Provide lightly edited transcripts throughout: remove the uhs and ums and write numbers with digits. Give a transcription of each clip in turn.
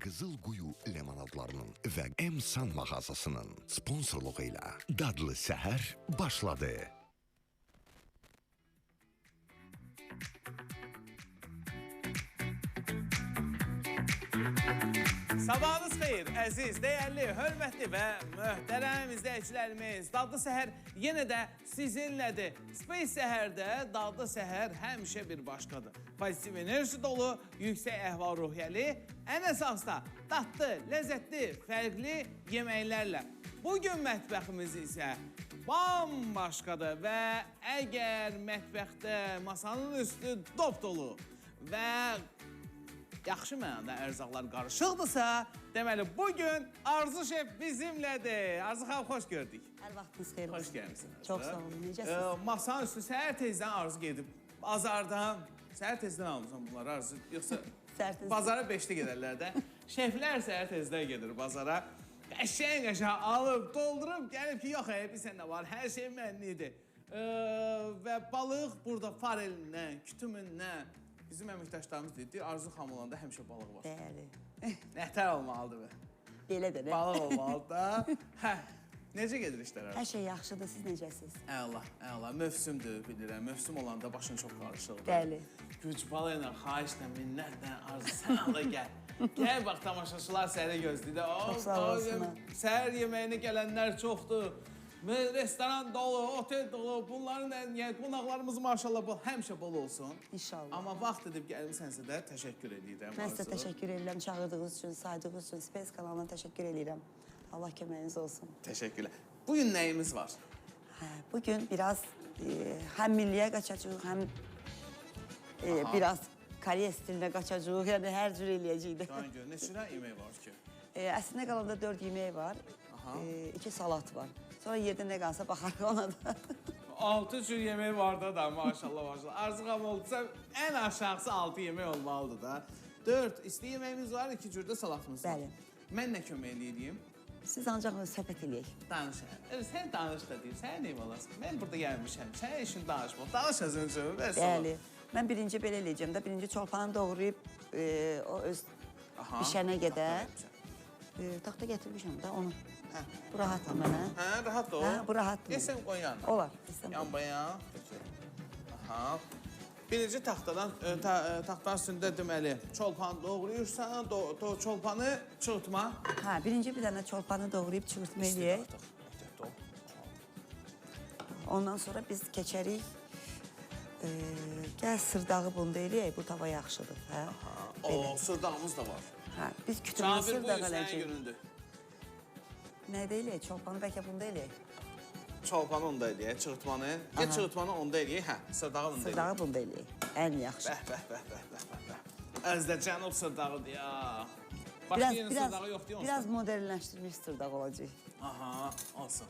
Qızıl Quyu limonadlarının və Emsan mağazasının sponsorluğu ilə dadlı səhər başladı. Sabahınız xeyir, əziz, dəyərli, hörmətli və möhtərəm izləyicilərimiz. Dadlı səhər yenə də sizinlədir. Space səhərdə dadlı səhər həmişə bir başqadır. Pozitiv enerji dolu, yüksək əhval-ruhiyyəli, ən əsasda dadlı, ləzzətli, fərqli yeməklərlə. Bugün mətbəximiz isə bambaşqadır və əgər mətbəxdə masanın üstü dop dolu və yaxşı mənada ərzaqlar qarışıqdırsa, deməli, bugün Arzu Şef bizimlədir. Arzu xanım, xoş gördük. Hər vaxtınız xeyir olsun. Xoş gəlmişsiniz. Çox sağ olun, necəsiniz? Masanın üstü səhər tezdən Arzu gedib. Bazardan, səhər tezdən almışam bunları Arzu. Yoxsa bazara 5-də gedərlər də. Şeflər səhər tezdən gedir bazara. Qəşəng alıb, doldurub, gəlib ki, yox, bir sənə var, hər şey mənlidir. Və balıq burada farelindən, kütümündən, bizim əməkdaşlarımız deyir, Arzu xanım olanda həmişə balıq var. Bəli. Nətər olmalıdır bu? Belə də. Balıq olmalıdır da. Hə, necə gedir işlər Arzu? Hər şey yaxşıdır, siz necəsiniz? Əla, mövsümdür, bilirəm. Mövsüm olanda başın çox qarışıqdır. Bəli. Güc balı ilə, xahişlə, minnətlə, Arzu, sən ala gəl. Gəl, bax, tamaşaçılar səni gözləyir. Çox sağ olsunlar. Səhər yeməyinə gələnlər çoxdur. Restoran dolu, otel dolu, bunların qonaqlarımız maşallah həmişə bol olsun. İnşallah. Amma vaxt edib gəlmisənsə də təşəkkür edirəm. Mən sizə təşəkkür edirəm, çağırdığınız üçün, saydığınız üçün, Space kanalına təşəkkür edirəm. Allah köməyiniz olsun. Təşəkkürlər. Bugün nəyimiz var? Bugün biraz həm milliyə qaçacağıq, həm biraz Koreya stilinə qaçacağıq, yəni hər cür eləyəcəyik. Daha gör, neçə yemək var ki? Əslində qalanda 4 yemək var, 2 salat var. Sonra yerdə nə qalsa baxarıq ona da. 6 cür yemək var da maşallah. Arzu xanım oldusa ən aşağısı 6 yemək olmalıdır da. 4 isti yeməyimiz var, 2 cür də salatımız var. Bəli. Mən nə kömək edeyim? Siz ancaq söhbət eləyək. Danış. Sən danış da deyir, sən neyim olasın? Mən burada gəlmişəm, sən işin danışma. Danış özün Bəli. Mən birinci belə eləyəcəm də, birinci çolpanı doğrayıb o öz bişənə qədər. Taxta gətirmişəm də onu. Bu rahatdır mənə. Hə, rahatdır o? Hə, bu rahatdır. Yesən qoy yanına. Olar. Yan bayan. Aha. Birinci taxtadan, taxtanın üstündə deməli, çolpanı doğrayırsan, çolpanı çırpma. Hə, birinci bir dənə çolpanı doğrayıb çırpma eləyək. Ondan sonra biz keçərik. Gəl sırdağı bunda eləyək, bu tava yaxşıdır. O, sırdağımız da var. Hə, biz kütümünü sırdağı eləyəcək. eləyəcək. Günündür. Nədə eləyək? Çolpanı bəlkə bunda eləyək. Çolpanı onda eləyək, çırpmanı. Ya çırpmanı onda eləyək, hə, sırdağı onda eləyək. Sırdağı bunda eləyək. Ən yaxşı. Bəh. Əzdə cənub sırdağıdır ya. Başqa yeni sırdağı yox deyil. Biraz modernləşdirilmiş sırdaq olacaq. Aha, olsun.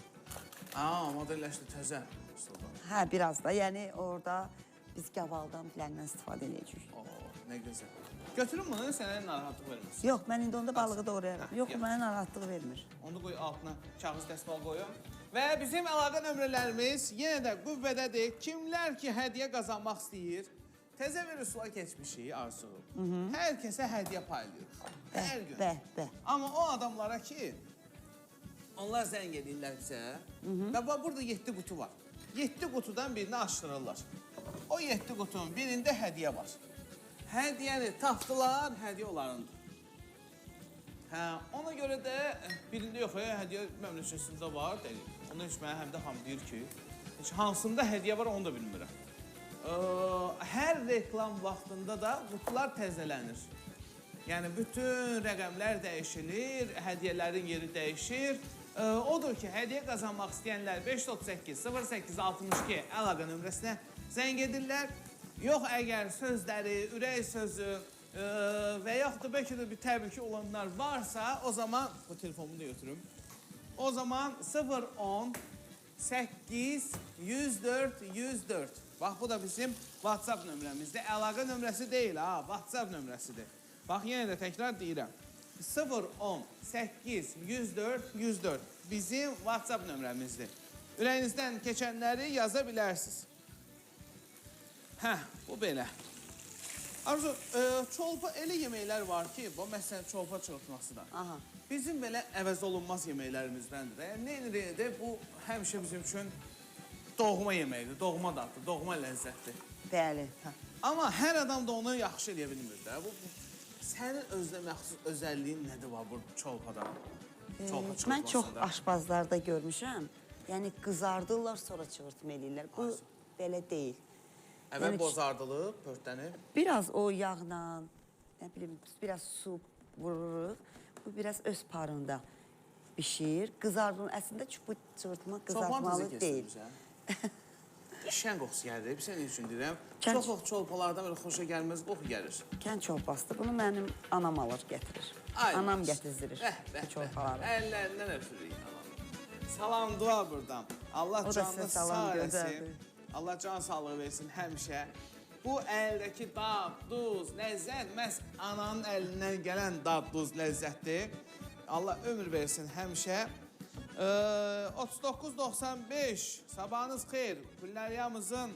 Modernləşdi təzə sırdaq. Hə, biraz da. Yəni orada biz gavaldan filandan istifadə edəcəyik. Nə gözəl. Götürün bunu, sənə narahatlıq verməsin. Yox, mən indi onda balığı doğrayaram. Yox, mənə narahatlıq vermir. Onu qoy altına, kağız dəsmal qoyun. Və bizim əlaqə nömrələrimiz yenə də qüvvədədir. Kimlər ki, hədiyyə qazanmaq istəyir, təzə bir üsula keçmişik Arzu. Hər kəsə hədiyyə paylayırıq. Hər gün. Bəh. Amma o adamlara ki, onlar zəng edirlər bizə və burada 7 qutu var. 7 qutudan birini açdırırlar. O 7 qutunun birində hədiyyə var. Hədiyyəni tapdılar, hədiyyə onlarındır. Ona görə də birində yox, hədiyyə məmləkəsində var, deyil. Onu heç mənə həm də hamı deyir ki, hansında hədiyyə var, onu da bilmirəm. Hər reklam vaxtında da qutular təzələnir. Yəni, bütün rəqəmlər dəyişilir, hədiyyələrin yeri dəyişir. Odur ki, hədiyyə qazanmaq istəyənlər 538-0862 əlaqə nömrəsinə zəng edirlər. Yox, əgər sözləri, ürək sözü və yaxud da bəlkə də bir təbriki olanlar varsa, o zaman, bu telefonumu da götürüm, o zaman 010 8 104 104. Bax, bu da bizim WhatsApp nömrəmizdir. Əlaqə nömrəsi deyil, WhatsApp nömrəsidir. Bax, yenə də təkrar deyirəm. 010 8 104 104 bizim WhatsApp nömrəmizdir. Ürəyinizdən keçənləri yaza bilərsiniz. Hə, bu belə. Arzu, çolpa elə yeməklər var ki, bu məsələn çolpa çırpması da. Aha. Bizim belə əvəz olunmaz yeməklərimizdəndir. Yəni, nə bu həmişə bizim üçün doğma yeməkdir, doğma daddır, doğma ləzzətdir. Bəli. Amma hər adam da onu yaxşı eləyə bilmir də. Sənin özünə məxsus özəlliyin nədir var bu çolpada? Çolpa çırpmasında. Mən çox aşpazlarda görmüşəm. Yəni qızardırlar, sonra çığırtma eləyirlər. Bu belə deyil. Əvvəl Yəni, bozardılıb, pörtlənib. Biraz o yağla, nə bilim, biraz su vururuq. Bu biraz öz parında bişir. Qızardığın əslində bu çığırtma qızartmalı deyil. Şən qoxusu gəlir. Bir sən üçün deyirəm. Kənd- Çox çolpalardan belə xoşa gəlməz qoxu gəlir. Kənd çolpasıdır. Bunu mənim anam alır, gətirir. Anam gətizdirir bu çolpaları. Əllərindən öpürük. Salam dua buradan. Allah O da canını sizə sağ salam eləsin. gözəldir. Allah can sağlığı versin həmişə. Bu əldəki dad, duz, ləzzət məhz ananın əlindən gələn dad, duz, ləzzətdir. Allah ömür versin həmişə. 39.95 sabahınız xeyir. Güllәрiyamızın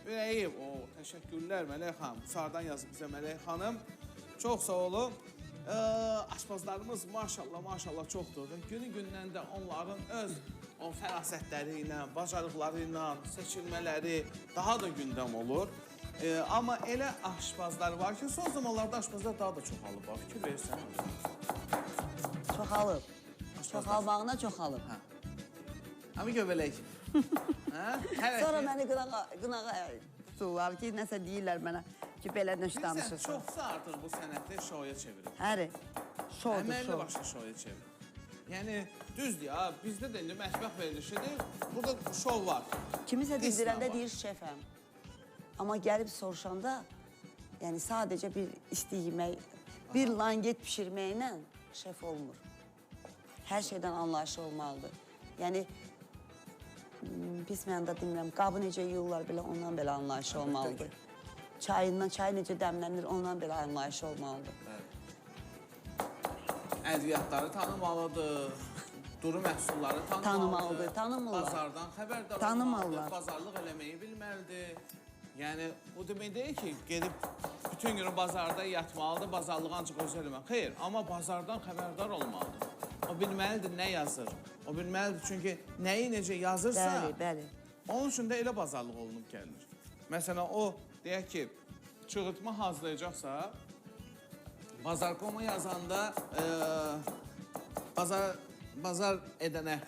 ürəyi. Təşəkkürlər Mələk xanım. Sardan yazıb bizə Mələk xanım. Çox sağ olun. Aşpazlarımız maşallah çoxdur. Günü-gündən də onların öz o fərasətləri ilə, bacarıqları ilə, seçilmələri daha da gündəm olur. Amma elə aşpazlar var ki, son zamanlarda aşpazlar daha da çoxalıb. Fikir verirsən. Çoxalıb. Çoxalmağına çoxalıb. Amma göbələk. Sonra məni qınağa tuturlar ki, nəsə deyirlər mənə ki, belə nöş Sən danışırsan. çoxsa artıq bu sənətdə şoya çevirir. Həri, şovdur, Əməlli şov. başlı şoya çevirir. Yəni, düzdür ya, bizdə də indi mətbəx verilişidir, burada şov var. Kimisə Disney dindirəndə var. deyir şefəm. Amma gəlib soruşanda, yəni sadəcə bir isti yemək, bir langet pişirməklə şef olmur. Hər şeydən anlayışı olmalıdır. Yəni, pis mənada demirəm, qabı necə yuyurlar belə, ondan belə anlayışı olmalıdır. Çayından, çay necə dəmlənir, ondan belə anlayışı olmalıdır. Əziyyatları tanımalıdır, duru məhsulları tanımalıdır. Tanımırlar. Bazardan xəbərdar Tanımalılar. olmalıdır, bazarlıq eləməyi bilməlidir. Yəni, bu demək deyil ki, gedib bütün günü bazarda yatmalıdır, bazarlığı ancaq özü eləmək. Xeyr, amma bazardan xəbərdar olmalıdır. O bilməlidir nə yazır. O bilməlidir çünki nəyi necə yazırsa, Bəli, bəli. onun üçün də elə bazarlıq olunub gəlinir. Məsələn, o deyək ki, çığırtma hazırlayacaqsa, bazarkoma yazanda, bazar edənə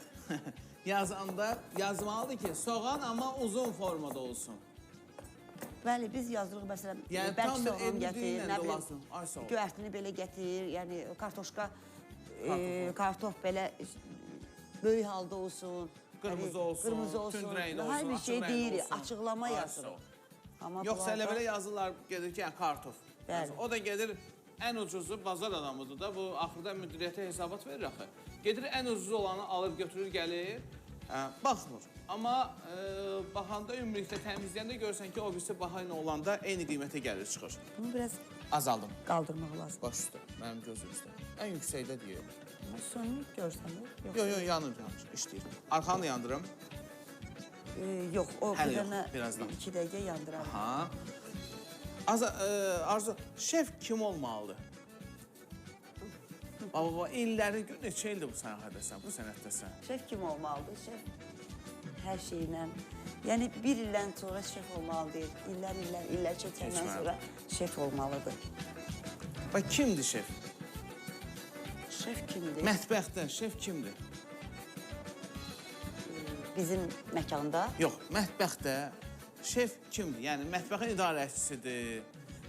yazanda yazmalıdır ki, soğan amma uzun formada olsun. Bəli, biz yazırıq, məsələn, Yəni, bərk tam bir soğan elmi gətirir, dillə nə dolasın. bilim, Ay, sağ ol. göyərtini belə gətirir, yəni kartoşka, kartof belə böyük halda olsun. Qırmızı yəni, olsun, qırmızı olsun, tünd rəngli olsun, hər bir açıq şey rəngli deyirik, olsun. açıqlama Ay, yazırıq. sağ ol. Amma Yoxsa elə bunlarda- belə yazırlar, gedir ki, yəni, kartof. Bəli. O da gedir, ən ucuzu bazar adamıdır da, bu axırda müdiriyyətə hesabat verir axı. Gedir, ən ucuz olanı alır, götürür, gəlir, baxmır. Amma baxanda ümumilikdə təmizləyəndə görürsən ki, o birisi baha ilə olanda eyni qiymətə gəlir, çıxır. Bunu biraz Azaldım. qaldırmaq lazım. Baş üstə, mənim gözüm üstə. Ən yüksəkdə deyir. Sönük görsən, yox. Yox, yanır, işləyir. Arxanı yandırım. Yox, o Hələ bir yox, dənə birazdan. 2 dəqiqə yandırar. Ha. Arzu, şef kim olmalıdır? Baba, illərin gün neçə ildir bu sənətdəsən, bu sənətdəsən? Şef kim olmalıdır? Şef hər şeylə. Yəni bir ildən sonra şef olmalı deyil. İllər keçəndən Keçməli. sonra şef olmalıdır. Bax, kimdir şef? Şef kimdir? Mətbəxdə şef kimdir? Bizim məkanda Yox, mətbəxdə şef kimdir? Yəni, mətbəxin idarəçisidir,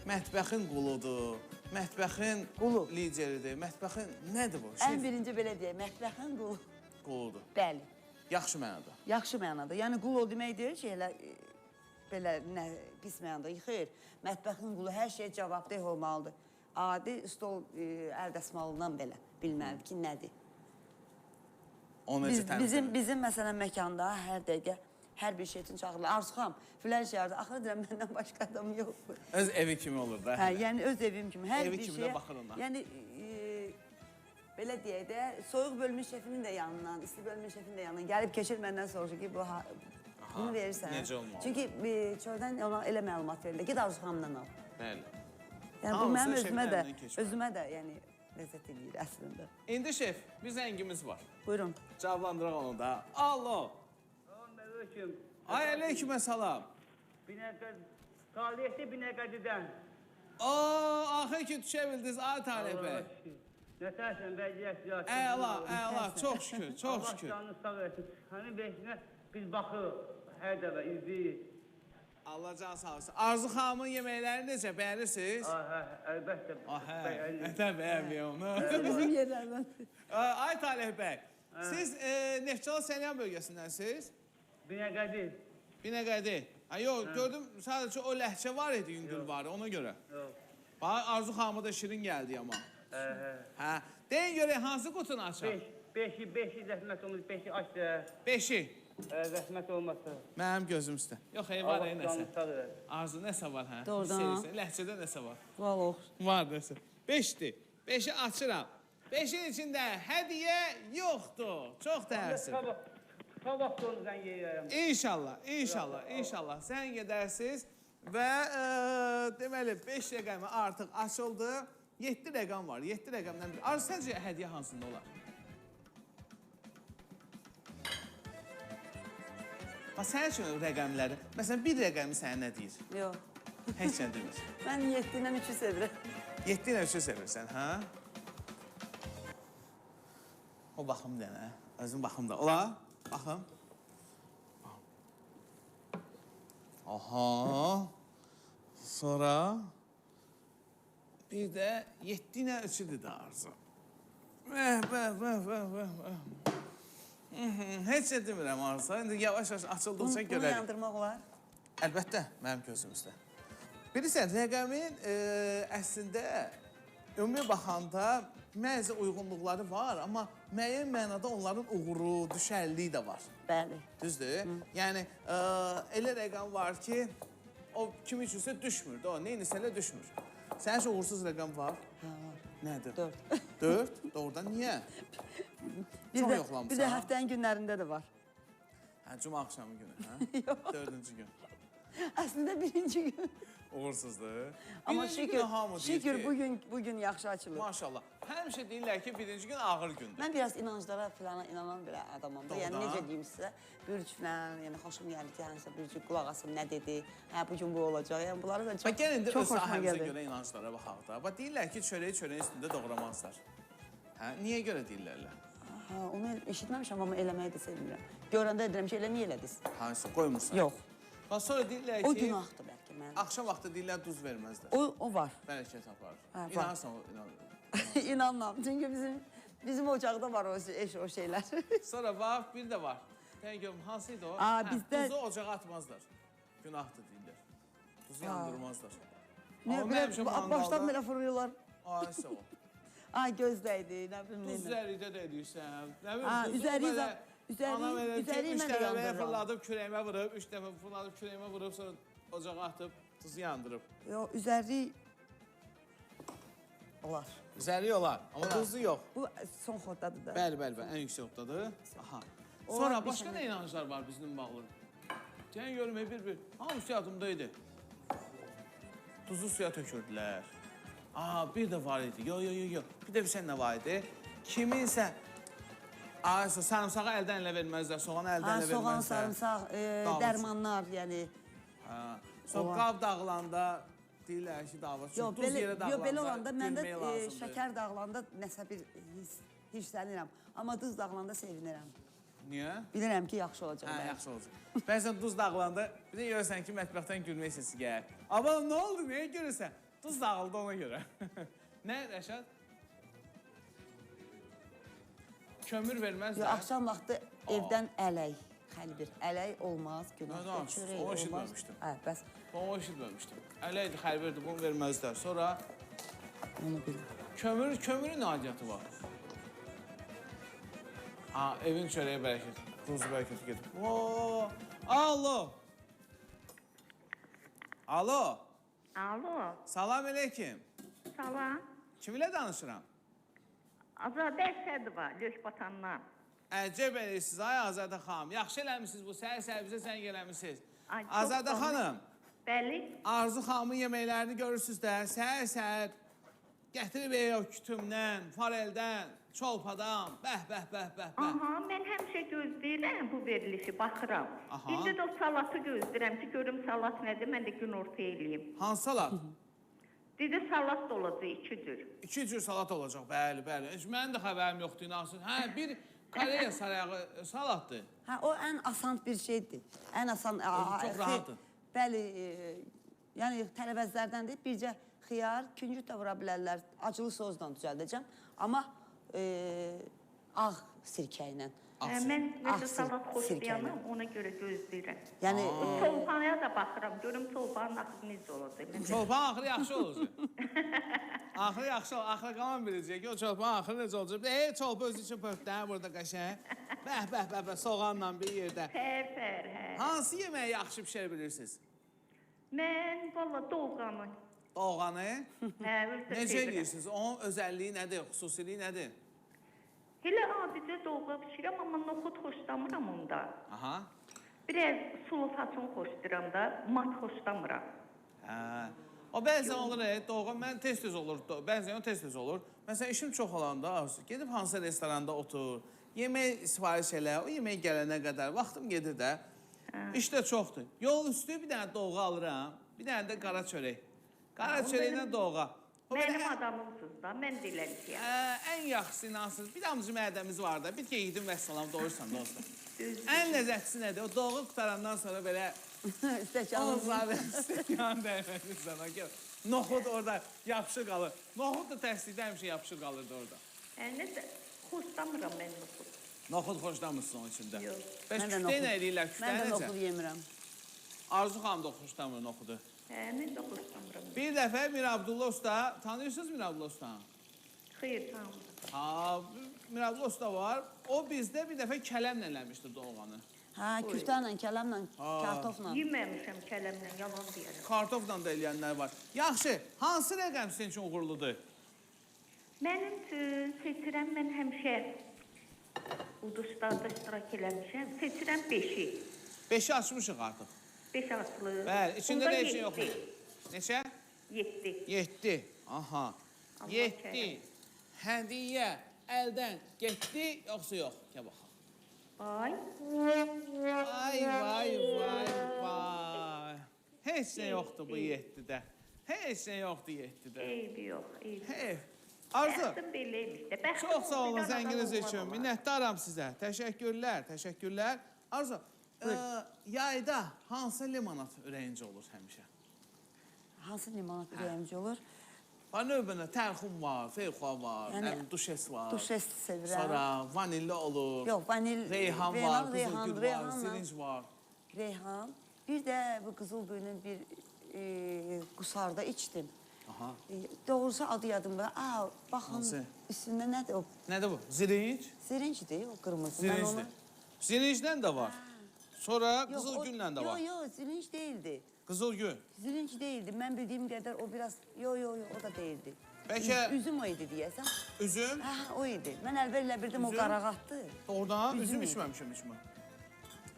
mətbəxin quludur, mətbəxin Qulu. lideridir, mətbəxin nədir bu? ən Şef birinci belə deyək, mətbəxin qulu. quludur. Bəli, Yaxşı mənada. yaxşı mənada. Yəni qul o demək deyil ki, elə belə nə pis mənada. Xeyr, mətbəxin qulu hər şeyə cavabdeh olmalıdır. Adi stol əl dəsmalından belə bilməlidir ki, nədir. O necə təmizlənir? Bizim məsələn məkanda hər dəqiqə hər bir şey üçün çağırırlar. Arzuxam, filan şəhərdə axırı deyirəm məndən başqa adam yoxdur. Öz evi kimi olur da. Hə, yəni öz evim kimi hər Evi bir kimi də şeyə. baxır ona. Yəni belə deyək də, soyuq bölmə şefinin də yanından, isti bölmə şefinin də yanından gəlib keçir məndən soruşur ki, bunu verirsən. Necə olmalı? Çünki çöldən ona elə məlumat verilir. Ged Arzu xanımdan al. Bəli. Yəni bu Hamısı mənim şefin əlindən keçmir. özümə də yəni ləzzət eləyir əslində. İndi şef, bir zəngimiz var. Buyurun. Cavablandıraq onu da. Alo. Aleyküm. Ay aleyküm salam. Talihli Binəqədidən. Axır ki düşə bildiniz ay Talib bəy. Nətərsən bəziyyət ya. Əla, çox şükür, çox Allah şükür. canını sağ versin. Həmin beşinə biz baxırıq hər dəfə izləyirik. Allah can sağ olsun. Arzu xanımın yeməkləri necə, bəyənirsiniz? Əlbəttə. Ətə bəyənmiyor onu. Bizim yerlərdən. Ay Talib bəy, siz Neftçala Səlyan bölgəsindənsiniz? Binəqədi. Binəqədi. Yox, gördüm sadəcə o ləhcə var idi, yüngül var, ona görə. Yox. Bax, Arzu xanıma da şirin gəldi ama. Hə. Deyin görək, hansı qutunu açaq? Beşi zəhmət olmaz, beşi açdı. Beşi. Zəhmət olmazsa. Mənim gözüm üstə. Yox, var Allah nəsə. canını sağ versin. Arzu nəsə var, hə? Doğrudan. Hiss edirsən, ləhcədə nəsə var. Vallah. Var nəsə. Beşdir. Beşi açıram. Beşin içində hədiyyə yoxdur. Çox təəssüf. Sabah sonu zəng yeyərəm. İnşallah. Sən gedərsiz və deməli 5 rəqəmi artıq açıldı. 7 rəqəm var. 7 rəqəmdən bir. Arzu, səncə hədiyyə hansında olar? Bax, sənin üçün rəqəmləri, məsələn, bir rəqəmi sənə nə deyir? Yox. Heç nə demir. Mən 7 ilə 3-ü sevirəm. 7 ilə 3-ü sevirsən, hə? O baxım dənə, özüm baxım da. Ola, baxım. Aha. Sonra bir də 7 ilə 3-üdür də Arzu. Heç nə demirəm Arzu. İndi yavaş-yavaş açıldıqca Bunu görərik. yandırmaq olar. Əlbəttə, mənim gözümüzdə. Bilirsən, rəqəmin əslində ümumi baxanda məzə uyğunluqları var, amma müəyyən mənada onların uğuru, düşərliyi də var. Bəli. Düzdür? Yəni, elə rəqəm var ki, o kimi üçünsə düşmür, o neynəsələ düşmür. Sənin üçün uğursuz rəqəm var? Hə, var. Nədir? 4. 4? Doğrudan niyə? Çox yoxlamısan. Bir də həftənin günlərində də var. Hə, cuma axşamı günü, hə? 4-cü gün. Əslində birinci gün. Uğursuzdur. Amma Birinci günü hamı deyir şükür ki, bugün yaxşı açılır. maşallah. Həmişə deyirlər ki, birinci gün ağır gündür. Mən biraz inanclara falan inanan bir adamam da. Yəni Doğrudan. necə deyim sizə, bürc falan, yəni xoşum gəlir ki, hansısa bürcü qulaq asım nə dedi, hə bu gün bu olacaq. Yəni bunları da Bax, gəlin də öz çox xoşuma sahəmizə gəlir. görə inanclara baxaq da. Bax, deyirlər ki, çörəyi çörəyin üstündə doğramazlar. Hə, niyə görə deyirlərlər? Ha, onu eşitməmişəm, amma eləməyi də sevirəm. Görəndə edirəm ki, elə niyə elədiniz? Hansı, qoymursan? Yox. Bax, sonra deyirlər ki, O günahdır bəlkə mənim. axşam vaxtı deyirlər duz verməzlər. O var. Bərəkət aparır. Hə, var. İnanırsan o, inanır. İnanmam. Çünki bizim ocaqda var o şeylər. Sonra bax, bir də var. Deyən görüm, hansıydı o? Aa, bizdə- Tuzu ocağa atmazlar. Günahdır deyirlər. Tuzu yandırmazlar. Niyə Amma belə həmişə başdan mangalda- belə fırlıyorlar? Aysə o. Ay gözdəydi, nə bilim Duz nə. üzəridə də edirsən. Nə Ha, bilim, üzəri- ana belə üzəri üç mən də dəfə belə yandırıram. fırladıb, kürəyimə vurub, 3 dəfə fırladıb, kürəyimə vurub, sonra ocağa atıb, tuzu yandırıb. Yox, üzəri olar. Üzəri olar, amma tuzu yox. Bu son xoddadır da. Bəli, ən yüksək nöqtədir. Aha. Olar, Sonra bir başqa sənə- nə inanclar var bizimlə bağlı? Deyən görüm, bir. Hamısı yadımdaydı. Tuzu suya tökürdülər. Bir də var idi. Yox. Bir də bir sən nə var idi? Kiminsə sarımsağı əldən elə verməzlər, soğanı əldən elə verməzlər. Soğan, sarımsaq, dərmanlar, yəni. Sonra qab dağılanda deyirlər ki, dava. Yox, Duz yerə belə olanda məndə gülmək lazımdır. şəkər dağılanda nəsə bir hirslənirəm. Amma duz dağılanda sevinirəm. Niyə? Bilirəm ki, yaxşı olacaq. Hə, mənim. yaxşı olacaq. Bəzən duz dağılanda bir də görürsən ki, mətbəxdən gülmək səsi gəlir. Amma nə oldu, nəyə görürsən? Duz dağıldı ona görə. Nə, Rəşad? Kömür Yox, verməzlər. axşam vaxtı evdən ələk, xəlbir. Ələk olmaz, Nə günahdır, danışırsın? çörək Onu olmaz. eşitməmişdim. Hə, bəs Onu eşitməmişdim. Ələydi, xəlbirdi, bunu verməzlər. Sonra onu bilirəm. kömürün aidiyyatı var. Evin çörəyə bərəkət, ruzu bərəkəti gedir. Alo. Alo, Salam əleykim. salam. Kim ilə danışıram? Azadə Əsədova, Lökbatandan. Əcəb edirsiniz, ay Azadə xanım. Yaxşı eləmişsiniz bu səhər bizə zəng eləmişsiniz. Ay, çox Azadə sağ olun. xanım, Bəli, Arzu xanımın yeməklərini görürsünüz də, səhər gətirib o kütümdən, fareldən, çolpadan, bəh. aha, mən həmişə gözləyirəm bu verilişi, baxıram. Aha. İndi də o salatı gözləyirəm ki, görüm salat nədir, mən də gün orta eləyim. Hansı salat? Dedi salat da olacaq 2 cür. 2 cür salat olacaq, bəli. Heç mənim də xəbərim yoxdur, inanırsın. Hə, bir Koreya sarayağı salatdır. Ha, o ən asan bir şeydir. Ən asan... Çox rahatdır. Bəli, yəni tələbəzlərdəndir. Bircə xiyar, küncüt də vura bilərlər. Acılı sozla düzəldəcəm. Amma ağ sirkə ilə. Mən necə Ah, salat xoşlayanam, sirkəli. ona görə gözləyirəm. Yəni Çolpana da baxıram, görüm çolpanın axı necə olacaq. Çolpan axırı yaxşı olacaq. Axırı yaxşı olacaq. Axırı qalan biləcək ki, o çolpan axırı necə olacaq. Çolpa özü üçün pörtdən burada qəşəng. Bəh, soğanla bir yerdə. Fər, hə. Hansı yeməyi yaxşı bişirə bilirsiniz? Mən valla doğanı. Doğanı. Hə, özdə Necə sevirəm. edirsiniz? Onun özəlliyi nədir, xüsusiliyi nədir? Elə adicə doğğa bişirəm, amma noxud xoşlamıram onda. Aha. Biraz sulu façon xoşlayıram da, mat xoşlamıram. Hə. O bəzən olur, doğan mən tez-tez olur, bəzən o tez-tez olur. Məsələn, işim çox olanda, gedib hansısa restoranda otur, yemək sifariş elə, o yemək gələnə qədər vaxtım gedir də. İş də çoxdur. Yol üstü bir dənə doğğa alıram, bir dənə də qara çörək. Qara çörəklə doğğa. O belə Mənim adamımsınız da, mən də eləmişəm. ən yaxşısı inansınız. Bir damcı mədəmiz var da, bir yedim və salam doğursan dostum. Ən ləzzətlisi nədir? O doğu qutarandan sonra belə stəkanın stəkan dəyməli sana. Noxud orada yapışır qalır. Noxud da təsdiqdə həmişə yapışır qalırdı orada. Necə, xoşlamıram mən noxud. Noxud xoşlamırsın onun içində. Yox. Bəs Mən də küftə noxud- nə eləyirlər? Mən Küftə də necə? noxud yemirəm. Arzu xanım da xoşlamır noxudu. Mən də xoşlamıram. Bir dəfə Mir Abdullah Usta, tanıyırsınız Mir Abdullah Ustanı? Xeyr, tamam. Ha, Mir Abdullah Usta var. O bizdə bir dəfə kələmlə eləmişdi doğanı. Ha, küftənlə, kələmlə, kartofla. Yeməmişəm kələmlə, yalan deyərəm. Kartofla da eləyənlər var. Yaxşı, hansı rəqəm sizin üçün uğurludur? Mənim üçün seçirəm, mən həmişə uduşlarda iştirak eləmişəm. Seçirəm 5-i. 5-i açmışıq artıq. 5 asılı. Bəli, içində nə şey yox. Neçə? 7. 7. Aha. Allah 7. kərəm. Hədiyyə əldən getdi, yoxsa yox? Gəl baxaq. Ay. Vay. Heç nə yoxdur bu 7-də. Heç nə yoxdur 7-də. Eybi yox, eybi. Hey. Arzu, Bəxtim beləymiş də. çox sağ olun zənginiz üçün. Minnətdaram sizə. Təşəkkürlər. Arzu, yayda hansı limonat ürəyincə olur həmişə? Hansı limonat ürəyimci olur? Var növbənə tərxum var, feyxua var, Yəni, duşes var. Duşes sevirəm. Sonra vanilli olur. Yox, vanil, Reyhan var, qızılgül var, sirinc var. Reyhan. Bir də bu qızılgülün bir qusarda içdim. Aha. Doğrusu adı yadımda. Aa, baxın Hansı? üstündə nədir o? Nədir bu? Zirinc? Zirincdir o qırmızı. Zirincdir. Zirincdən də var. Sonra qızılgüllə də var. Yox, zirinc değildi. Qızılgül. Zirinc değildi. Mən bildiyim qədər o biraz... Yox, o da değildi. Bəlkə Üzüm o idi deyəsən. üzüm? Ha, o idi. Mən əvvəl elə bildim o Üzüm? qarağatdı. Oradan üzüm Üzüm. içməmişəm heç mən.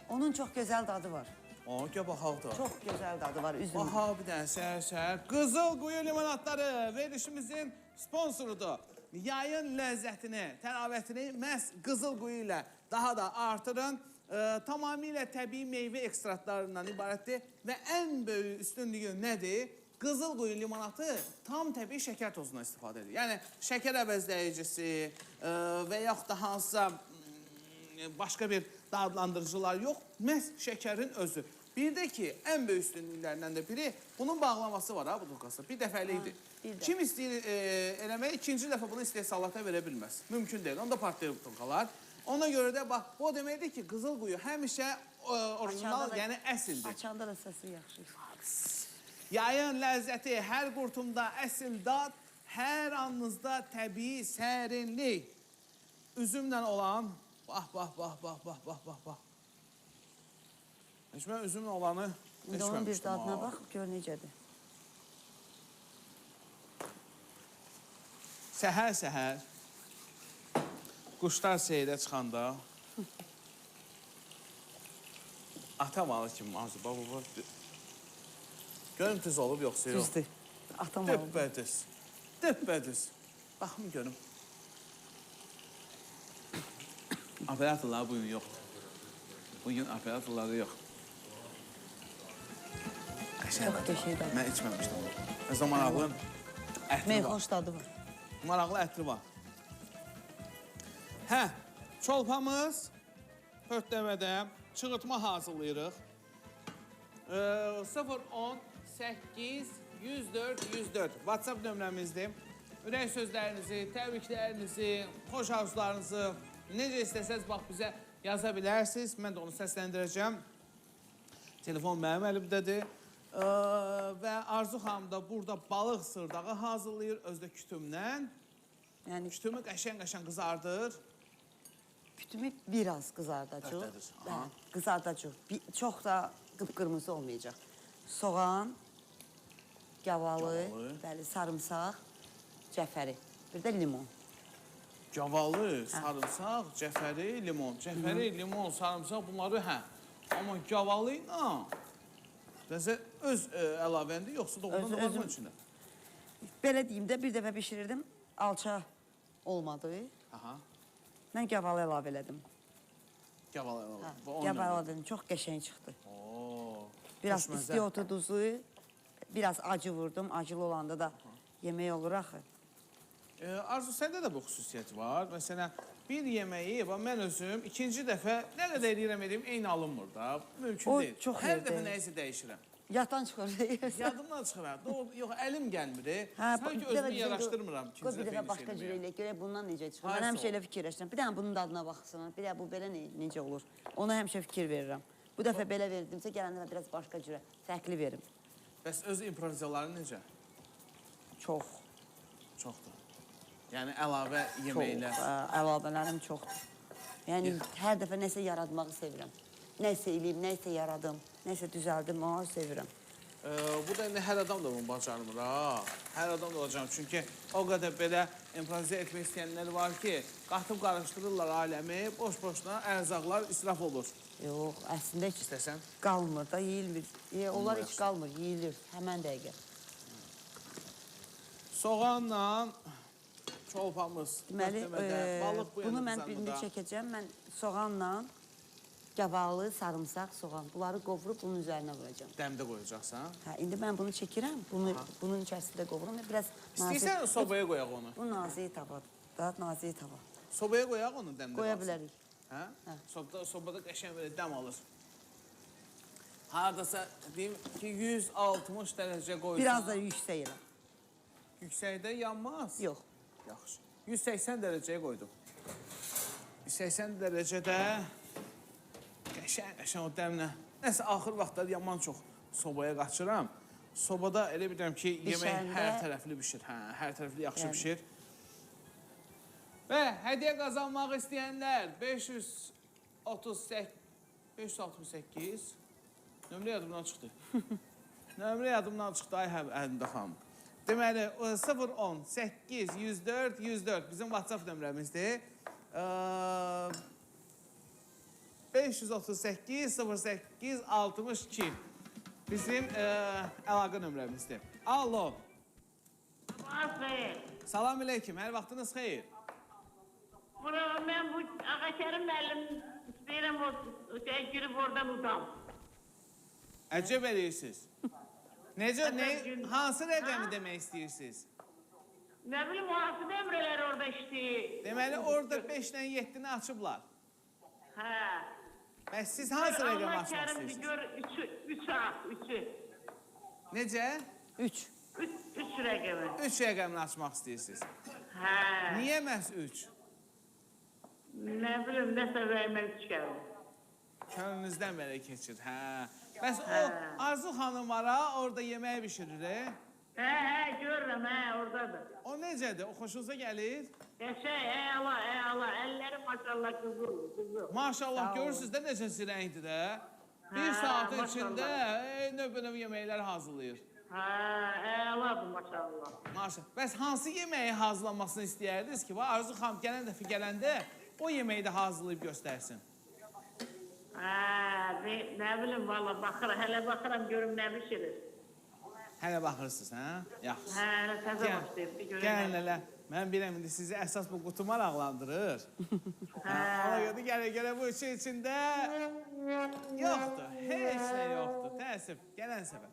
Onun çox gözəl dadı var. Gəl baxaq da. Çox gözəl dadı var üzüm. Aha, bir dənə səhər. Qızıl Quyu limonatları verilişimizin sponsorudur. Yayın ləzzətini, təravətini məhz Qızıl Quyu ilə daha da artırın. Tamamilə təbii meyvə ekstraktlarından ibarətdir və ən böyük üstünlüyü nədir? Qızıl Quyu limonatı tam təbii şəkər tozundan istifadə edir. Yəni, şəkər əvəzləyicisi və yaxud da hansısa başqa bir dadlandırıcılar yox, məhz şəkərin özü. Bir də ki, ən böyük üstünlüklərindən də biri, bunun bağlaması var ha, bu durqası. Bir dəfəlikdir. Kim istəyir eləmək, ikinci dəfə bunu istehsalata verə bilməz. Mümkün deyil, onda partlayır bu durqalar. Ona görə də, bax, bu deməkdir ki, Qızıl Quyu həmişə orijinal, yəni əsildir. Açanda da səsi yaxşı. Yayın ləzzəti, hər qurtumda əsil dad, hər anınızda təbii sərinlik. Üzümlə olan, bax. Heç mən üzümlə olanı İndi onun bir içməmişdim. dadına bax, gör necədir. Səhər-səhər quşlar seyirə çıxanda ata malı kimi Arzu, baba. Görüm düz olub yoxsa yox. Düzdür. Atam oldu. Düppədüz. Düppədüz. Baxım görüm. Operatorlar bugün yoxdur. Bugün operatorları yox. Çox qəşəngdir. Mən içməmişdim. Özdə maraqlı ətri var. Meyxoş dadı var. Maraqlı ətri var. Hə, çolpamız pörtləmədə çığırtma hazırlayırıq. 010 8 104 104 WhatsApp nömrəmizdir. Ürək sözlərinizi, təbriklərinizi, xoş arzularınızı necə istəsəz bax bizə yaza bilərsiniz. Mən də onu səsləndirəcəm. Telefon mənim əlimdədir. Və Arzu xanım da burada balıq sırdağı hazırlayır özdə kütümlə. Yəni Kütümü qəşəng-qəşəng qızardır. kütümü biraz qızardacaq. Pörtlədir. Aha. Bəli, qızardacaq. Çox da qıpqırmızı olmayacaq. Soğan, gavalı, bəli, sarımsaq, cəfəri. Bir də limon. Gavalı, sarımsaq, cəfəri, limon. Cəfəri, limon, sarımsaq bunları hə. Amma gavalı ilə nəsə öz əlavəndi yoxsa doğrudan da var mı içində? Belə deyim də bir dəfə bişirirdim, alça olmadı. Aha. Mən gavalı əlavə elədim. Gavalı Hə, əlavə. gavalı əlavə elədim, çox qəşəng çıxdı. Oo. Biraz xoşməzə. istiyotu duzu, biraz acı vurdum. Acılı olanda da yemək olur axı. Arzu, səndə də bu xüsusiyyət var. Məsələn, bir yeməyi, mən özüm ikinci dəfə nə qədər eləyirəm, eyni alınmır da. Mümkün O deyil. çox Hər yerdə. dəfə nəyisə dəyişirəm. Yatan çıxır deyirsən. Yadımdan çıxır. Yox, əlim gəlmir. Hə, Sanki bir dəfə özümü bizim yaraşdırmıram. qoy bir dəfə başqa cür eləyək, görək bundan necə çıxır. Hayır, Mən həmişə sağ ol. elə fikirləşirəm. Bir dənə bunun dadına baxsın, bir də bu belə necə olur. Ona həmişə fikir verirəm. Bu dəfə belə verdimsə, gələndə biraz başqa cürə, fərqli verim. Bəs öz improvizaların necə? Çox, Çoxdur. Yəni əlavə çox, yeməklər. əlavələrim çoxdur. Yəni, hər dəfə nəsə yaratmağı sevirəm. Nəsə eləyim, nəsə yaradım, nəsə düzəldim, onu sevirəm. Bu da hər adam da bunu bacarmır ha. Hər adam da olacaq. Çünki o qədər belə improvizə etmək istəyənlər var ki, qatıb qarışdırırlar aləmi, boş-boşuna ərzaqlar israf olur. Yox, əslində heç İstəsən. qalmır da, yeyilmir. Onlar heç qalmır, yeyilir həmən dəqiqə. Soğanla çolpamız. Deməli, pörtləmədə, balıq bu bunu yana mən birini qızarmada. çəkəcəm. Mən soğanla, gavalı, sarımsaq, soğan. Bunları qovurub bunun üzərinə vuracağım. Dəmdə qoyacaqsan. Hə, indi mən bunu çəkirəm. Bunun içərisində qovurum. Biraz İstəyirsən sobaya qoyaq onu. Bu nazik tavadır. Daha nazik tava. Sobaya qoyaq onu dəmdə. Qoya qalsın. bilərik. Hə? Sobada qəşəng belə dəm alır. Hardasa deyim ki 160 dərəcə qoysan. Biraz da yüksək elə. Yüksəkdə yanmaz. Yox. Yaxşı. 180 dərəcəyə qoydum. 180 dərəcədə qəşəng o dəmlə. Nəsə axır vaxtlar yaman çox sobaya qaçıram. Sobada elə bilirəm ki, yemək hər tərəfli bişir. Hə, hər tərəfli yaxşı bişir. Və hədiyyə qazanmaq istəyənlər 568 nömrə yadımdan çıxdı. Nömrə yadımdan çıxdı, ay əlimdə xanım. Deməli, 010 8 104 104 bizim WhatsApp nömrəmizdir. 538 08 62 bizim əlaqə nömrəmizdir. Alo. Xeyr. Salam aleyküm, hər vaxtınız xeyir. Mən bu Ağakərim müəllim istəyirəm o girib oradan udam. Əcəb eləyirsiniz. Necə, hansı rəqəmi demək istəyirsiniz? Nə bilim, o hansı nömrələr orada işləyir? Deməli, orada 5 ilə 7-ni açıblar. Hə. Bəs siz hansı rəqəmi açmaq Ağakərimdir, istəyirsiniz? gör, 3 aç, 3'ü. Necə? 3. 3 rəqəmi. 3 rəqəmini açmaq istəyirsiniz. Hə. Niyə məhz 3? Nə bilim, nəsə vermə 3 gəlir. Könlünüzdən belə keçir, hə. Bəs o Arzu xanım var ha, orada yemək bişirir, Hə, görürəm, oradadır. O necədir, o xoşunuza gəlir? Əla, əlləri maşallah qızıl. Maşallah, görürsünüz də necə zirəngdir də. Bir saatın maşallah. içində növbə-növ yeməklər hazırlayır. Hə, əladır maşallah. Maşallah. Bəs hansı yeməyi hazırlanmasını istəyərdiniz ki, Arzu xanım gələn dəfə gələndə o yeməyi də hazırlayıb göstərsin. Ne bileyim valla bakıram, hele bakıram görüm ne pişirir. Hələ baxırsınız, hə? Yaxşı. Hele taze başlayıp bir görüm. Gəlin elə. Mən biləm indi sizi əsas bu qutu maraqlandırır. Ona görə də gələ bu işin içində yoxdur. Heç nə yoxdur. Təəssüf. Gələn səfər.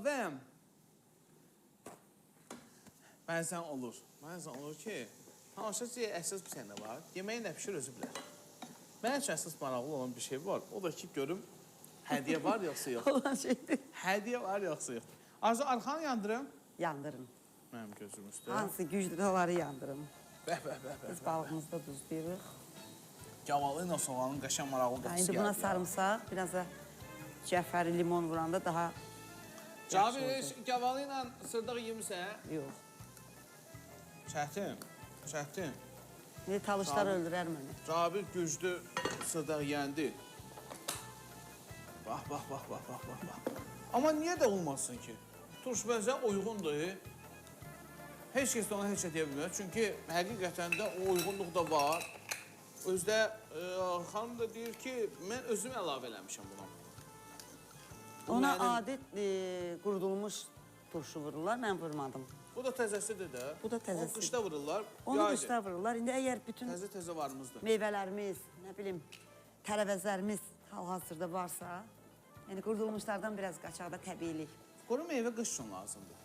Və bəzən olur ki, tamaşaçıya əsas bir şey nə var? Yeməyi nə pişir özü bilər. Mənim üçün əsas maraqlı olan bir şey var. O da ki, görüm hədiyyə var yoxsa yox. Olan şeydir. Hədiyyə var yoxsa yox. Arzu, arxanı yandırım. Yandırın. Mənim gözüm üstə. Hansı güclü də onları yandırın. Bəh. Biz balığımızı da duzlayırıq. Gavalı ilə soğanın qəşəng maraqlı qoxusu İndi gəldi. buna sarımsaq, biraz da cəfəri limon vuranda daha Cabir, gavalı ilə sırdaq yemirsən? yox. Çətin. Ne talışlar öldürər məni. Cabir güclü sırdaq yendi. Bax. Amma niyə də olmasın ki? Turş bəzə uyğundur. Heç kəs də ona heç şey deyə bilmir. Çünki həqiqətən də o uyğunluq da var. Özdə xanım da deyir ki, mən özüm əlavə eləmişəm buna. Ona Mənim- adət qurudulmuş turşu vururlar, mən vurmadım. Bu da təzəsidir də. Bu da təzəsi. Onu qışda vururlar. Onu yaydır. qışda vururlar. İndi əgər bütün Təzə varımızdır. meyvələrimiz, nə bilim, tərəvəzlərimiz hal-hazırda varsa, yəni qurudulmuşlardan biraz qaçaqda təbiilik. Quru meyvə qış üçün lazımdır.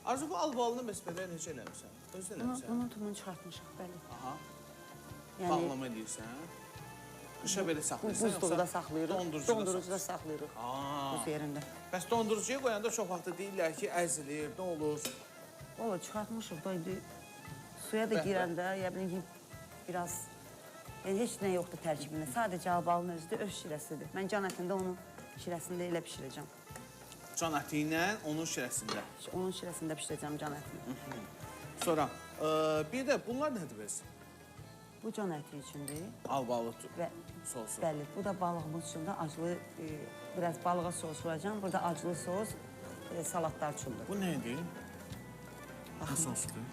Arzu, bu albalını bəs belə necə eləmişsən? Özün eləmişsən? Bunun tumunu çıxartmışıq, bəli. Aha. Yəni Bağlama edirsən. Qışa belə saxlayırsan, buzluqda saxlayırıq, dondurucuda saxlayırıq. Buz yerində. Bəs dondurucuya qoyanda çox vaxt deyirlər ki, əzilir, nə olur? Ola çıxartmışıq da indi suya da girəndə, ya bilin ki, biraz yəni heç nə yoxdur tərkibində. Sadəcə albalın özü də öz şirəsidir. Mən can ətində onun şirəsində elə bişirəcəm. Can əti ilə onun şirəsində. Onun şirəsində bişirəcəm can ətini. Sonra bir də bunlar nədir bəs? Bu can əti üçündür. Albalı Və sosu. bəli, bu da balığımız üçün də acılı, biraz balığa sos vuracam. Burada acılı sos salatlar üçündür. Bu nədir? Nə sosdur?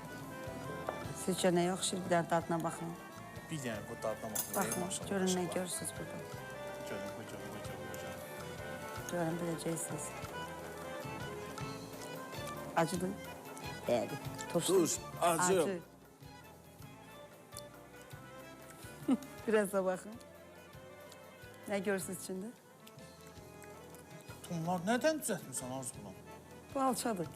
Sizcə nə yaxşır, bir dənə dadına baxın. Bir dənə bu dadına Baxın, görün nə görürsünüz burada. Görün. Görün, biləcəksiniz. Acıdır. Bəli. Turş, acı. Biraz da baxın. Nə görürsünüz içində? Bunlar nədən düzəltmirsən Arzu bunu? Bu alçadır.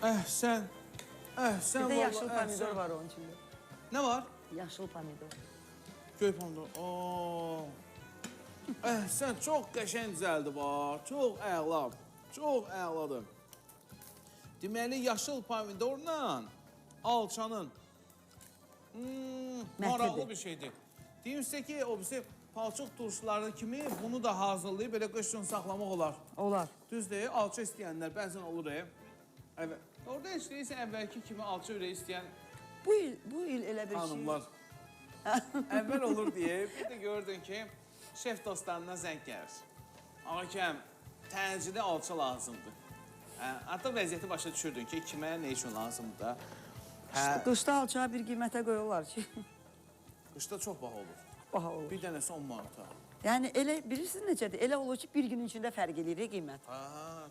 Əhsən. Bir də yaşıl pomidor var onun içində. Nə var? Yaşıl pomidor. Göy pomidor. Əhsən, çox qəşəng düzəldi var. Çox əla. Çox əladır. Deməli, yaşıl pomidorla alçanın maraqlı bir şeydir. Deyim sizə ki, o bizi palçıq turşuları kimi bunu da hazırlayıb belə qış üçün saxlamaq olar. Olar. Düzdür, alça istəyənlər bəzən olur. Orada heç deyilsə əvvəlki kimi alça ürəyi istəyən Bu il elə bir şey. xanımlar əvvəl olur deyə bir də gördün ki, şef dostlarına zəng gəlir. Ağakəm, təcili alça lazımdır. Artıq vəziyyəti başa düşürdün ki, kimə nə üçün lazımdır da. Qışda alçağı bir qiymətə qoyurlar ki, Qışda çox baha olur. baha olur. Bir dənəsi 10 manata. Yəni elə bilirsiniz necədir? Elə olur ki, bir günün içində fərq eləyir qiymət.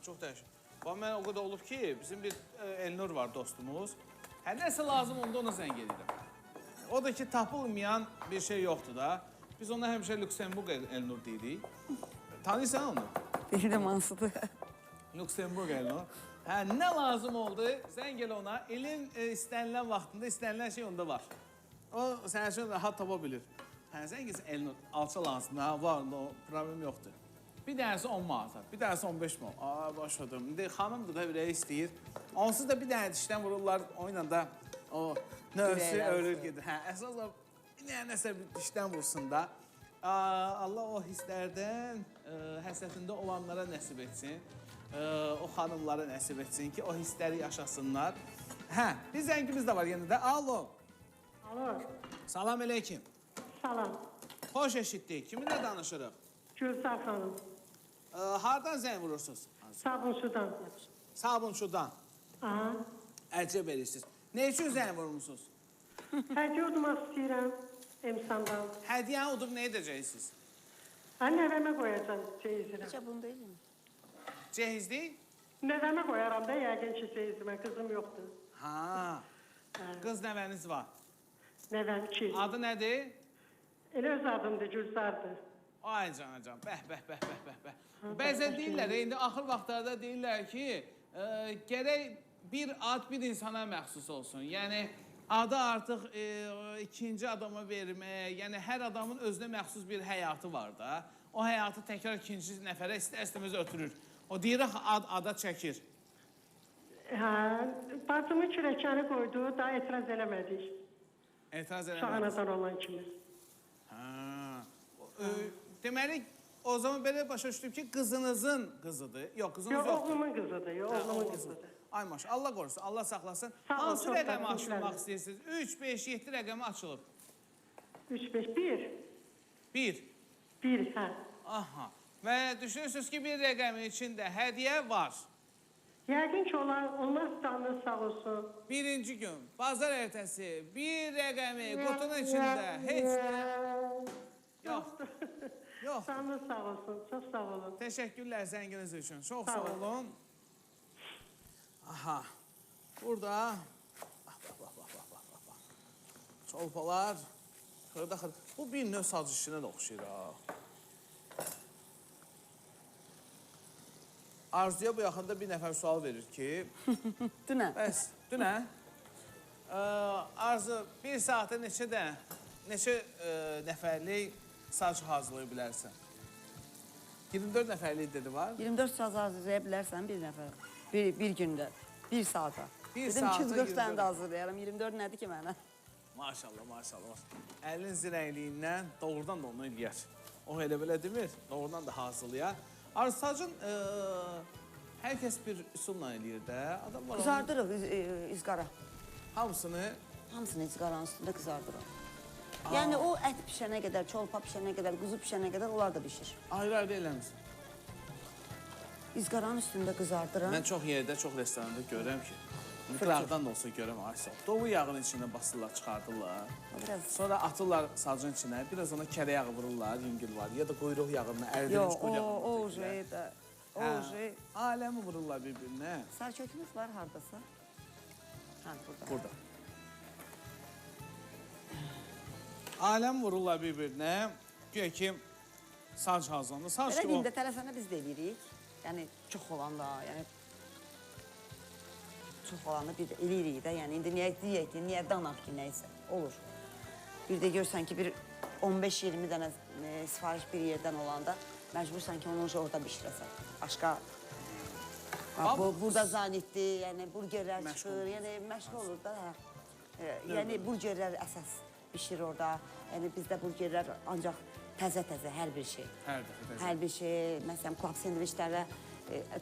Çox dəyişir. Bax, mən o qədər olub ki, bizim bir Elnur var dostumuz. Hər nəsə lazım onda ona zəng edirəm. O da ki, tapılmayan bir şey yoxdur da. Biz ona həmişə Lüksemburg Elnur deyirik. Tanıyırsan onu? Deyirəm hansıdır. Lüksemburg Elnur. Nə lazım oldu? Zəng elə ona. İlin istənilən vaxtında istənilən şey onda var. O sənin üçün rahat tapa bilir. Zəng etsin Elnur, alça lazımdır. Var, problem yoxdur. Bir dənəsi 10 manat, bir dənəsi 15 manat. Başladım. İndi xanımdır da ürəyi istəyir. Onsuz da bir dənə dişdən vururlar, o ilə də o növsü ölür gedir. Əsas o bir dənə nəsə bir dişdən vursun da. Allah o hisslərdən həsrətində olanlara nəsib etsin. O xanımlara nəsib etsin ki, o hissləri yaşasınlar. Bir zəngimiz də var yenə də. Alo. Alo, Salam əleykim. salam. Xoş eşitdik. Kiminlə danışırıq? Gülsar xanım. Hardan zəng vurursunuz? Sabunçudan. Sabunçudan. Aha. Əcəb edirsiniz. Nə üçün zəng vurmusunuz? Hədiyyə udmaq istəyirəm Emsandan. Hədiyyəni udub nə edəcəksiniz? Nəvəmə qoyacam ceyizinə. Necə bunu deyil mi? Cehizlik? Nəvəmə qoyaram da yəqin ki ceyizimə. Qızım yoxdur. Ha. Qız nəvəniz var. Nəvəm 2. Adı nədir? Elə öz adımdır, Gülzardır. Ay canacan, bəh. Bəzən deyirlər, indi axır vaxtlarda deyirlər ki, gərək bir ad bir insana məxsus olsun. Yəni, adı artıq ikinci adama vermək, yəni hər adamın özünə məxsus bir həyatı var da. O həyatı təkrar ikinci nəfərə istər-istəməz ötürür. O deyir, ada çəkir. Hə, bacımı kürəkəni qoydu, daha etiraz eləmədik. Etiraz eləmək. Şahanadan olan kimi. Deməli, o zaman belə başa düşdüm ki, qızınızın qızıdır. Yox, qızınız Yox, yoxdur. oğlumun qızıdır, yox, oğlumun qızıdır. Ay maş, Allah qorusun, Allah saxlasın. Sağ ol, Hansı çox rəqəmi təşəkkürlər. açılmaq istəyirsiniz? 3, 5, 7 rəqəmi açılıb. 3, 5, 1. 1. 1, hə. Aha. Və düşünürsünüz ki, bir rəqəmin içində hədiyyə var. Yəqin ki, onlar canlı sağ olsun. Birinci gün, bazar ertəsi, bir rəqəmi qutunun içində heç nə... Yox. Yox. Canlı sağ olsun, çox sağ olun. Təşəkkürlər zənginiz üçün. Çox Sağ sağ olun. olun. Aha. Burada. Bax. Çolpalar. Xırda. Bu bir növ sac işinə də oxşayır ha. Arzuya bu yaxında bir nəfər sual verir ki... Dünən. Bəs, dünən. Arzu, bir saata neçə nəfərlik saç hazırlaya bilərsən? 24 nəfərlik dedi var. 24 saat hazırlaya bilərsən bir nəfər. Bir gündə. Bir saata. Bir Dedim saata 240 dənə 24. də hazırlayaram. 24 nədir ki mənə? Maşallah. Əlin zirəkliyindən doğrudan da onu eləyər. O elə belə demir, doğrudan da hazırlayar. Arzu, sacın hər kəs bir üsulla eləyir də. Adamlar onu Qızardırıq izqara. hamısını Hamısını izqaranın üstündə qızardırıq. Yəni o ət pişənə qədər, çolpa pişənə qədər, quzu pişənə qədər onlar da bişir. ayrı-ayrı eləmirsən. İzqaranın üstündə qızardırım. Mən çox yerdə, çox restoranda görürəm ki, qıraqdan da olsa görürəm, aysa. Doğu yağının içində basırlar, çıxardırlar. Biraz Sonra atırlar sacın içinə, biraz ona kərə yağı vururlar, yüngül var. Ya da quyruq yağını, ərdilmiş yox, quyruq yağını. o tökürlər. şey də, o Hə, şey. aləmi vururlar bir-birinə. Sərkökümüz var hardasa? Hə, burada. Burada. Aləm vururlar bir-birinə. Güya ki, sac hazırlanır. Saç Belə ki, deyim də tələsənə biz də eləyirik. Yəni çox olanda, yəni çox olanda bir də eləyirik də. Yəni indi niyə deyək ki, niyə danaq ki, nəysə olur. Bir də görsən ki, bir 15-20 dənə sifariş bir yerdən olanda məcbursan ki, onu orada bişirəsən. Başqa burada zanitdir, yəni burgerlər çıxır, yəni məşğul olur da. Yəni burgerlər əsas bişir orada. Yəni bizdə burgerlər ancaq təzə-təzə hər bir şey. Hər dəfə təzə. Hər bir şey, məsələn, klap sendviçlərlə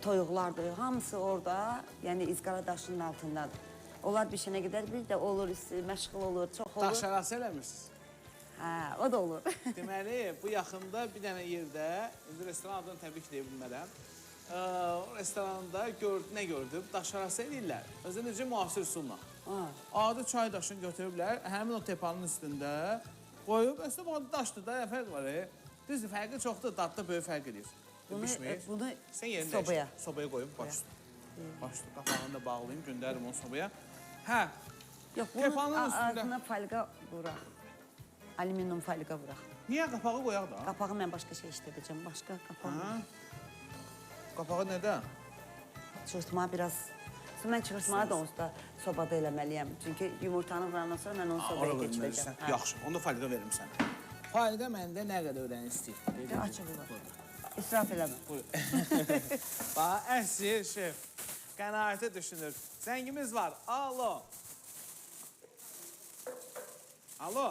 toyuqlardır, hamısı orada, yəni izqara daşının altındadır. Onlar bişənə qədər bir də olur, məşğul olur, çox olur. Daş arası eləmirsiniz. Hə, o da olur. Deməli, bu yaxında bir dənə yerdə, indi restoran adını təbii ki, deyə bilmərəm. O restoranda nə gördüm? Daş arası eləyirlər. Özü necə müasir üsulla. Adi çay daşını götürüblər, həmin o tepanın üstündə qoyub, əslində bu daşdır da, fərq var. Düzdür, fərqi çoxdur, dadda böyük fərq edir. Bunu Sən yerini sobaya. dəyişdir. Sobaya qoyum, baş üstü. Baş üstü, qapağını da bağlayayım, göndərim onu sobaya. Hə, Yox, tepanın bunun üstündə. ağzına falqa vuraq. Alüminium falqa vuraq. Niyə qapağı qoyaq da? Qapağı mən başqa şey işlədəcəm, başqa qapağı. Hə? Qapağı nədə? Çırtma biraz... Mən çırtmanı da onsuz da sobada eləməliyəm. Çünki yumurtanı vurandan sonra mən onu sobaya keçirəcəm. Yaxşı, onda fayda veririm sənə. Fayda məndə nə qədər öyrəni istəyir? Açıq olur. İsraf eləmə. Bax, əsir şef. Qənaəti düşünür. Zəngimiz var. Alo. Alo.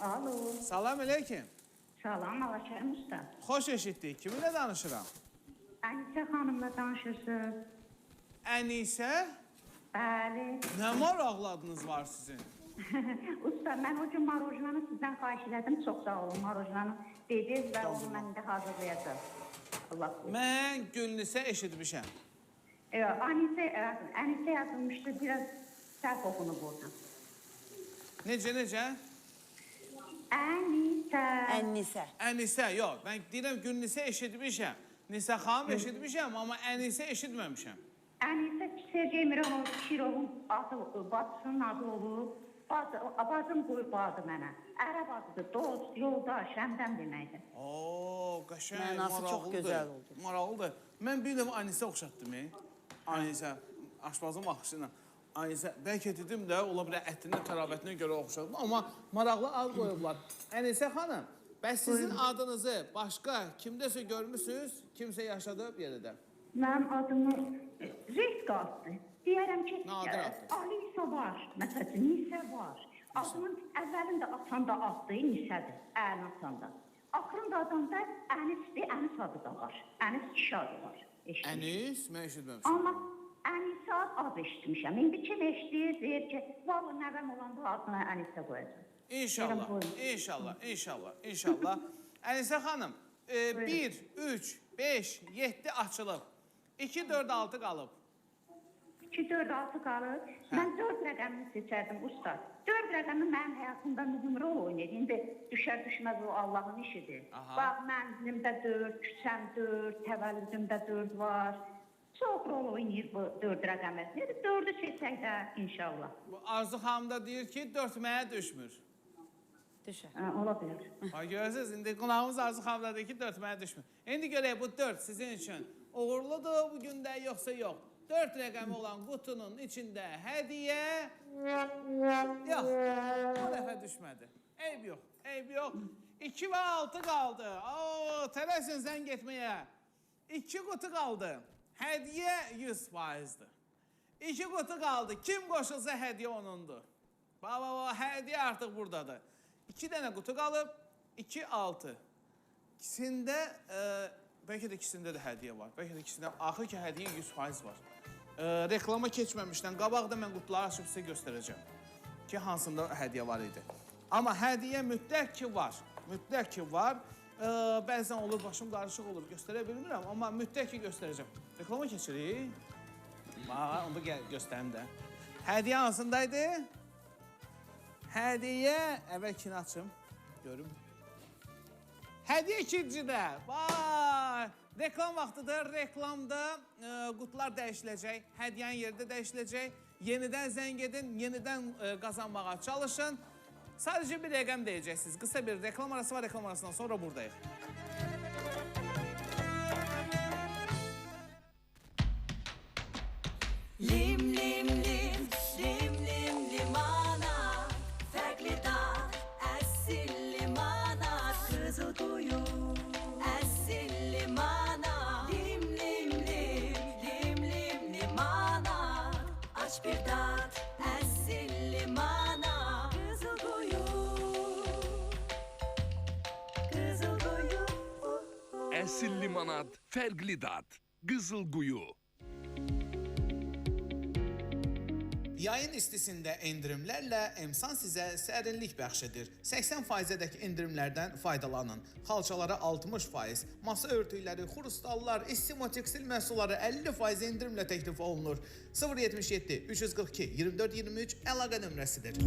Alo. Salam əleykum. Salam, Alaçayım usta. Xoş eşitdik. Kiminlə danışıram? Ənisə xanımla danışırsınız. Ənisə? Bəli. Nə maraqlı adınız var sizin? Usta, mən o gün marojnanı sizdən xahiş elədim. Çox sağ olun. Marojnanı dediniz və onu mən də hazırlayacağım. Allah qoysun. Mən Gülnisə eşitmişəm. Anise yazılmıştı. Biraz sert okunub oradan. Necə? Anise. Ənnisə. Ənisə, yox. Mən deyirəm Gülnisə eşitmişəm. Nisə xanım eşitmişəm, amma Ənisə eşitməmişəm. Anise Sergey Mironov Kirovun adı, bacısının adı olub. Bacım qoyub adı mənə. Ərəb adıdır, dost, yoldaş, həmdəm deməkdir. Oo, qəşəng, Mənası çox maraqlıdır. gözəl oldu. Maraqlıdır. Mən bir dəfə Anisə oxşatdım. Anisə, aşpazın baxışına. Anisə, bəlkə dedim də, ola bilər ətinin tərabətinə görə oxşadım. Amma maraqlı ad qoyublar. Anisə xanım, bəs sizin adınızı başqa kimdəsə görmüsünüz? Kimsə yaşadı bir yerdə? Mənim adımı Risk addır. Deyərəm ki, Nadir addır. Alisa var, məsələn, Nisə var. Adımın əvvəlində atanda addır, Nisədir, Əlin atanda. Axırında adanda Ənisdir, Ənis adı da var. Ənis kişi adı var. Ənis, mən eşitməmişəm. Amma Ənisə ad eşitmişəm. İndi kim eşitir, deyir ki, valla nəvəm olanda adına Ənisə qoyacaq. İnşallah. Ənisə xanım, 1, 3, 5, 7 açılıb. 2, 4, 6 qalıb. 2, 4, 6 qalır. Mən 4 rəqəmini seçərdim, ustad. 4 rəqəmi mənim həyatımda mühüm rol oynayır. İndi düşər-düşməz o Allahın işidir. Bax, mənzilimdə 4, küçəm 4, təvəllüdümdə 4 var. Çox rol oynayır bu 4 rəqəmi. 4'ü seçək də inşallah. Bu Arzu xanım da deyir ki, 4 mənə düşmür. Düşər. Ola bilər. Görürsünüz, indi qonağımız Arzu xanım da deyir ki, 4 mənə düşmür. İndi görək bu 4 sizin üçün uğurludur bu gündə, yoxsa yox? 4 rəqəmi olan qutunun içində hədiyyə yox, bu dəfə düşmədi. Eyb yox. 2 və 6 qaldı. Tələsin sən getməyə. 2 qutu qaldı. Hədiyyə 100%'dir. 2 qutu qaldı. Kim qoşulsa hədiyyə onundur. Hədiyyə artıq buradadır. 2 dənə qutu qalıb, 2, 6. İkisində, bəlkə də ikisində də hədiyyə var. Bəlkə də ikisində, axır ki, hədiyyə 100% var. Reklama keçməmişdən qabaqda mən qutuları açıb sizə göstərəcəm ki, hansında hədiyyə var idi. Amma hədiyyə mütləq ki var. Bəzən olur, başım qarışıq olur, göstərə bilmirəm, amma mütləq ki göstərəcəm. Reklama keçirik. Onu da göstərim də. Hədiyyə hansındaydı? Hədiyyə, əvvəlkini açım, görüm. Hədiyyə ikincidə. Vay! Reklam vaxtıdır. Reklamda qutular dəyişiləcək, hədiyyənin yeri də dəyişiləcək. Yenidən zəng edin, yenidən qazanmağa çalışın. Sadəcə bir rəqəm deyəcəksiniz. Qısa bir reklam arası var, reklam arasından sonra buradayıq. Lim lim lim, lim lim limana, farklı dağ, esil limana, Kızılkuyu, esil limana, lim lim lim, lim lim limana, aç bir dağ, esil limana, Kızılkuyu, Kızılkuyu. Esil limonad, farklı dad, Kızılkuyu. Yayın istisində endirimlərlə Emsan sizə sərinlik bəxş edir. 80%-dək endirimlərdən faydalanın. Xalçalara 60%, masa örtükləri, xurustallar, istimoteksil məhsulları 50% endirimlə təklif olunur. 077 342 2423 əlaqə nömrəsidir.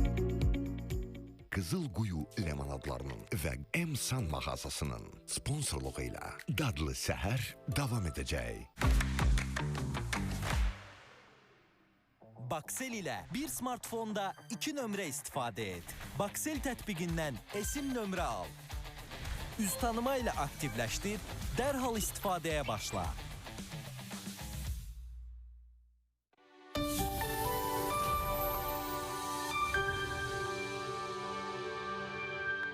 Qızılquyu lemonadlarının və Emsan mağazasının sponsorluğu ilə dadlı səhər davam edəcək. Baksel ilə bir smartfonda 2 nömrə istifadə et. Baksel tətbiqindən esim nömrə al. Üz tanıma ilə aktivləşdir, dərhal istifadəyə başla.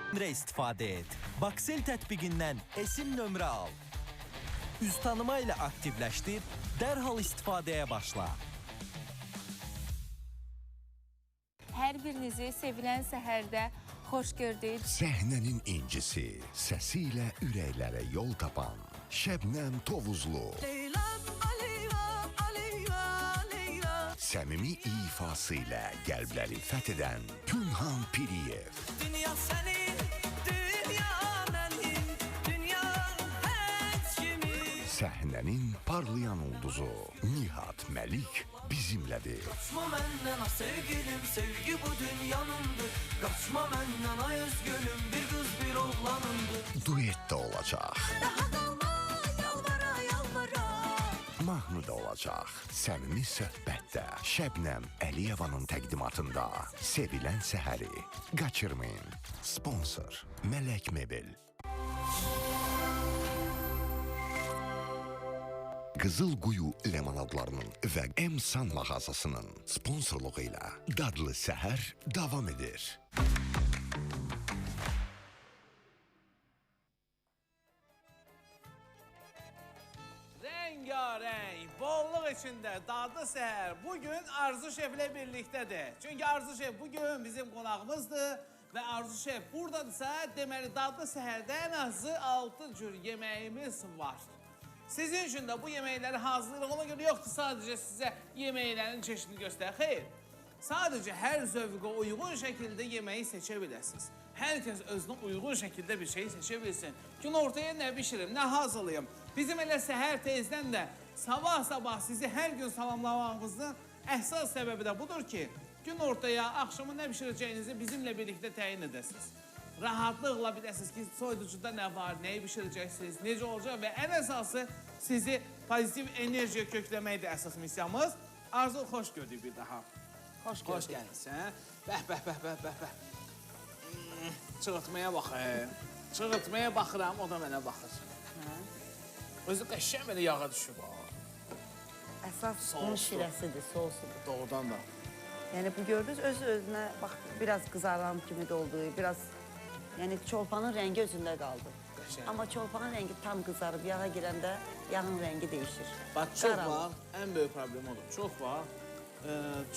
Nömrə istifadə et. Baksel tətbiqindən esim nömrə al. Üz tanıma ilə aktivləşdir, dərhal istifadəyə başla. Hər birinizi sevilən səhərdə xoş gördük. Səhnənin incisi, səsi ilə ürəklərə yol tapan Şəbnəm Tovuzlu. Leyla'm, Aleyla, Aleyla, Aleyla. Səmimi ifası ilə qəlbləri fəth edən Günhan Piriyev. Dünya sənin, dünya mənim, dünya heç kimin. Səhnənin parlayan ulduzu Nihat Məlik bizimlədir. Kaçma benden ah sevgilim, sevgi bu dünyanındır. Kaçma benden ay özgürüm, bir kız bir oğlanındır. Duet də olacaq. Daha kalma yalvara yalvara. Mahnı da olacaq. Səmimi söhbətdə Şəbnəm Əliyevanın təqdimatında Sevilən səhəri qaçırmayın. Sponsor Mələk Mebel. Qızıl Quyu lemonadlarının və Emsan mağazasının sponsorluğu ilə dadlı səhər davam edir. Rengarenk, bolluk içinde dadlı səhər bugün Arzu Şef'le birliktedir. Çünkü Arzu Şef bugün bizim qonağımızdır ve Arzu Şef buradadırsa deməli dadlı səhərdə en azı 6 cür yemeğimiz var. Sizin için de bu yemekleri hazırlayırıq. Ona göre yoktu sadece size yemeklerin çeşidini göster. Hayır. Sadece her zövqə uygun şekilde yemeği seçebilirsiniz. Herkes özünə uygun şekilde bir şey seçebilsin. Gün ortaya ne pişirim, ne hazırlayayım. Bizim elə səhər tezdən də sabah sizi her gün salamlamağımızın əsas səbəbi də budur ki, gün ortaya akşamı ne pişireceğinizi bizimle birlikte təyin edəsiniz. Rahatlıqla biləsiniz ki, soyuducuda nə var, neyi pişirəcəksiniz, necə olacaq və ən əsası sizi pozitiv enerjiyə kökləməkdir əsas missiyamız. Arzu, xoş gördük bir daha. Hoş gördük. Hoş gəlmişsən. Bəh. Çığırtmaya baxır. Çığırtmaya baxıram, o da mənə baxır. Özü qəşəng belə yağa düşüb. Əsas bunun şirəsidir, sosudur. Doğrudan da. Yani bu gördünüz özünə bax biraz kızaran kimi doldu, biraz yani çolpanın rengi özündə qaldı. Qəşəng. Amma çolpanın rengi tam kızarıb yağa girəndə yağın rengi değişir. Bax, çox Qaralır. var, ən böyük problem odur. Çox var.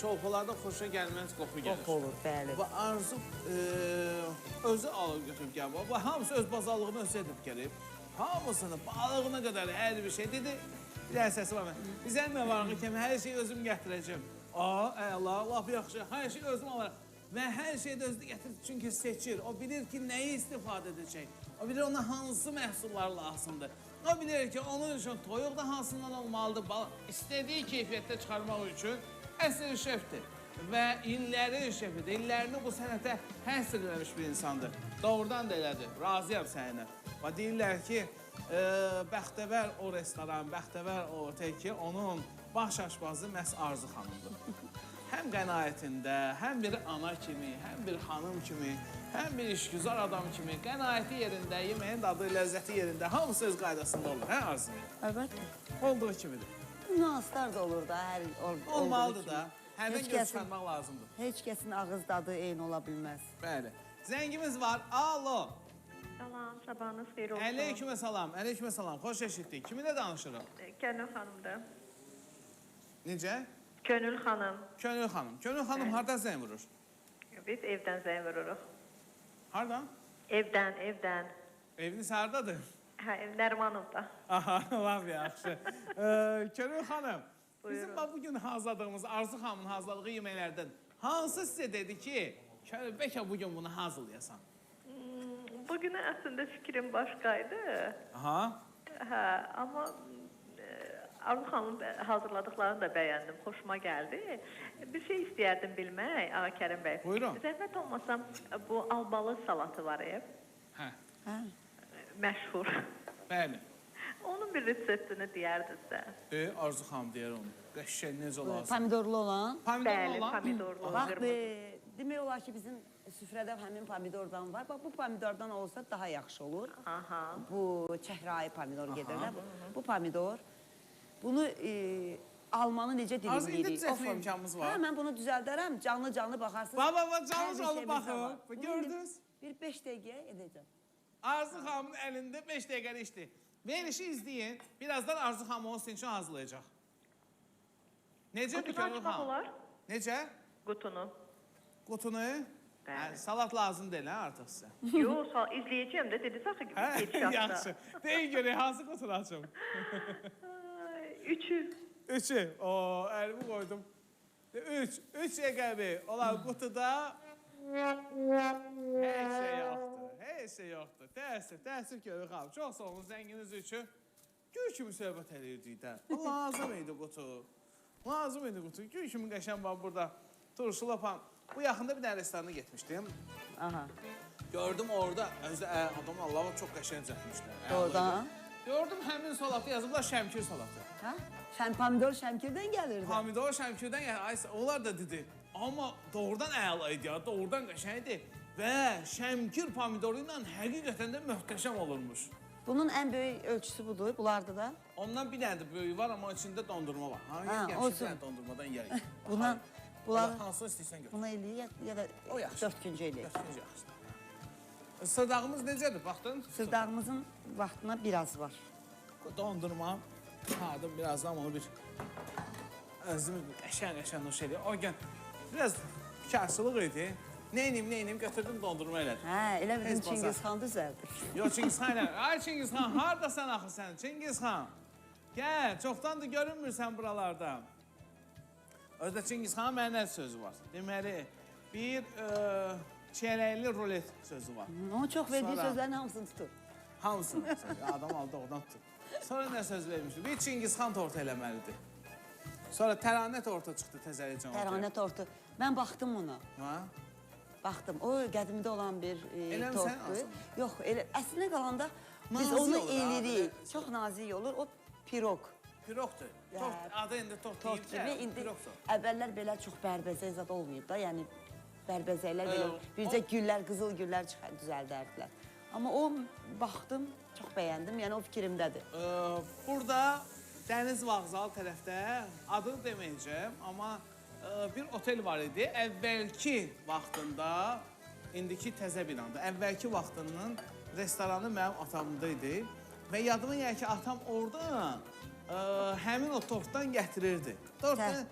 Çolpalarda xoşa gəlməz qoxu gəlir. Qoxu olur, bəli. Və Arzu özü alıb götürüb gəlib. Bu hamısı öz bazarlığını özü edib gəlib. Hamısını, balığına qədər hər bir şey dedi. Bir dənə səsi var. Bizə nə var ki, hər şeyi özüm gətirəcəm. Allah, laf yaxşı, hər şeyi özüm alaram. Və hər şeyi də özü gətirir, çünki seçir. O bilir ki, nəyi istifadə edəcək. O bilir ona hansı məhsullar lazımdır. O bilir ki, onun üçün toyuq da hansından olmalıdır. İstədiyi keyfiyyətdə çıxarmaq üçün əsl şefdir. Və illərin şefidir. İllərini bu sənətə həsr eləmiş bir insandır. Doğrudan da elədir. Razıyam səninlə. Və deyirlər ki, bəxtəvər o restoran, bəxtəvər o otel ki, onun baş aşbazı məhz Arzu xanımdır. Həm qənaətində, həm bir ana kimi, həm bir xanım kimi, həm bir işgüzar adam kimi, qənaəti yerində, yeməyin dadı, ləzzəti yerində, hamısı öz qaydasında olur, hə Arzu? Əlbəttə. Olduğu kimidir. Nüanslar da olur da hər Olmalıdır da, hərdən göz çıxarmaq lazımdır. Heç kəsin ağız dadı eyni ola bilməz. Bəli. Zəngimiz var, alo. Salam, sabahınız xeyir olsun. Əleykümə salam, xoş eşitdik. Kiminlə danışırıq? Könül xanımdır. Necə? Könül xanım. Könül xanım. Könül xanım hardan zəng vurur? Biz evdən zəng vururuq. Hardan? Evdən. Eviniz hardadır? Hə, Nərmanovda. Aha, laf yaxşı. Könül xanım, bizim bugün hazırladığımız Arzu xanımın hazırladığı yeməklərdən hansı sizə dedi ki, bəlkə bugün bunu hazırlayasan? Bugünə əslində fikrim başqaydı. Aha. Hə, amma Arzu xanımın hazırladıqlarını da bəyəndim, xoşuma gəldi. Bir şey istəyərdim bilmək, Ağa Kərim bəy. Buyurun. Zəhmət olmasam, bu albalı salatı var Hə. Məşhur. Bəli. Onun bir reseptini deyərdinizsə. Arzu xanım deyər onu. Qəşəng necə lazım? Pomidorlu olan. Bəli, pomidorlu. Bax, demək olar ki, bizim süfrədə həmin pomidordan var. Bax, bu pomidordan olsa daha yaxşı olur. Aha. Bu çəhrayı pomidor gedirlər. Bu pomidor. Bunu almanı necə dilimləyirik? Arzu, indi düzəltmə imkanımız var. Hə, mən bunu düzəldərəm, canlı baxarsınız. Canlı baxın. Gördünüz? Bir 5 dəqiqəyə edəcəm. Arzu xanımın əlində 5 dəqiqəli işdir. Verilişi izləyin. Birazdan Arzu xanım onu sizin üçün hazırlayacaq. Necədir Könül xanım? Necə? Qutunu. Qutunu? Salat lazım deyil, artıq sizə. Yox, izləyəcəm də, dediniz axı geçişatda. Yaxşı. Deyin görək, hansı qutunu açım? Üçü. Əlimi qoydum. Üç əqəbi olan qutuda heç şey yoxdur. Təəssüf Könül xanım. Çox sağ olun zənginiz üçün. Gül kimi söhbət edirdik də. Lazım idi qutu. Lazım idi qutu. Gül kimi qəşən var burada. Turşu lapan. Bu yaxında bir dənə restorana getmişdim. Aha. Gördüm orada özü adam Allah'a çox qəşəng düzəltmişlər. Doğrudan. Gördüm həmin salatı yazıblar Şəmkir salatı. Ha? Pomidor Şəmkirdən gəlirdi. Pomidor Şəmkirdən gəlir. Onlar da dedi. Amma doğrudan əla idi ya, doğrudan qəşəng idi. Və Şəmkir pomidoru ilə həqiqətən də möhtəşəm olurmuş. Bunun ən böyük ölçüsü budur, bunlardır da. Ondan bir dənə də böyüyü var, amma içində dondurma var. Olsun. Bir dənə dondurmadan yeyək. Bunlar hansını istəyirsən gör. bunu eləyək ya da O yaxşı. 4 güncə eləyək. Yaxşı, yaxşı. Sırdağımız necədir? Baxdın? Sırdağımızın vaxtına biraz var. Dondurma. Harada birazdan onu bir özümüz qəşəng nuş eləyək. O gün biraz karşılıq idi. Neynim götürdüm dondurma elədim. Hə, elə bizim Tez bazar. Çingiz xan düzəldir. Yox Çingizxan elə. Ay Çingizxan, hardasan axı sən? Çingizxan. Gəl, çoxdandır görünmürsən buralarda. Özdə Çingizxanın mənə nə sözü var? Deməli, bir çeyrəkli rulet sözü var. O çox verdiyi Sonra- sözlərin hamısını tutur. Hamısını. Adam aldı oradan tutub. Sonra nə söz vermişdi? Bir Çingizxan tortu eləməlidir. Sonra təranə tortu çıxdı təzəlicən. Təranə tortu. Mən baxdım ona. Ha? Baxdım. O qədimdə olan bir Eləmi sən tortdur. ağzını? Yox, elə əslində qalanda biz Nazik onu olur, eləyirik. abi. Çox nazik olur. O pirog. Pirokdur. Ya. Tort, adı indi tort Tort deyib kimi də, indi pirokdur. əvvəllər belə çox bərbəzək zad olmayıb da. Yəni bərbəzəklər belə bircə güllər, qızıl güllər düzəldərdilər. Amma o baxdım, çox bəyəndim. Yəni o fikrimdədir. Burada Dəniz Vağzal tərəfdə adını deməyəcəm, amma bir otel var idi. Əvvəlki vaxtında, indiki təzə binanda, əvvəlki vaxtının restoranı mənim atamda idi. Və yadıma gəlir ki, atam orada həmin o tortdan gətirirdi. Tortdan,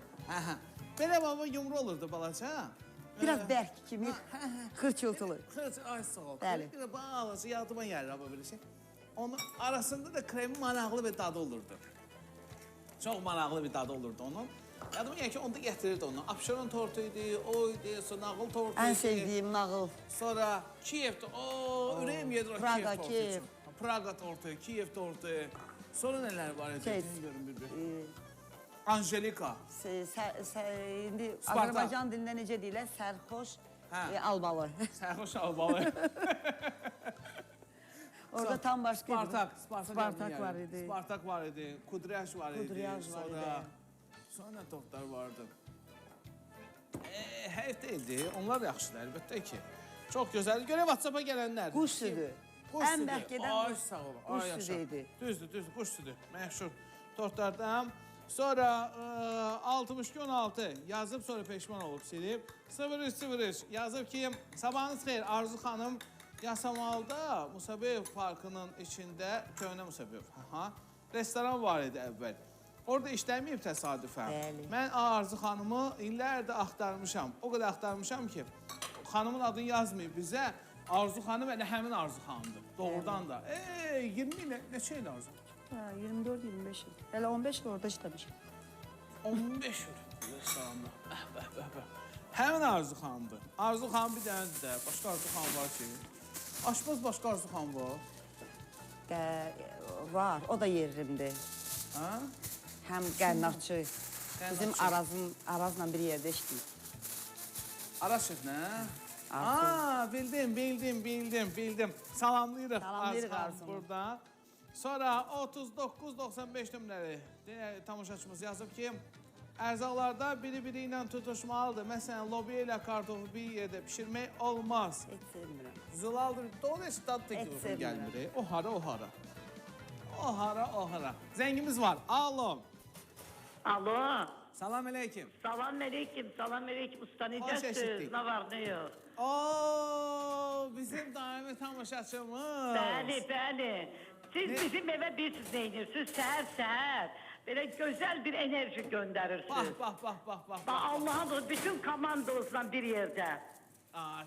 belə baba yumru olurdu balaca. Biraz bərk kimi xırçıltılı. Ay sağ ol. Bəli. Bir də balaca yadıma gəlir ama belə şey. Onun arasında da kremin maraqlı bir dadı olurdu. Çox maraqlı bir dadı olurdu onun. Yadıma gəlir ki, onu da gətirirdi onu. Abşeron tortu idi, o idi, sonra nağıl tortu idi. Ən sevdiyim nağıl. Sonra Kiyev'de, ürəyim yedir o Praga, Kiyev tortu Kiyev. üçün. Praga tortu, Kiyev tortu. Sonra nələr var idi? Şey, Görün bir. Angelika. İndi Spartak. Azərbaycan dilində necə deyirlər? Sərxoş albalı. Sərxoş albalı. Orada tam başqa idi. Spartak var idi. Spartak var idi. Kudryaj var idi. Kudryaj var idi. Sonra tortlar vardı. Həyət deyildi. Onlar yaxşıdır əlbəttə ki. Çox gözəl. Görə WhatsApp-a gələnlər. Quş südü. Ən bərk gedən Ay sağ ol. quş Ay yaşa. südü idi. Düzdür, quş südü. Məşhur tortlardan. Sonra 6216 yazıb sonra peşman olub silib. 0303 yazıb ki sabahınız xeyir Arzu xanım Yasamalda Musabeyev Parkının içində köhnə Musabeyev restoran var idi əvvəl. Orada işləməyib təsadüfən. Bəli. Mən Arzu xanımı illərdir axtarmışam. O qədər axtarmışam ki xanımın adını yazmayıb bizə. Arzu xanım elə həmin Arzu xanımdır. Doğrudan da. 20 il neçə il Arzu? 24-25 il. Hələ 15 il orada işləmişəm. 15 il restoranda. Bəh. Həmin Arzu xanımdır. Arzu xanım bir dənədir də. Başqa Arzu xanım var ki. Aşpaz başqa Arzu xanım var. Var, o da yerimdir. Ha? Həm qənnatçı. Bizim Arazla bir yerdə işləyib. Araz şeflə? Bildim. Salamlayırıq Arzu xanım burada. Sonra 3995 nömrəli tamaşaçımız yazıb ki, ərzaqlarda biri-biri ilə tutuşmalıdır. Məsələn, lobiya ilə kartofu bir yerdə pişirmək olmaz. Heç sevmirəm. Zılaldır. Doğru heç dadı təklifim gəlmir. O hara. Zəngimiz var. Alo. Alo. Salam əleykim. Salam aleyküm. Usta Hoş necəsiz? eşitdik. Nə var, nə yox? Bizim daimi tamaşaçımız. Bəli. Siz bizim evə bilirsiniz nə edirsiniz? Səhər. Belə gözəl bir enerji göndərirsiniz. Bax. Allah'ın bütün komandanızla bir yerdə.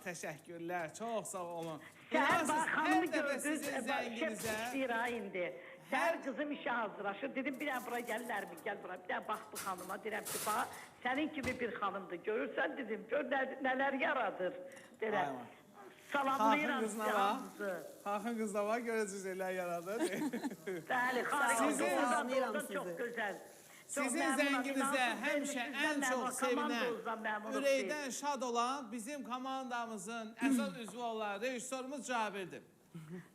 Təşəkkürlər. Çox sağ olun. Səhər bax, xanımı Hər dəfə gördünüz. sizin zənginizə. Şef indi. Səhər qızım işə hazırlaşır. Dedim, bir dənə bura gəlirlərmi? Gəl bura. Bir dənə bax bu xanıma. Deyirəm ki, bax, sənin kimi bir xanımdır. Görürsən dedim, gör nələr yaradır. Deyirəm. Salamlayıram qızına sizi bax. hamınızı. Xalqın qızına bax, görəcəksiniz elə yaradır. Bəli, xarici Sizin- doğrudan çox gözəl. Çox Sizin məmnunam, zənginizə inanın, həmişə sizdən ən çox məmnunam, sevinən, komandamızdan məmnunum. ürəkdən şad olan bizim komandamızın əsas üzvü olan rejissorumuz Cabirdir.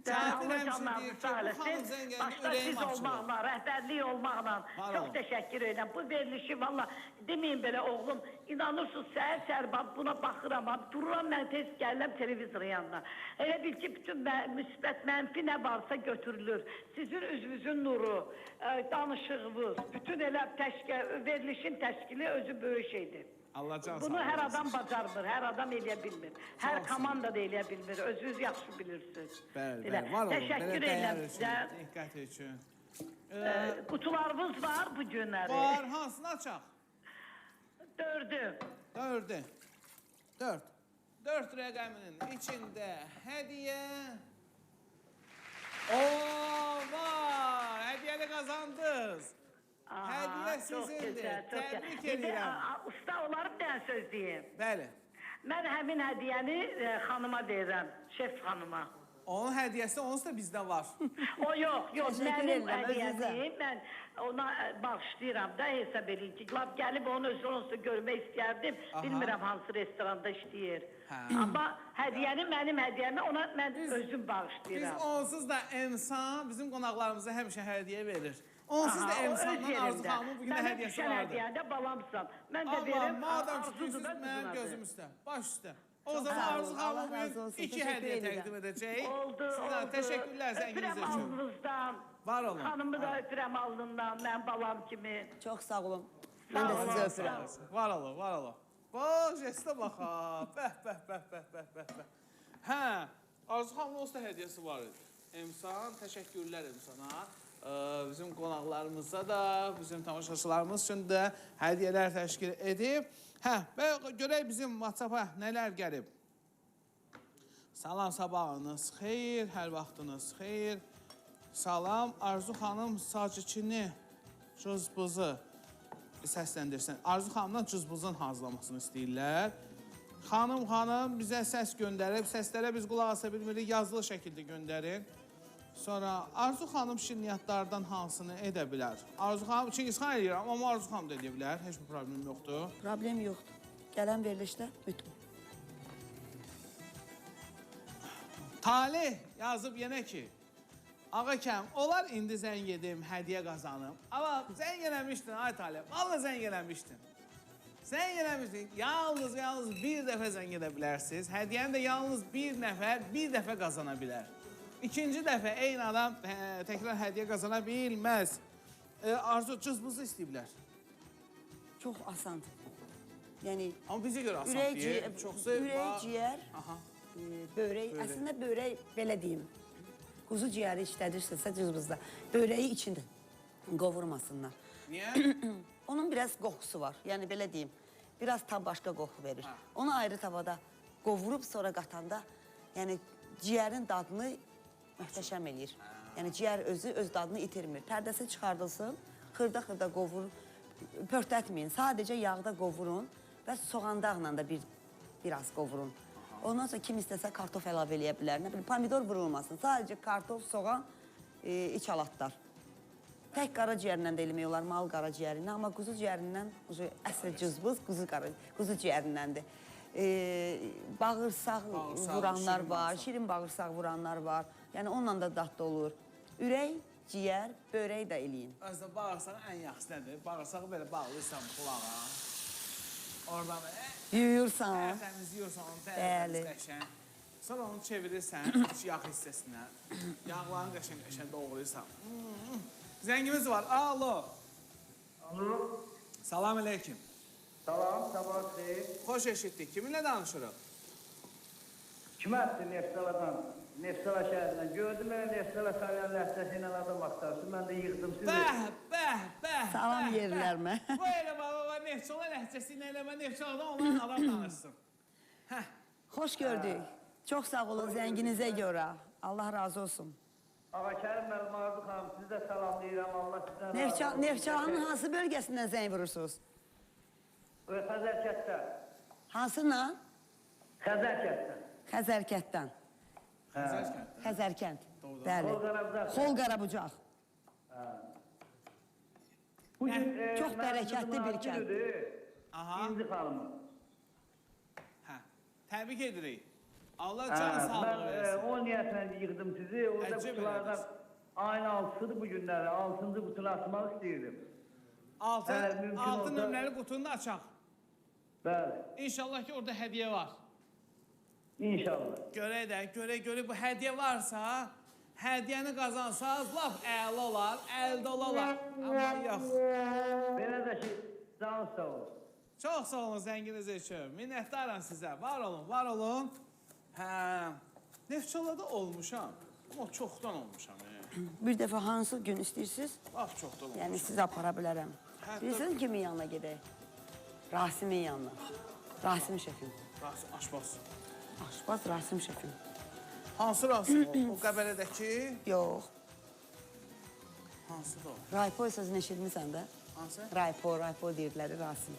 Cabir həmişə deyir ki, bu xanım zənginin Başta ürəyim siz açılır. olmaqla, rəhbərlik olmaqla Var çox olun. təşəkkür edirəm. Bu verilişi valla deməyin belə oğlum, inanırsınız səhər-səhər buna baxıram, dururam mən tez gəlirəm televizorun yanına. Elə bil ki, bütün müsbət, mənfi nə varsa götürülür. Sizin üzünüzün nuru, danışığınız, bütün elə verilişin təşkili özü böyük şeydir. Allah can Bunu sağ hər olasın. adam bacarmır, hər adam eləyə bilmir. Hər komanda da eləyə bilmir, özünüz yaxşı bilirsiniz. Bəli, Elə, bəli, var olun. təşəkkür Belə edirəm dəyər sizə. üçün, diqqət üçün. Qutularımız var bu günləri. Var, hansını açaq? Dördü. Dördü. Dörd. Dörd rəqəminin içində hədiyyə. Oo, var, hədiyyəni qazandınız. Hədiyyə sizindir. Təbrik edirəm. Usta olarım dən söz deyim. Bəli. Mən həmin hədiyyəni xanıma verirəm, şef xanıma. Onun hədiyyəsi onsuz da bizdə var. O yox, Təşəkkür mənim edirəm, hədiyyəmi mən ona bağışlayıram da hesab edin ki, lap gəlib onu özünüzü görmək istəyərdim. Bilmirəm hansı restoranda işləyir. Amma hədiyyəni, mənim hədiyyəmi ona mən özüm Biz bağışlayıram. onsuz da Emsan bizim qonaqlarımıza həmişə hədiyyə verir. Onsuz da Emsandan Arzu xanımın bugün də hədiyyəsi vardır. Mənə düşən hədiyyəndə balamsan. Mən də Allah, verim, madam ki, arzudur siz da mənim qızınadır. gözüm üstə, baş üstə. O Çox zaman sağ olun, Arzu Allah xanım razı bugün olsun, 2 təşəkkür hədiyyə edirəm. təqdim edəcək. Oldu, Sizə oldu. təşəkkürlər zənginiz Öpürəm üçün. alnınızdan. Var olun. Xanımı da öpürəm alnından, mən balam kimi. Çox sağ olun. Mən də olun, sizi sağ öpürəm. olun. Var olun, var olun. Bax, jestə bax ha. Bəh, bəh, bəh, bəh, bəh, bəh, bəh. Hə, Arzu xanımın onsuz da hədiyyəsi var idi. Emsan, təşəkkürlər Emsana. Bizim qonaqlarımıza da, bizim tamaşaçılarımız üçün də hədiyyələr təşkil edib. Hə, və görək bizim WhatsApp-a nələr gəlib. Salam, sabahınız xeyir, hər vaxtınız xeyir. Salam, Arzu xanım sacikini, cızbızı səsləndirsin. Arzu xanımdan cızbızın hazırlamasını istəyirlər. Xanım bizə səs göndərib, səslərə biz qulaq asa bilmirik, yazılı şəkildə göndərin. Sonra Arzu xanım şirniyyatlardan hansını edə bilər? Arzu xanım, Çingizxan eləyirəm, amma Arzu xanım da edə bilər, heç bir problem yoxdur. Problem yoxdur. Gələn verilişdə bütün. Talih yazıb yenə ki, Ağakəm, olar indi zəng edim, hədiyyə qazanım. Amma zəng eləmişdin, ay Talih, vallahi zəng eləmişdin. Zəng eləmişdin, yalnız bir dəfə zəng edə bilərsiniz. Hədiyyəni də yalnız bir nəfər, bir dəfə qazana bilər. İkinci dəfə eyni adam təkrar hədiyyə qazana bilməz. Arzu cızbızı istəyiblər. Çox asandır. Yəni, Amma bizə görə asan ürək, deyil. ürək, ciyər, börək. Əslində börək, belə deyim, quzu ciyəri işlədirsinizsə cızbızda, börəyi içində qovurmasınlar. Niyə? Onun biraz qoxusu var, yəni belə deyim, biraz tam başqa qoxu verir. Onu ayrı tavada qovurub sonra qatanda, yəni ciyərin dadını möhtəşəm eləyir. Yəni ciyər özü öz dadını itirmir. Pərdəsi çıxardılsın, xırda-xırda qovurun, pörtətməyin, sadəcə yağda qovurun və soğandaqla da biraz qovurun. Ondan sonra kim istəsə kartof əlavə eləyə bilər, nə bilim, pomidor vurulmasın, sadəcə kartof, soğan, iç alatlar. Tək qara ciyərindən də eləmək olar, mal qara ciyərindən, amma quzu ciyərindən, əsl cızbız quzu ciyərindəndir. Bağırsaq vuranlar var, şirin bağırsaq vuranlar var, yəni onunla da dadlı olur. Ürək, ciyər, börək də eləyin. Özdə bağırsaq ən yaxşı nədir? Bağırsağı belə bağlıysan qulağa, oradan Yuyursan. təmizləyirsən onu, Bəli. qəşəng. Sonra onu çevirirsən iç yağ hissəsinə, yağlarını qəşəng doğrayırsan. Zəngimiz var, alo. Alo. Salam aleyküm. Salam, sabah xeyir. Xoş eşitdik, kiminlə danışırıq? Kimətdir Neftaladan? Neftala şəhərindən. Gördüm mən Neftala Salyan ləhcəsi ilə adam axtarsın. Mən də yığdım sizi. Bəh. Salam yerlərmə. Bu elə baba, Neftçala ləhcəsi ilə eləmə, Neftçaladan olan adam danışsın. Xoş gördük. Çox sağ olun zənginizə görə. Allah razı olsun. Ağa Kərim mənim Arzu xanım, sizi də salamlayıram. Allah sizdən razı olsun. Neftçalanın hansı bölgəsindən zəng vurursunuz? Xəzər kətdən. Hansına? Xəzər kətdən. Xəzərkətdən. Xəzərkənd. Bəli. Xol Qarabucaq. Çox bərəkətli bir kənd. İndi xanımı. Hə, təbrik edirik. Allah can sağlığı versin. O niyyətlə yığdım sizi. Orada qutulardan ayın 6'sıdır bu günləri. 6-cı qutunu açmaq istəyirdim. Altı nömrəli qutunu açaq. Bəli. İnşallah ki orada hədiyyə var. İnşallah. Görək bu hədiyyə varsa, hədiyyəni qazansaz laf əla olar, əldə olar. Amma yox. Belə də ki, canınız sağ olsun. Çox sağ olun zənginiz üçün. Minnətdaram sizə. Var olun. Hə, Neftçalada olmuşam. Amma çoxdan olmuşam. Bir dəfə hansı gün istəyirsiniz? Laf çoxdan olmuşam. Yəni siz apara bilərəm. Bilirsiniz kimin yanına gedək? Rasimin yanına. Rasim şefim. Rasim, aşbaz. Aşbaz Rasim şefim. Hansı Rasim o? O Qəbələdəki? Yox. Hansı da o? Raypo sözünü eşitmirsən də? Hansı? Raypo deyirlər Rasim.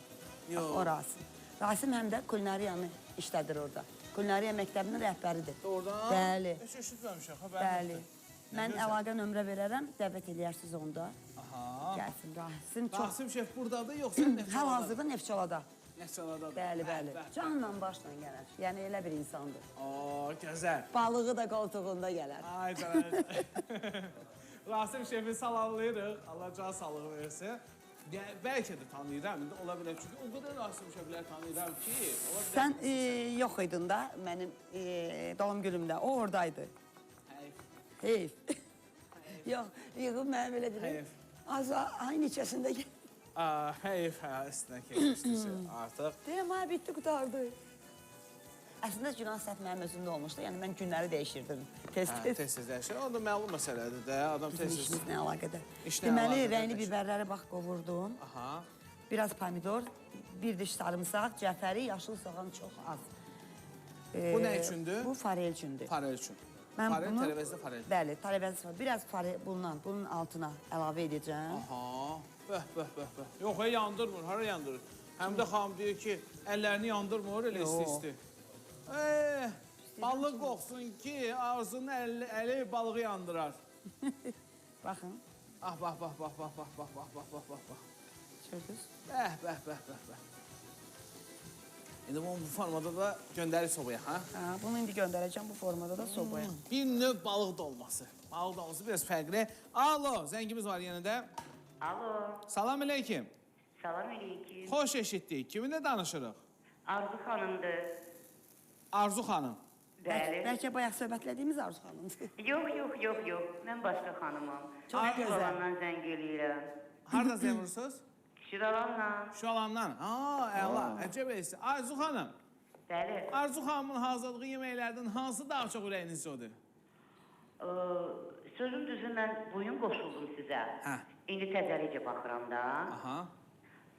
Yox. O Rasim. Rasim həm də kulinariyanı işlədir orada. Kulinariya məktəbinin rəhbəridir. Doğrudan? Bəli. Heç eşitməmişəm, Bəli. Mən əlaqə nömrə verərəm, dəvət edərsiniz onda. Aha. Gəlsin Rasim çox. Rasim şef buradadır, yoxsa Neftçalada? Hal-hazırda Neftçalada. Neftçaladadır. Bəli. Canla başla gələr. Yəni elə bir insandır. Oo, gözəl. Balığı da qoltuğunda gələr. Ay canım. Rasim şefi salamlayırıq. Allah can sağlığı versin. Bəlkə də tanıyıram. İndi ola bilər. Çünki o qədər Rasim şeflər tanıyıram ki. Sən yox idin da mənim doğum günümdə. O oradaydı. Heyf. Yox, yığıb mənə belə deyir. Az ay neçəsində gəl. Heyf, üstünə keçmişdir artıq. Deyəm, bitti, qutardı. Əslində günah səhv mənim özümdə olmuşdu. Yəni mən günləri dəyişirdim. Tez-tez dəyişir. O da məlum məsələdir də. Adam tez-tez. İşimizlə əlaqədar. Deməli, rəngli biberləri bax qovurdum. Aha. Biraz pomidor, bir diş sarımsaq, cəfəri, yaşıl soğan çox az. Bu nə üçündür? Bu farel üçündür. Farel üçün. Farel, tərəvəzli farel. Bəli, tərəvəzli farel. Biraz farel bunun altına əlavə edəcəm. Aha. Bəh. Yox, yandırmır. Hara yandırır? Həm də xanım deyir ki, əllərini yandırmır, elə isti-isti. Balıq qoxsun ki, Arzunun əli balığı yandırar. Baxın. Bax. Gördünüz? Bəh. İndi bunu bu formada da göndərir sobaya, ha? Bunu indi göndərəcəm bu formada da sobaya. Bir növ balıq dolması. Balıq dolması biraz fərqli. Alo, zəngimiz var yenə də. Alo. Salam aleyküm. Salam aleyküm. Xoş eşitdik. Kiminlə danışırıq? Arzu xanımdır. Arzu xanım. Bəli. Bəlkə bayaq söhbətlədiyimiz Arzu xanımdır. Yox. Mən başqa xanımam. Çox gözəl. Şuralandan zəng eləyirəm. Harada zəng vurursuz? Şuralandan. Şualandan. Əla. Əcəb eləsin. Arzu xanım. Bəli. Arzu xanımın hazırlığı yeməklərdən hansı daha çox ürəyinizdə? Sözüm düzü, mən bugün qoşuldum sizə. İndi təzəlicə baxıram da. Aha.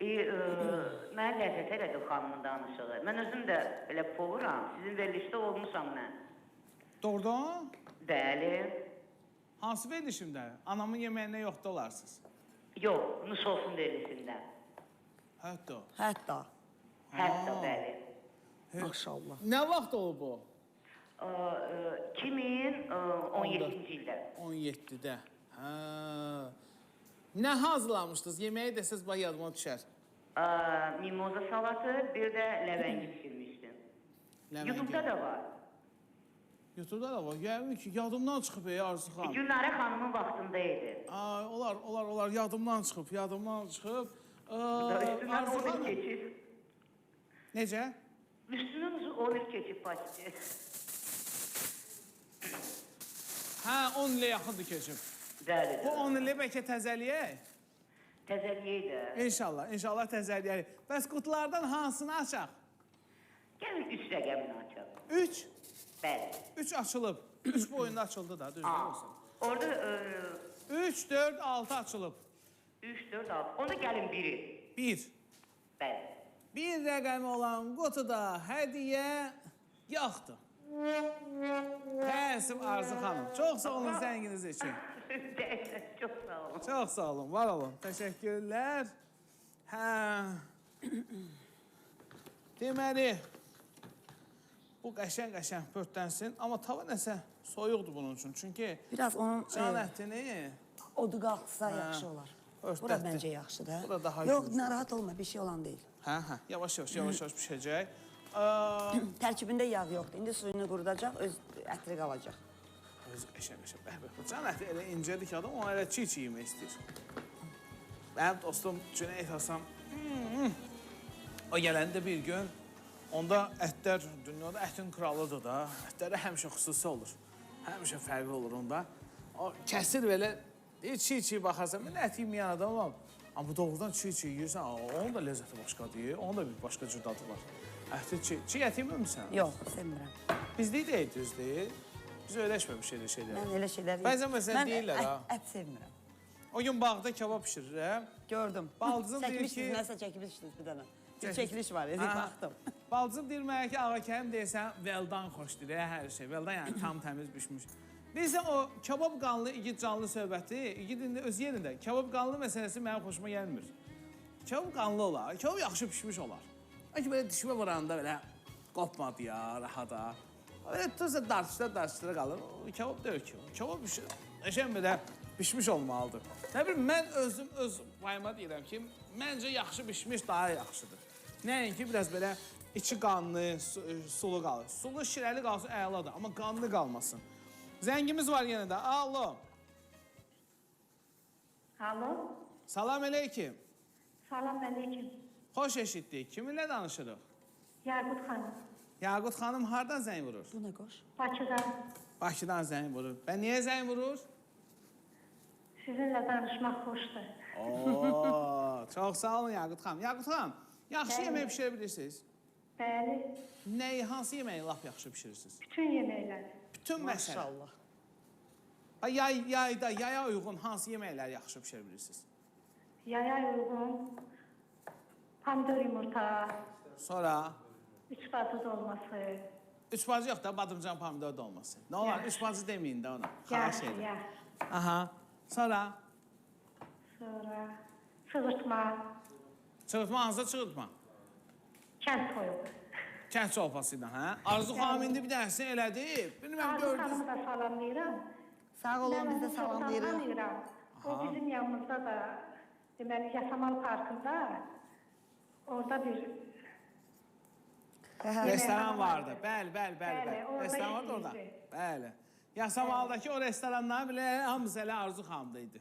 Mən ləzzət elədim xanımın danışığı. Mən özüm də elə povuram. Sizin verilişdə olmuşam mən. Doğrudan? Bəli. Hansı verilişimdə? Anamın yeməyində yoxda olarsınız? Yox, nuş olsun verilişində. Hətta, bəli. Maşallah. Nə vaxt olub bu? 2017-ci ildə. 17-də. Nə hazırlamışdınız? Yeməyi desəz bax yadıma düşər. Mimoza salatı, bir də ləvəngi pişirmişdim. YouTube'da da var. YouTube'da da var. Gəlmir ki, yadımdan çıxıb Arzu xanım. Günləri xanımın vaxtında idi. Olar, yadımdan çıxıb. Üstündən 10 il keçib. Necə? Üstündən 10 il keçib paçı. 10 ilə yaxındır keçib. Bəli. Bu 10 ilə bəlkə təzəliyək? Təzəliyək də. İnşallah təzəliyək. Bəs qutulardan hansını açaq? Gəlin 3 rəqəmini açaq. 3? Bəli. 3 açılıb. 3 boyunda açıldı da, düzdür olsun. Orada 3, 4, 6 açılıb. 3, 4, 6. Onda gəlin biri. 1. Bəli. Bir rəqəmi olan qutuda hədiyyə yoxdur. Təəssüf Arzu xanım. Çox sağ olun zənginiz üçün. Çox sağ olun. Çox sağ olun, var olun. Təşəkkürlər. Deməli, bu qəşəng pörtlənsin. Amma tava nəsə soyuqdur bunun üçün. Çünki Biraz onun can ətini odu qalxsa yaxşı olar. Örtdətdir. Bura məncə yaxşıdır. Bura daha Yox, güclü. narahat olma, bir şey olan deyil. Hə, yavaş-yavaş bişəcək. Tərkibində yağ yoxdur. İndi suyunu qurudacaq, öz ətri qalacaq. Öz qəşəng. Bu can əti elə incədir ki, adam onu elə çiğ yemək istəyir. Mənim dostum Cüneyt Hasan, o gələndə bir gün, onda ətlər dünyada ətin kralıdır da, ətləri həmişə xüsusi olur. Həmişə fərqli olur onda. O kəsir belə, çiğ baxarsan, mən ət yeməyən adamam. Amma bu doğrudan çiğ yeyirsən, onun da ləzzəti başqadır, onun da bir başqa cür dadı var. Əti çiğ ət yemirsən? Yox, sevmirəm. Bizdə deyil, düzdür. Biz öyrəşməmişik elə şeylər. Mən elə şeylər Bəzən məsələn deyirlər ha. Mən ət sevmirəm. O gün bağda kebab pişirirəm. Gördüm. Baldızım deyir ki... Çəkmişsiniz, nəsə çəkmişsiniz bir dənə. Bir çəkiliş var, baxdım. Baldızım deyir mənə ki, ağa Kərim deyirsən, veldan xoşdur, hər şey. Veldan yəni tam təmiz bişmiş. Deyirsən, o kebab qanlı, igid canlı söhbəti, igid indi öz yerində. Kebab qanlı məsələsi mənim xoşuma gəlmir. Kebab qanlı olar, kebab yaxşı pişmiş olar. Ki, belə dişmə vuranda belə qopmadı ya, rahada. Belə tutursa darçıda qalır. O kebab deyir ki, kebab qəşəng belə pişmiş olmalıdır. Nə bilim, mən özüm öz payıma deyirəm ki, məncə yaxşı pişmiş daha yaxşıdır. Nəinki biraz belə içi qanlı, sulu qalır. Sulu şirəli qalsın əladır, amma qanlı qalmasın. Zəngimiz var yenə də. Alo. Alo. Salam əleykim. Salam əleykim. Xoş eşitdik. Kiminlə danışırıq? Yaqut xanım. Yaqut xanım hardan zəng vurur? Bu nə qoş? Bakıdan. Bakıdan zəng vurur. Və niyə zəng vurur? Sizinlə danışmaq xoşdur. Oo, çox sağ olun Yaqut xanım. Yaqut xanım, yaxşı yemək bişirə bilirsiniz? Bəli. Nəyi, hansı yeməyi lap yaxşı bişirirsiniz? Bütün yeməklər. Bütün məsələ. Maşallah. Yaya uyğun hansı yeməkləri yaxşı bişirə bilirsiniz? Yaya uyğun, pomidor yumurta, Sonra? üç bacı dolması. Üç bacı yox da, badımcan pomidor dolması. Nə olar, üç bacı deməyin də ona. Yaxşı, yaxşı. Aha. Sonra? Sonra çığırtma. Çığırtma, hansı çığırtma? Kənd toyuğu. Kənd çolpası ilə, hə? Arzu xanım indi bir dənəsini elədi. Bilməm, Arzu gördünüz. xanımı da salamlayıram. Sağ olun, biz də Mən onu salamlayırıq. çox tanıyıram. O bizim yanımızda da, deməli, Yasamal Parkında, orada bir Restoran vardı. Bəli. Bəli, orada Restoran vardı orada. işləyirdi. Bəli. Yasamaldakı o restoranların bilə hamısı elə Arzu xanımda idi.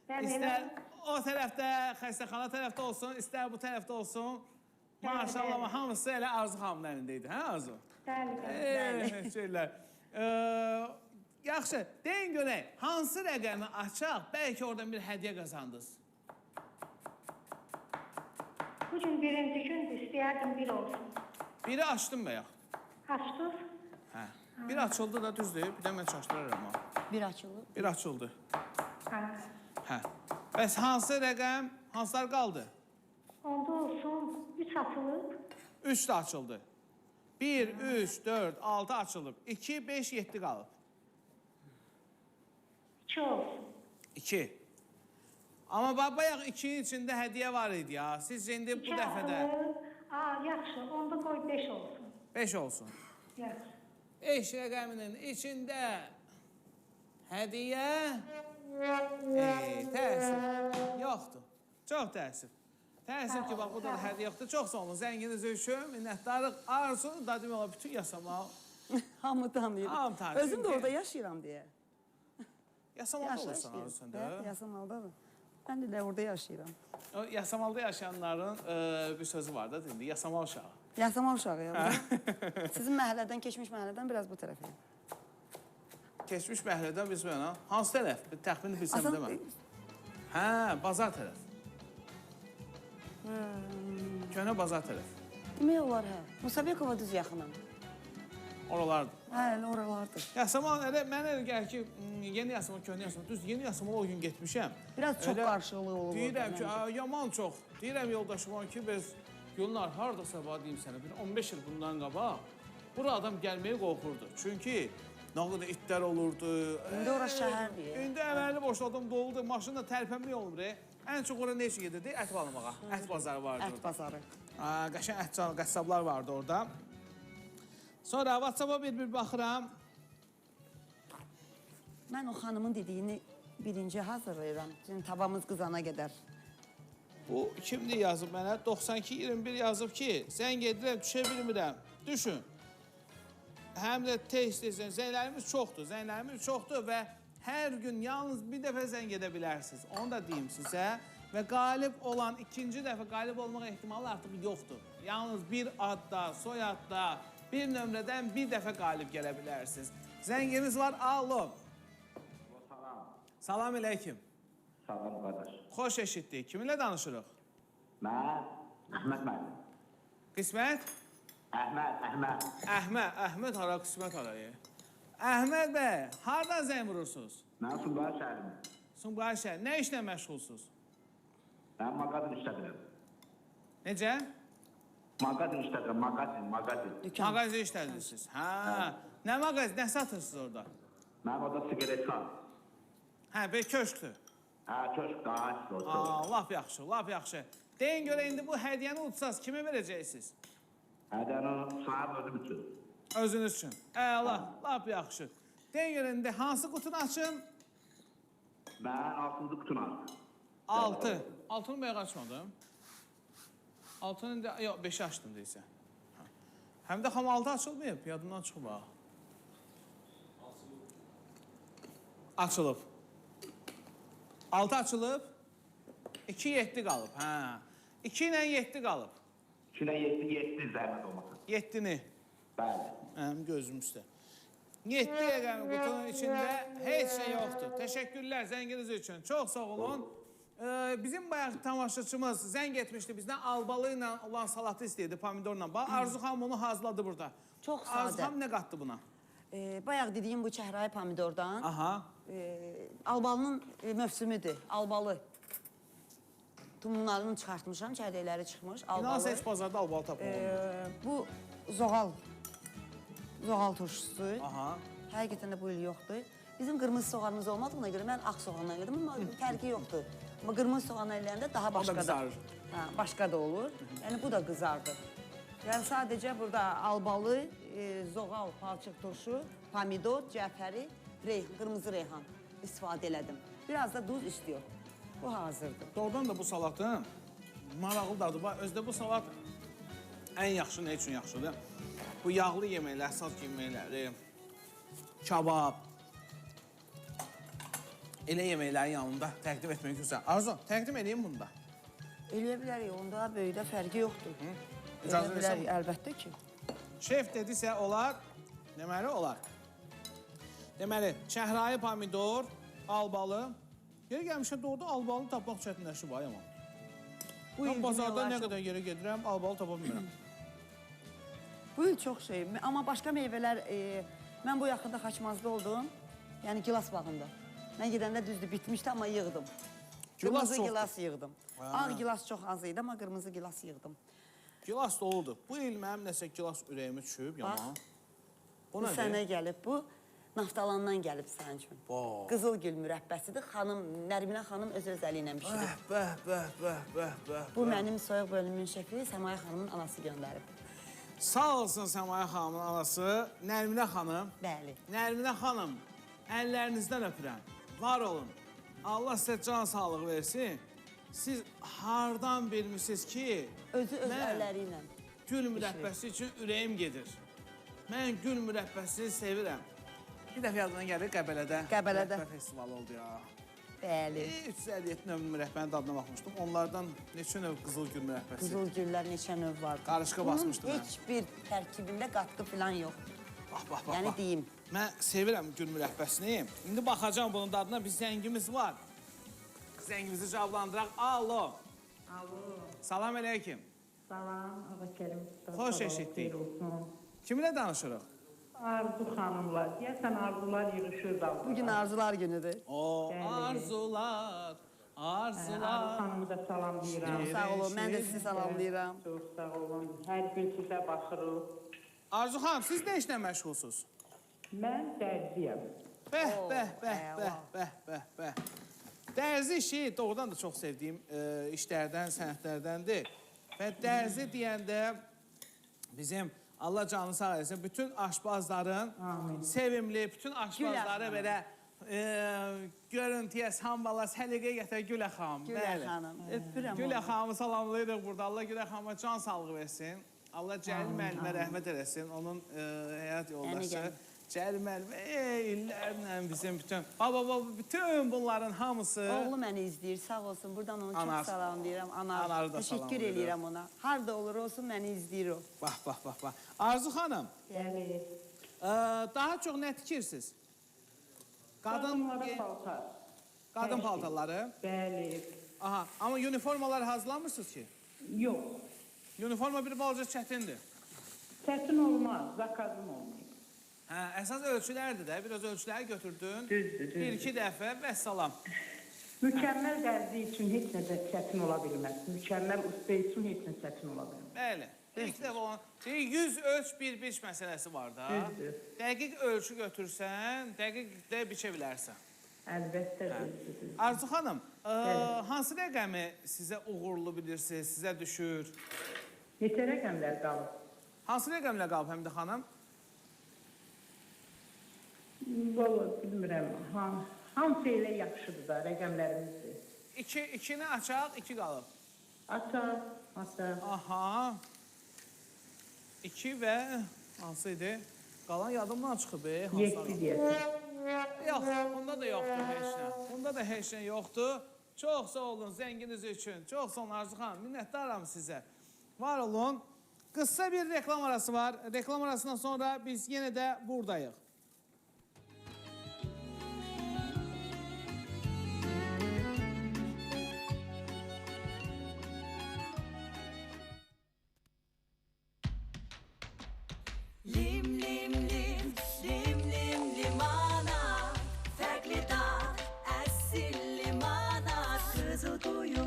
Bəli, İstər elə- o tərəfdə, xəstəxana tərəfdə olsun, istər bu tərəfdə olsun. Maşallah, amma hamısı elə Arzu xanımın əlində idi, hə Arzu? Bəli. Şeylər. Yaxşı, deyin görək, hansı rəqəmi açaq, bəlkə oradan bir hədiyyə qazandınız? Bugün birinci gündür, istəyərdim bir olsun. Biri açdım bəyək. Açdınız? Hə. Bir açıldı da düzdür, bir də mən çaşdıraram ha. Bir açılıb. Bir açıldı. Hə. Hə. Bəs hansı rəqəm, hansılar qaldı? Onda olsun, 3 açılıb. 3 də açıldı. 1, 3, 4, 6 açılıb. 2, 5, 7 qalıb. 2 olsun. 2. Amma bayaq 2-nin içində hədiyyə var idi ya. Siz indi bu 2 dəfədə açılıb. Yaxşı, onda qoy 5 olsun. 5 olsun. Yaxşı. 5 rəqəminin içində hədiyyə təəssüf yoxdur. Çox təəssüf. Təəssüf ki, bax, burada da hədiyyə yoxdur. Çox sağ olun, zənginiz üçün, minnətdarıq. Arzu da demək olar, bütün Yasamal. Hamı tanıyır. Hamı tanıyır. Özüm də orada yaşayıram deyə. Yasamalda olursan Arzu sən də. Evet, Yasamaldadır. Mən də orada yaşayıram. O Yasamalda yaşayanların bir sözü var da, indi Yasamal uşağı. Yasamal uşağıyam. Sizin məhəllədən, keçmiş məhəllədən biraz bu tərəfəyim. Keçmiş məhəllədən biz mənə, hansı tərəf? Bir təxmini bilsəm Asan- demə. Hə, bazar tərəf. Köhnə bazar tərəf. Demək olar, hə. Musabekova düz yaxınam. Oralardır. Hə, elə oralardır. Yasamal, mənə elə gəlir ki, yeni Yasamal, köhnə Yasamal. Düz yeni Yasamal o gün getmişəm. Biraz çox Elə qarşılığı olur. Deyirəm ki, orada, yaman çox. Deyirəm yoldaşıma ki, biz Gülnar hardasa var deyim sənə, bir 15 il bundan qabaq bura adam gəlməyə qorxurdu. Çünki nə qədər itlər olurdu. İndi ora şəhərdir. İndi əməlli boş adam doldu, maşınla tərpənmək olmur. Ən çox ora nə üçün gedirdi? Ət almağa. Ət bazarı vardı Ət bazarı. Qəşəng ət qəssablar vardı orada. Sonra WhatsApp-a bir baxıram. Mən o xanımın dediyini birinci hazırlayıram. Şimdi tabamız qızana qədər. Bu kimdir yazıb mənə? 92-21 yazıb ki, zəng edirəm, düşə bilmirəm. Düşün. Həm də tez-tez, zənglərimiz çoxdur və hər gün yalnız bir dəfə zəng edə bilərsiniz. Onu da deyim sizə. Və qalib olan, ikinci dəfə qalib olmaq ehtimalı artıq yoxdur. Yalnız bir adda, soyadda, bir nömrədən bir dəfə qalib gələ bilərsiniz. Zənginiz var, alo. Salam əleykum. Salam qardaş. Xoş eşitdik. Kiminlə danışırıq? Mən Əhməd müəllim. Qismət? Əhməd. Əhməd hara, Qismət harayı? Əhməd bəy, hardan zəng vurursunuz? Mən Sumqayıt şəhərliyim. Sumqayıt şəhər. Nə işlə məşğulsunuz? Mən mağazin işlədirəm. Necə? Mağazin işlədirəm, mağazin. Mağazin işlədirsiniz. Hə. Nə mağazin, nə satırsınız orada? Mən orada sigaret sat. Hə, bir köşkdür. Hə, köşk daha olsun. Laf yaxşı, laf yaxşı. Deyin görə indi bu hədiyyəni utsaz, kimə verəcəksiniz? Hədiyəni sahib özüm üçün. Özünüz üçün. Əla, laf yaxşı. Deyin görə indi hansı qutunu açım? Mən 6-cı qutunu açdım. 6. 6-nı bəyə açmadım. 6-nı indi, yox, 5-i açdım deyilsə. Həm də xam 6 açılmayıb, yadımdan çıxıb bax. Açılıb. 6 açılıb, 2-7 qalıb, hə. 2 ilə 7 qalıb. 2 ilə 7 zəhmət olmasın. 7-ni. Bəli. Həm gözüm üstə. 7 rəqəmi qutunun içində heç şey yoxdur. Təşəkkürlər zənginiz üçün. Çox sağ olun. Bizim bayaq tamaşaçımız zəng etmişdi bizdən albalı ilə olan salatı istəyirdi, pomidorla. Bax, Arzu xanım onu hazırladı burada. Çox sadə. Arzu xanım nə qatdı buna? Bayaq dediyim bu çəhrayı pomidordan. Aha. Albalının mövsümüdür, albalı. Tumlarını çıxartmışam, çərdəkləri çıxmış, albalı. İnansa heç bazarda albalı tapılmır. Bu zoğal turşusu. Aha. Həqiqətən də bu il yoxdur. Bizim qırmızı soğanımız olmadığına görə mən ağ soğanla yedim, amma fərqi yoxdur. Amma qırmızı soğanla eləyəndə daha başqa da. Başqa da olur. Yəni bu da qızardı. Yəni sadəcə burada albalı, zoğal, palçıq turşu, pomidor, cəfəri, qırmızı reyhan istifadə elədim. Biraz da duz istiyor. Bu hazırdır. Doğrudan da bu salatın maraqlı dadı var. Özdə bu salat ən yaxşı nə üçün yaxşıdır? Bu yağlı yeməklər, saz yeməkləri, kabab, elə yeməklərin yanında təqdim etmək güzel. Arzu, təqdim edeyim bunda. Eləyə bilərik, onda böyükdə fərqi yoxdur. İcazə Eləyə bilərik, əlbəttə ki. Şef dedisə olar, deməli olar. Deməli, çəhrayı pomidor, albalı. Yeri gəlmişə doğruda albalı tapmaq çətinləşib var yaman. Mən bazarda nə qədər yerə gedirəm, albalı tapa bilmirəm. Bu il çox şey, amma başqa meyvələr, mən bu yaxında Xaçmazda oldum, yəni gilas bağında. Mən gedəndə düzdür, bitmişdi, amma yığdım. Qırmızı gilas yığdım. Ağ gilas çox az idi, amma qırmızı gilas yığdım. Gilas doludur. Bu il mənim nəsə gilas ürəyimi düşüb yaman. Bu sənə gəlib, bu Naftalandan gəlib sənin üçün. Qızıl gül mürəbbəsidir, Nərminə xanım öz özəli ilə pişirib. Bəh. Bu mənim soyuq bölümün şefi Səmaya xanımın anası göndərib. Sağ olsun Səmaya xanımın anası, Nərminə xanım. Bəli. Nərminə xanım, əllərinizdən öpürəm. Var olun. Allah sizə can sağlığı versin. Siz hardan bilmişsiniz ki, Özü öz əlləri ilə. Gül mürəbbəsi üçün ürəyim gedir. Mən gül mürəbbəsini sevirəm. Bir dəfə yadına gəlir Qəbələdə. Mürəbbə festivalı oldu ya. Bəli. 357 növ mürəbbənin dadına baxmışdım. Onlardan neçə növ qızıl gül mürəbbəsi. Qızıl güllər neçə növ var. Qarışqa basmışdım. Bunun heç bir tərkibində qatqı falan yox. Bax. Yəni deyim. Mən sevirəm gül mürəbbəsini. İndi baxacağım bunun dadına. Bir zəngimiz var. Zəngimizi cavablandıraq. Alo. Salam əleykum. Salam, Ağa Kerim. Xoş eşitdik. Kiminlə danışırıq? Arzu xanımla. Deyəsən arzular yığışır da. Bugün arzular günüdür. Arzular. Arzu xanımı da salamlayıram. Çox sağ olun, mən də sizi salamlayıram. Çox sağ olun. Hər gün sizə baxırıq. Arzu xanım, siz nə işlə məşğulsuz? Mən dərziyəm. Bəh. Dərzi işi doğrudan da çox sevdiyim işlərdən, sənətlərdəndir. Və dərzi deyəndə bizim Allah canı sağ etsin. Bütün aşbazların sevimli, bütün aşbazları belə görüntüyə, sambala, səliqə gətirə Gülə xanım. Gülə xanım, öpürəm Gülə onu. xanımı salamlayırıq burada. Allah Gülə xanıma can sağlığı versin. Allah Cəlil müəllimə rəhmət eləsin. Onun həyat yoldaşı. Cəlil müəllimə illərlə bizim bütün bunların hamısı... Oğlu məni izləyir, sağ olsun. Buradan onu çox salamlayıram. Anarı da Təşəkkür edirəm ona. Harada olur olsun, məni izləyir o. Bax. Arzu xanım, daha çox nə tikirsiniz? Qadınlara paltar. Qadın paltarları? Bəli. Aha, amma uniformalar hazırlamırsınız ki? Yox. Uniforma bir balaca çətindir. Çətin olmaz, zakazım olmayıb. Hə, əsas ölçülərdir də, biraz ölçüləri götürdün. Düzdür. Bir-iki dəfə və salam. Mükəmməl dərzi üçün heç nə də çətin ola bilməz. Mükəmməl usta üçün heç nə çətin ola bilməz. Bəli. İlk dəfə olan 100 ölç bir biç məsələsi var da. Düzdür. Dəqiq ölçü götürsən, dəqiq də biçə bilərsən. Əlbəttə düzdür. Arzu xanım, hansı rəqəmi sizə uğurlu bilirsiniz, sizə düşür? Neçə rəqəmlər qalıb? Hansı rəqəmlə qalıb Həmidə xanım? Valla bilmirəm. Hamısı elə yaxşıdır da, rəqəmlərimizdir. İkini açaq, 2 qalıb. Açaq. Aha. 2 və hansı idi? Qalan yadımdan çıxıb. 7 deyəsən. Yox, bunda da yoxdur heç nə. Bunda da heç nə yoxdur. Çox sağ olun zənginiz üçün. Çox sağ olun Arzu xanım. Minnətdaram sizə. Var olun. Qısa bir reklam arası var. Reklam arasından sonra biz yenə də buradayıq. Lim lim lim, lim lim limana, fərqli dad, əsl limana, Qızılquyu,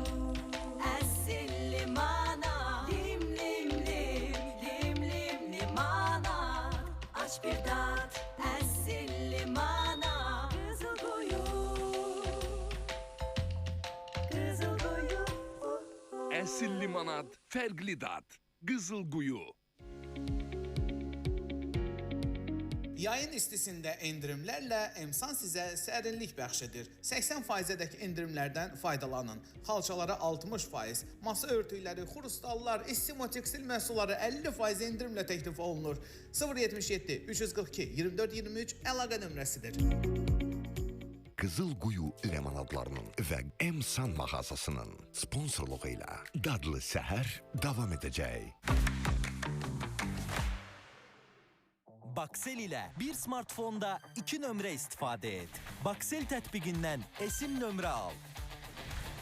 əsl limana, lim lim lim, lim lim limana, aç bir dad, əsl limana, Qızılquyu, Qızılquyu. Əsil limonad, fərqli dad, Qızılquyu. Yayın istisində endirimlərlə Emsan sizə sərinlik bəxş edir. 80%-dək endirimlərdən faydalanın. Xalçalara 60%, masa örtükləri, xrustallar, istimo tekstil məhsulları 50% endirimlə təklif olunur. 077 342 24 23 əlaqə nömrəsidir. Qızılquyu limonadlarının və Emsan mağazasının sponsorluğu ilə dadlı səhər davam edəcək. Baksel ilə bir smartfonda 2 nömrə istifadə et. Baksel tətbiqindən esim nömrə al.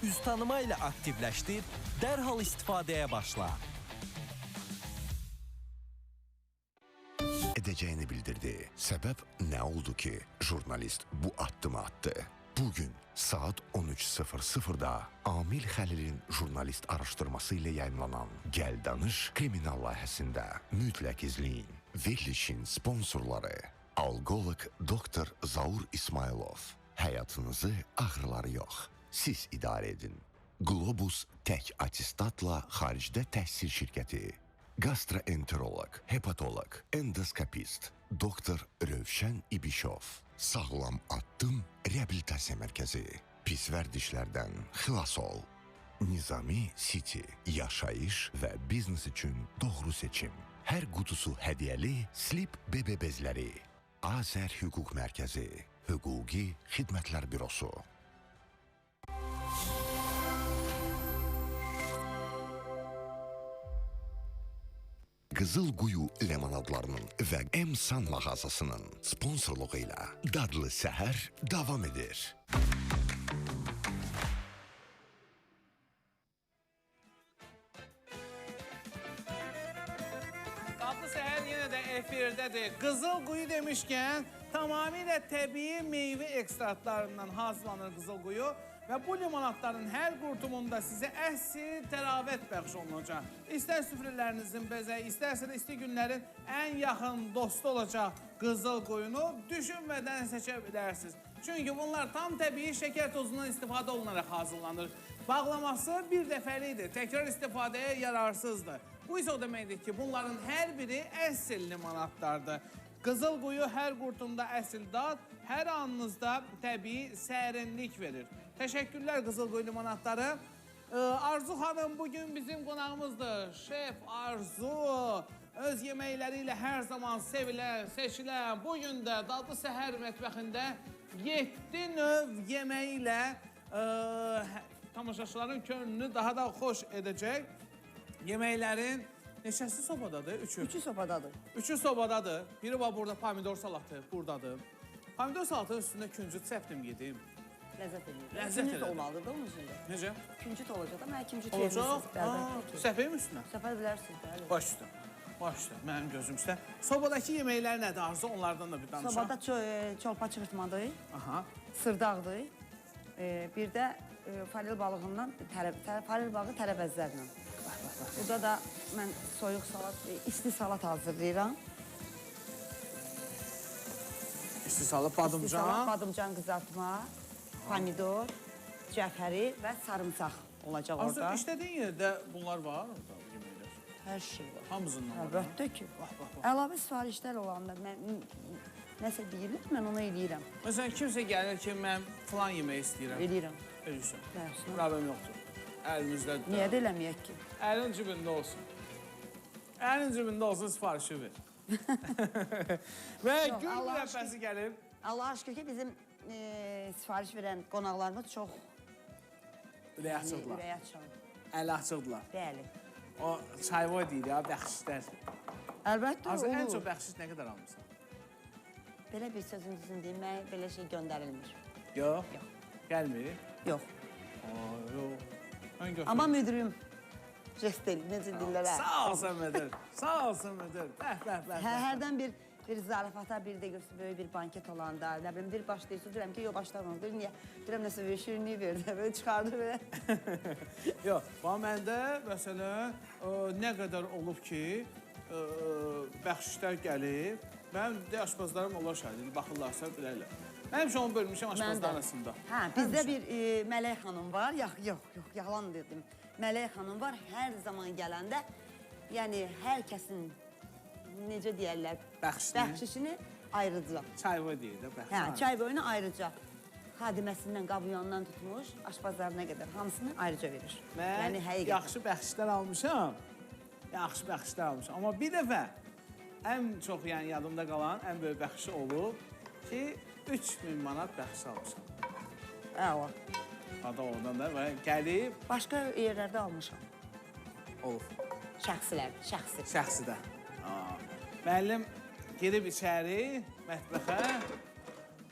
Üz tanıma ilə aktivləşdir, dərhal istifadəyə başla. Edəcəyini bildirdi. Səbəb nə oldu ki, jurnalist bu addımı attı? Bugün saat 13:00-da Amil Xəlilin jurnalist araşdırması ilə yayınlanan Gəl Danış kriminal layihəsində mütləq izləyin. Verilişin sponsorları alqoloq doktor Zaur İsmailov. Həyatınızı ağrıları yox, siz idarə edin. Globus tək atestatla xaricdə təhsil şirkəti. Gastroenterolog, hepatolog, endoskopist, doktor Rövşən İbişov. Sağlam addım reabilitasiya mərkəzi. Pis vərdişlərdən xilas ol. Nizami City, yaşayış və biznes üçün doğru seçim. Hər qutusu hədiyyəli Slip bebe bezləri. Azər Hüquq Mərkəzi, Hüquqi Xidmətlər Bürosu. Qızılquyu limonadlarının və Emsan mağazasının sponsorluğu ilə dadlı səhər davam edir. Dadlı səhər yenə də efirdədir. Qızılquyu demişkən, tamamilə təbii meyvə ekstraktlarından hazırlanır qızılquyu. Və bu limonadların hər qurtumunda sizə əsl təravət bəxş olunacaq. İstər süfrələrinizin bəzəyi, istərsə də isti günlərin ən yaxın dostu olacaq qızılquyunu düşünmədən seçə bilərsiniz. Çünki bunlar tam təbii şəkər tozundan istifadə olunaraq hazırlanır. Bağlaması bir dəfəlikdir, təkrar istifadəyə yararsızdır. Bu isə o deməkdir ki, bunların hər biri əsl limonadlardır. Qızılquyu hər qurtumda əsl dad, hər anınızda təbii sərinlik verir. Təşəkkürlər Qızılquyu limonadları. Arzu xanım bugün bizim qonağımızdır. Şef Arzu. Öz yeməkləri ilə hər zaman sevilən, seçilən, bugün də Dadlı Səhər mətbəxində 7 növ yeməyi ilə tamaşaçıların könlünü daha da xoş edəcək. Yeməklərin neçəsi sobadadır? Üçü sobadadır. Üçü sobadadır. Biri var burada pomidor salatı, buradadır. Pomidor salatının üstündə küncüt səpdim yedim. Ləzzət edir. Ləzzət Küncüt elədi. olmalıdır da onun üstündə. Necə? Küncüt olacaq da, mən küncüt Olacaq? verirsiniz. Səpəyim üstünə? Səpər bilərsiniz, bəli. Baş üstə. Baş üstə, mənim gözüm üstə. Sobadakı yeməklər nədir Arzu? Onlardan da bir danışaq. Sobada çolpa çıxırtmadır, Aha. sırdağdır, bir də falel balığından, falel balığı tərəvəzlərlə. Burada da mən soyuq salat, isti salat hazırlayıram. İsti salat, badımcan. İsti salat, badımcan qızartma, pomidor, cəfəri və sarımsaq olacaq Arzu, orada. işlədiyin yerdə bunlar var orada yeməklər? Hər şey var. Hamısından var. Əlbəttə ki. Əlavə sifarişlər olanda nəsə deyilir, mən onu eləyirəm. Məsələn, kimsə gəlir ki, mən filan yemək istəyirəm. Eləyirəm. Eləyirsən. Bəli. Problem yoxdur. Əlimizdə. Niyə də eləməyək ki? Əlin cibində olsun. Əlin cibində olsun, sifarişi ver. Və gün mürəbbəsi gəlir. Allah aşkına ki, bizim sifariş verən qonaqlarımız çox ürək açıqdılar. Ürək açan. Əli açıqdılar. Bəli. O çayvoy deyil ya, bəxşişlər. Əlbəttə Arzu, ən olur. çox bəxşiş nə qədər almışsan? Belə bir sözün düzün demək, belə şey göndərilmir. Yox. Gəlmir? Yox. Yox. Amma müdürüm jest deyil, necə deyirlər? Sağ olsun müdür. Sağ olsun müdür. Bəh. Hərdən bir zarafata, bir də görsün, böyük bir banket olanda, nə bilim, bir başlayırsın, deyirəm ki, yox, başlamam. Niyə? Deyirəm, nəsə bir şirinliyi verdi, böyle çıxardı belə. Yox, məndə, məsələn, nə qədər olub ki, bəxşişlər gəlib, mənim də aşpazlarım onlar şəhədir, baxırlarsa bilərlər. Mən həmişə onu bölmüşəm aşpazlar arasında. Hə, bizdə bir Mələk xanım var, yox, yalan dedim. Mələk xanım var, hər zaman gələndə, yəni hər kəsin, necə deyərlər, bəxşişini ayrıca. Çayvoy deyir də bəxşiş. Hə, çayvoyunu ayrıca. Xadiməsindən, qabuyandan tutmuş, aşpazlarına qədər hamısını ayrıca verir. Mən yaxşı bəxşişlər almışam. Yaxşı bəxşişlər almışam. Amma bir dəfə ən çox yadımda qalan, ən böyük bəxşişi olub ki, 3000 manat bəxşiş almışam. Əla. Ada oradan da və gəlib. Başqa yerlərdə almışam. Olub. Şəxsilər, şəxsi. Şəxsi də. Müəllim girib içəri, mətbəxə.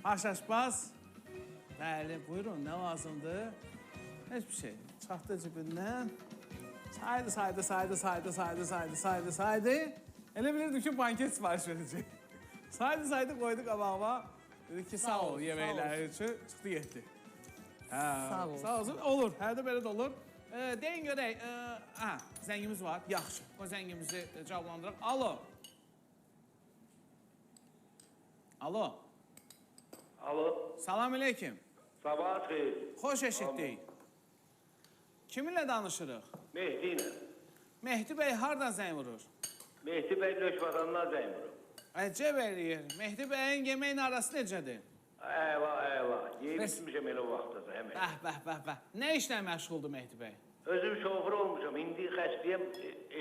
Aşaşbaz. Bəli, buyurun, nə lazımdır? Heç bir şey. Çıxartdı cibindən. Saydı. Elə bilirdim ki, banket sipariş verəcək. Saydı, qoydu qabağıma. Dedi ki, sağ ol yeməkləri üçün. Çıxdı, getdi. Sağ olsun. Olur, hərdə belə də olur. Deyin görək, zəngimiz var. Yaxşı, o zəngimizi cavablandıraq. Alo. Salam aleyküm. Sabah xeyir. Xoş eşitdik. Kiminlə danışırıq? Mehdi ilə. Mehdi bəy hardan zəng vurur? Mehdi bəy Lökvatandan zəng vurur. Əcəb eləyir. Mehdi bəyin yeməyin arası necədir? Əla. Yeyib içmişəm elə o vaxtda həmən. Bəh. Nə işlə məşğuldur Mehdi bəy? Özüm şoför olmuşam. İndi xəstəyəm,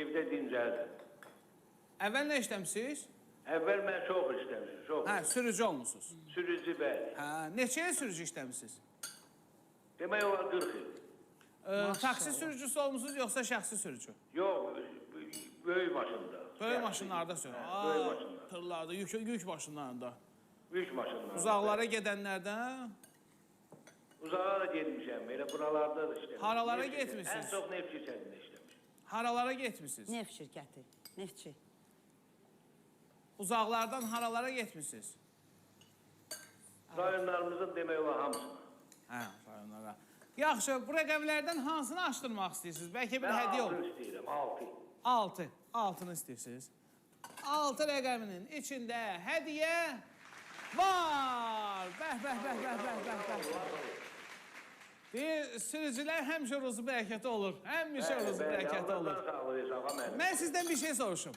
evdə dincəldim. Əvvəl nə işləmişsiniz? Əvvəl mən şoför işləmişim. Hə, sürücü olmusunuz. Sürücü, bəli. Hə, neçəyə sürücü işləmişsiniz? Demək olar 40 il. Taksi sürücüsü olmusunuz yoxsa şəxsi sürücü? Yox, böyük maşında. Böyük maşınlarda sürücü. Böyük maşınlarda. Tırlarda, yük maşınlarında. Yük maşınlarında. Uzaqlara gedənlərdən? Uzağa da getmişəm, elə buralarda da işləmişim. Haralara getmişsiniz? Ən çox neft şirkətində işləmişim. Haralara getmişsiniz? Neft şirkəti, neftçi. Uzaqlardan haralara getmişsiniz? Rayonlarımızın demək olar hamısına. Hə, rayonlara. Yaxşı, bu rəqəmlərdən hansını açdırmaq istəyirsiniz? Bəlkə bir hədiyyə olur. Mən 6 istəyirəm, 6. 6'ını istəyirsiniz. 6 rəqəminin içində hədiyyə var. Bəh. Deyir, sürücülər həmişə ruzu bərəkəti olur. Həmişə ruzu bərəkəti olur. Mən sizdən bir şey soruşum.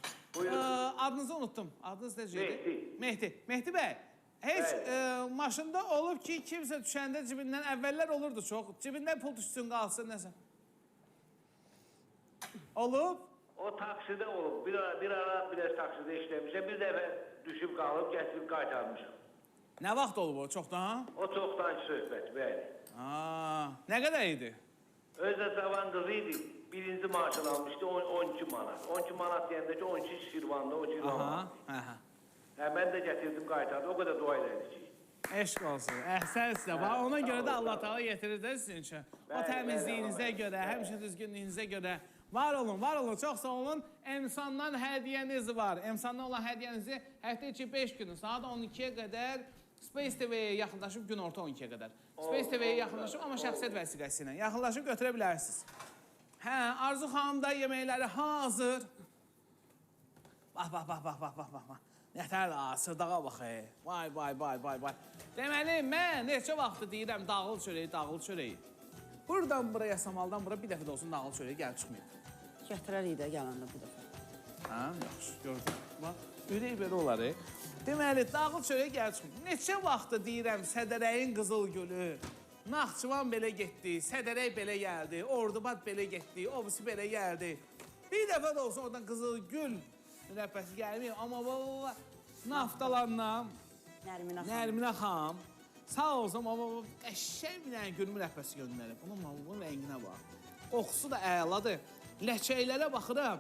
Adınızı unuttum. Adınız necədir? Mehdi. Mehdi bəy, heç maşında olub ki, kimsə düşəndə cibindən, əvvəllər olurdu çox, cibindən pul düşsün, qalsın, nəsə? Olub? O taksidə olub. Bir ara biraz taksidə işləmişəm. Bir dəfə düşüb qalıb, gətirib qaytarmışam. Nə vaxt olub o, çoxdan? O çoxdan söhbət, bəli. Nə qədər idi? Özdə cavan qızı idi. Birinci maaşını almışdı 12 manat. 12 manat deyəndə ki 12 Şirvanda, o Şirvan manat. Mən də gətirdim qaytardı. O qədər dua elədi ki. Eşq olsun, əhsən sizə. Ona görə də Allah Taala yetirir də sizin üçün. O təmizliyinizə görə, həmişə düzgünlüyünüzə görə. Var olun, çox sağ olun. Emsandan hədiyyəniz var. Emsandan olan hədiyyənizi həftə içi 5 günü saat 12-yə qədər Space TV-yə yaxınlaşıb, gün orta 12-yə qədər. Space TV-yə yaxınlaşıb, amma şəxsiyyət vəsiqəsi ilə yaxınlaşıb götürə bilərsiniz. Hə, Arzu xanım da yeməkləri hazır. Bax. Nətər sırdağa bax, vay. Deməli, mən neçə vaxtı deyirəm dağıl çörəyi. Buradan buraya, Samaldan bura bir dəfə də olsun dağıl çörəyi gəlib çıxmayıb. Gətirərik də gələndə bir dəfə. Hə, yaxşı, gördüm. Bax, ürək belə olar. Deməli, dağıl çörəyi gəlib çıxmayıb. Neçə vaxtı deyirəm Sədərəyin Qızıl Gölü, Naxçıvan belə getdi, Sədərək belə gəldi, Ordubad belə getdi, obisi belə gəldi. Bir dəfə də olsun oradan Qızıl Gül rəpəsi gəlməyib, amma Naftalandan Nərminə xanım sağ olsun, amma qəşəng bir dənə gülmü rəpəsi göndərib. Bunun rənginə bax. Qoxusu da əladır. Ləçəklərə baxıram.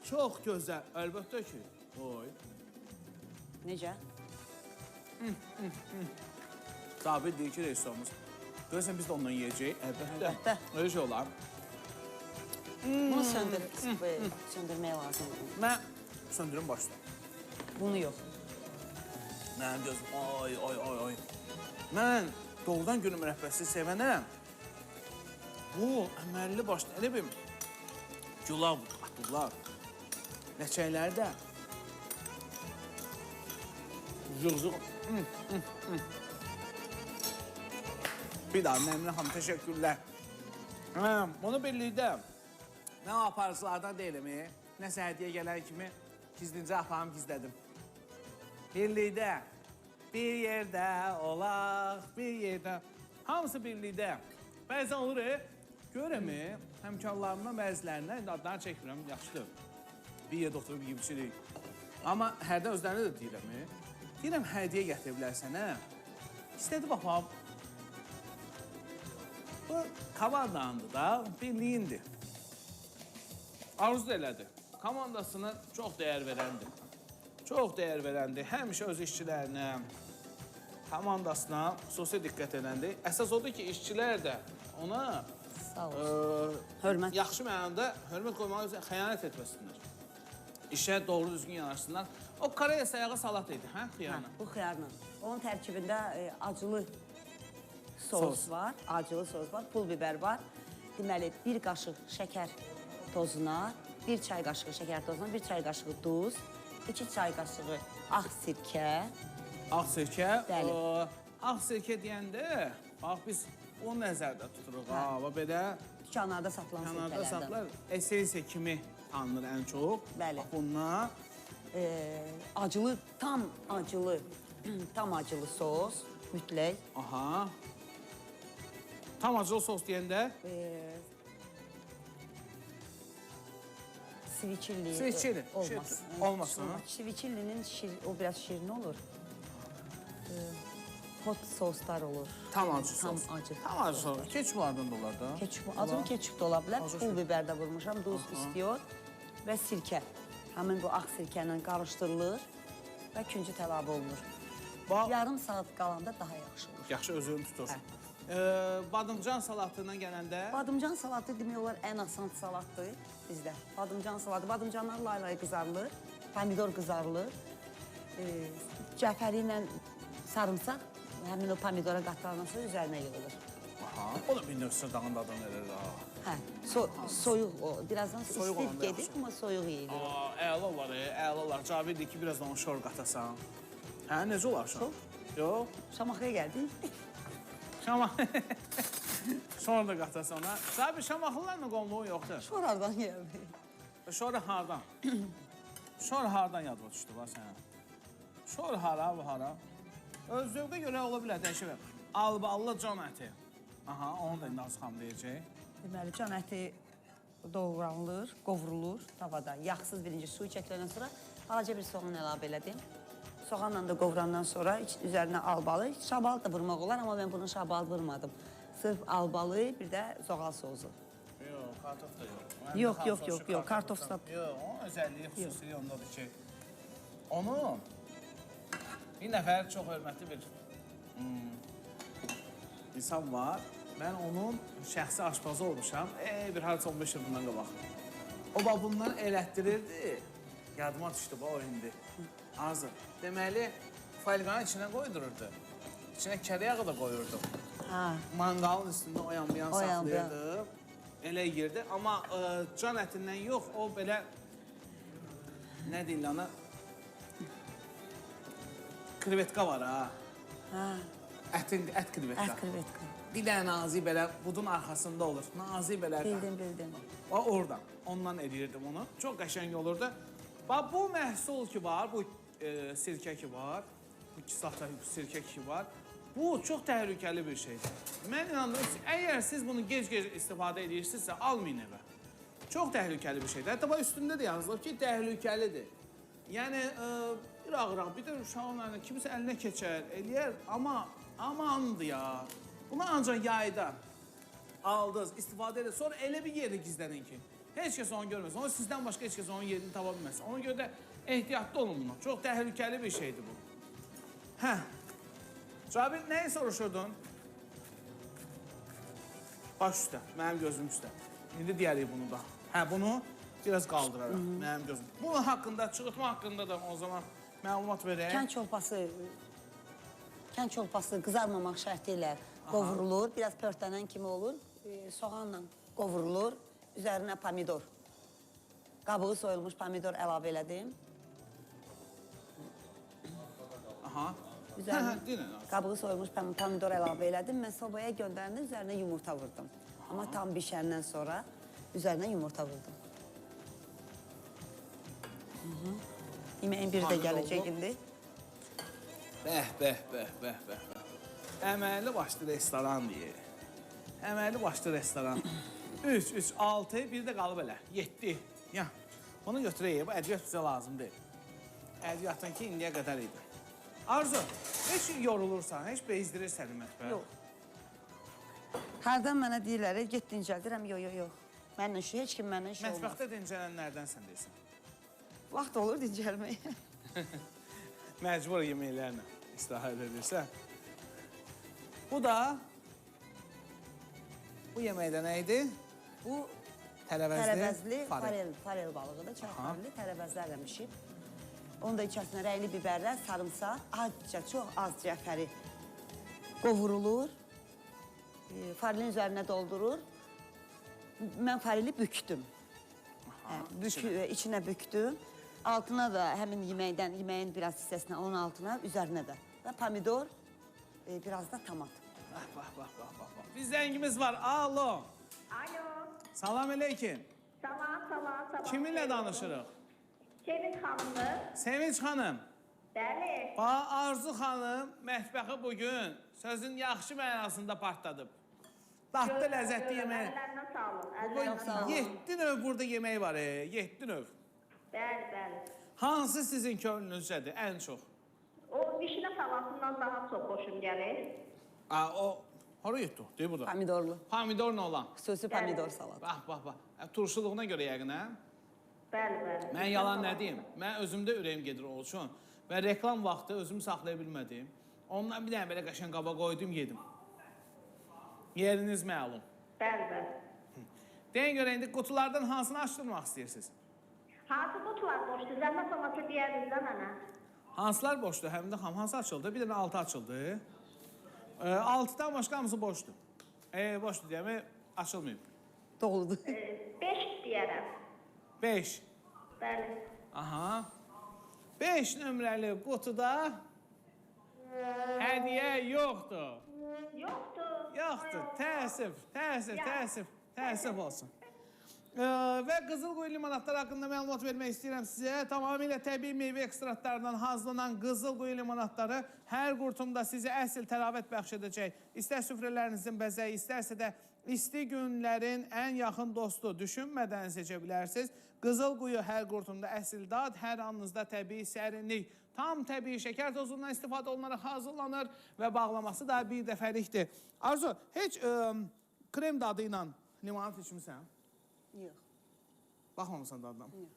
Çox gözəl, əlbəttə ki. Oy. Necə? Sabit deyir ki, rejissorumuz. Görürsən, biz də ondan yiyəcəyik. Əlbəttə. Öyle şey olar. Bunu söndürməyə lazımdır. Mən söndürüm başda. Bunu yox. Mənim gözüm, ay. Mən doğrudan günüm rəhbəsi sevənəm. Bu, əməlli başda, elə bir gülab, atırlar. Ləçəkləri də. Zığ. Bir daha, Nəminə xanım, təşəkkürlər. Bunu birlikdə mən aparıcılardan deyiləm, nəsə hədiyyə gələn kimi gizlincə aparım, gizlədim. Birlikdə, bir yerdə olaq, bir yerdə. Hamısı birlikdə. Bəzən olur, görürəm, həmkarlarımdan bəzilərindən, adlarını çəkmirəm, yaxşıdır. Bir yerdə oturub yiyib içirik. Amma hərdən özlərinə də deyirəm, deyirəm, hədiyyə gətirə bilərsənə. İstədi baxam. Bu komandandır da, birliyindir. Arzu da elədi. Komandasına çox dəyər verəndir. Çox dəyər verəndir. Həmişə öz işçilərinə, komandasına xüsusi diqqət edəndir. Əsas odur ki, işçilər də ona yaxşı mənada hörmət qoymağa xəyanət etməsinlər. İşə doğru düzgün yanaşsınlar. O karaya sayağı salat idi, hə? Xiyarla. Bu xiyarla. Onun tərkibində acılı sos var, pul biber var. Deməli, bir qaşıq şəkər tozuna, bir çay qaşığı şəkər tozuna, bir çay qaşığı duz, 2 çay qaşığı ağ sirkə. Ağ sirkə? Bəli. Ağ sirkə deyəndə, bax biz onu nəzərdə tuturuq. Belə dükanlarda satılan sirkələrdən. Dükanlarda satılan esensiya kimi tanınır ən çox. Bəli. Bununla acılı, tam acılı sos, mütləq. Aha. Tam acılı sos deyəndə? Siviçilli olmasın. Siviçillinin o biraz şirin olur. Hot soslar olur. Tam acı sos. Tam acı sos. Keçuplardan da olar da. Acılı keçup da ola bilər. Pul biber də vurmuşam, duz istiyor və sirkə. Həmin bu ağ sirkə ilə qarışdırılır və küncü təlavə olunur. Yarım saat qalanda daha yaxşı olur. Yaxşı özünü tutur. Badımcan salatına gələndə? Badımcan salatı demək olar ən asan salatdır bizdə. Badımcan salatı, badımcanlar lay-lay qızarılır, pomidor qızarılır. Cəfəri ilə sarımsaq, həmin o pomidora qatılandan sonra üzərinə yığılır. O da bir növ sırdağın dadını verir. Hə, soyuq o. Birazdan istif gedir, amma soyuq yeyilir. Əla olar, əla olar. Cavidir ki, biraz da onu şor qatasan. Hə, necə olar şor? Yox. Şamaxıya gəldin. Sonra da qatası ona. Sabi Şamaxlılarla qonluğu yoxdur. Şorardan gəldi. Sonra hardan? Sonra hardan yadıma düşdü var sənə? Sonra hara, bu hara? Öz zövqə görə ola bilər, dəyişir. Albalı can əti. Aha, onu da indi az xam deyəcək. Deməli, can əti doğranılır, qovrulur tavada. Yağsız birinci suyu çəkiləndən sonra balaca bir soğan əlavə elədim. Soğanla da qovrandan sonra üzərinə albalı, şabalı da vurmaq olar, amma mən bunu şabalı vurmadım. Sırf albalı, bir də zoğal soğuzu. Yox, kartof da yox. Yox, kartof da. Yox, onun özəlliyi, xüsusiyyəti ondadır ki, onu bir nəfər çox hörmətli bir insan var. Mən onun şəxsi aşpazı olmuşam. Bir harca 15 il bundan qabaq. O bundan elətdirirdi. Yadıma düşdü o indi. Azı. Deməli, falqanın içinə qoydururdu. İçinə kərə yağı da qoyurdu. Manqalın üstündə o yan-bu yan saxlayırdı. Elə yerdi. Amma can ətindən yox, o belə nə deyil ona? Krevetka var ha. Ət krevetka. Ət krevetka. Bir dənə nazik belə budun arxasında olur. Nazik belə. Bildim. O oradan. Ondan eləyirdim onu. Çox qəşəng olurdu. Bax, bu məhsul ki var, bu sirkə ki var, bu kisata sirkə ki var. Bu çox təhlükəli bir şeydir. Mən inanıyorum ki, əgər siz bunu gec-gec istifadə edirsinizsə, almayın evə. Çox təhlükəli bir şeydir. Hətta üstündə də yazılır ki, təhlükəlidir. Yəni, bir ağıraq, bir də uşağın əlinə, kimsə əlinə keçər, eləyər, amma amandır ya. Bunu ancaq yayda aldınız, istifadə edin, sonra elə bir yeri gizlənin ki, heç kəs onu görməsin, onu sizdən başqa heç kəs onun yerini tapa bilməsin. Ona görə də ehtiyatlı olun buna. Çox təhlükəli bir şeydir bu. Hə. Cabir, nəyi soruşurdun? Baş üstə, mənim gözüm üstə. İndi deyərik bunu da. Hə, bunu biraz qaldıraraq, mənim gözüm. Bunun haqqında, çığırtma haqqında da o zaman məlumat verək. Kənd çolpası qızarmamaq şərti ilə qovrulur. Biraz pörtlənən kimi olur. Soğanla qovrulur. Üzərinə pomidor. Qabığı soyulmuş pomidor əlavə elədim. Aha. Qabığı soyulmuş pomidor əlavə elədim. Mən sobaya göndərəndə üzərinə yumurta vurdum. Amma tam bişəndən sonra üzərinə yumurta vurdum. Yeməyin biri də gələcək indi. Bəh. Əməli başlı restoran deyir. Əməli başlı restoran. 3, 6, bir də qalıb elə. 7. Ya, bunu götürəyək. Bu ədviyyat bizə lazım deyil. Ədviyyatdan ki, indiyə qədər idi. Arzu, heç yorulursan, heç bezdirir səni mətbəq? Yox. Hərdən mənə deyirlər, get dincəldirəm. Yox. Mənlə işi, heç kim mənlə işi olmaz. Mətbəqdə dincələnlərdən sən deyirsən? Vaxt olur dincəlməyə. Məcbur yeməklərlə istirahət edirsən. Bu da, bu yeməkdə nə idi? Bu tərəvəzli farel balığıdır. Çox fareli tərəvəzlərlə pişib. Onun da içərisində rəyli biberlər, sarımsaq, azca, çox az cəfəri qovurulur. Farelin üzərinə doldurur. Mən fareli bükdüm. İçinə bükdüm. Altına da həmin yeməyin biraz hissəsinə, onun altına, üzərinə də. Və pomidor, biraz da tomat. Bax. Biz zəngimiz var. Alo. Salam əleykum. Salam. Kiminlə danışırıq? Sevinç xanımdır. Sevinç xanım. Bəli. Arzu xanım mətbəxi bugün sözün yaxşı mənasında partladıb. Dadlı, ləzzətli yemək. Əllərinə sağlıq. 7 növ burada yemək var, 7 növ. Bəli. Hansı sizin könlünüzdədir ən çox? O vişnə salatından daha çox xoşum gəlir. O hara yutdu? Deyir burada. Pomidorlu. Pomidorla olan. Xüsusi pomidor salatı. Bax. Turşuluğuna görə yəqin, hə? Bəli. Mən yalan nə deyim? Mən özümdə ürəyim gedir o üçün. Və reklam vaxtı özümü saxlaya bilmədim. Ondan bir dənə belə qəşəng qaba qoydum, yedim. Yeriniz məlum. Bəli. Deyin görə indi qutulardan hansını açdırmaq istəyirsiniz? Hansı qutular boşdur? Zəhmət olmasa deyərdiniz də mənə. Hansılar boşdur? Həm də hansı açıldı? Bir dənə 6 açıldı. 6-dan başqa hamısı boşdur. Boşdur deyəmi açılmayıb. Doludur. 5 deyərəm. 5. Bəli. Aha. 5 nömrəli qutuda hədiyyə yoxdur. Yoxdur. Yoxdur. Təəssüf olsun. Və qızılquyu limonadlar haqqında məlumat vermək istəyirəm sizə. Tamamilə təbii meyvə ekstraktlarından hazırlanan qızılquyu limonadları hər qurtumda sizə əsl təravət bəxş edəcək. İstər süfrələrinizin bəzəyi, istərsə də isti günlərin ən yaxın dostu düşünmədən seçə bilərsiniz. Qızılquyu hər qurtumda əsl dad, hər anınızda təbii sərinlik, tam təbii şəkər tozundan istifadə olunaraq hazırlanır və bağlaması da bir dəfəlikdir. Arzu, heç krem dadı ilə limonad içmirsən? Yox. Baxmamısan dadına? Yox.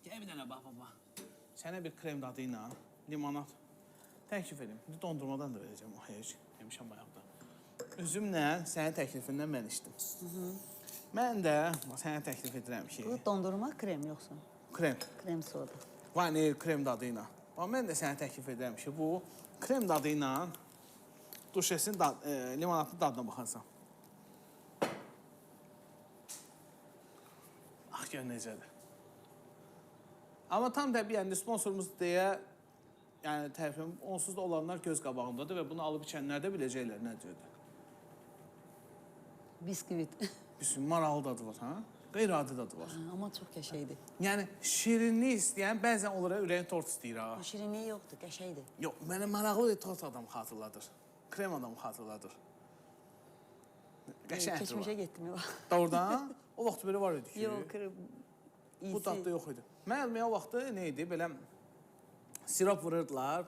Gəl bir dənə bax, baba. Sənə bir krem dadı ilə limonad təklif edeyim. Dondurmadan da verəcəm o heç. Yemişəm bayaqda. Üzümlə sənin təklifindən mən içdim. Mən də sənə təklif edirəm ki... Bu dondurma krem yoxsa? Krem. Krem soda. Vanil krem dadı ilə. Mən də sənə təklif edirəm ki, bu krem dadı ilə duşesin limonadlı dadına baxarsan. Ax, gör necədir. Amma tam təbii, yəni sponsorumuz deyə, yəni tərifim, onsuz da olanlar göz qabağındadır və bunu alıb içənlər də biləcəklər nədir. Biskvit. Biskvit, maraqlı dadı var, ha? Qeyri-adi dadı var. Amma çox qəşəkdir. Yəni, şirinlik istəyən bəzən onlara ürəyin tort istəyir, ha? Şirinliyi yoxdur, qəşəkdir. Yox, mənə maraqlı tort adamı xatırladır. Krem adamı xatırladır. Qəşəngdir var. Keçmişə getdim, yox. Doğrudan? O vaxt belə var idi ki? Yox, bu dadda yox idi. Mən o vaxtı nə idi? Belə sirop vururdular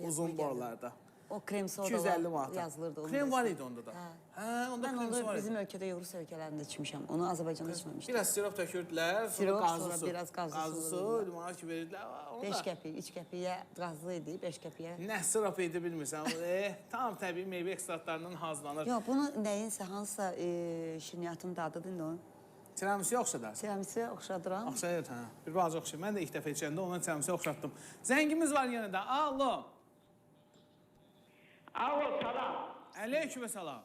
uzun borularda. O krem soda 250 manata. yazılırdı. Krem var idi onda da. Hə, onda mən krem onu var idi. bizim ölkədə Yovrus ölkələrində içmişəm. Onu Azərbaycanda içməmişdim. Biraz sirop tökürdülər, Sirop, sonra sonra biraz qazlı su. limonad ki verirdilər. 5 qəpik, 3 qəpiyə qazlı idi, 5 qəpiyə. Nə sirop idi bilmirsən. Tam təbii meyvə ekstraktlarından hazırlanır. Yox, bunu nəyinsə, hansısa şirniyyatın dadıdır indi onun. Tiramisuya oxşadar. Tiramisuya oxşadıram. Oxşayır, hə. Bir balaca oxşayır. Mən də ilk dəfə içəndə ona tiramisuya oxşatdım. Zəngimiz var yenə də. Alo. Alo, salam. Əleyküm salam.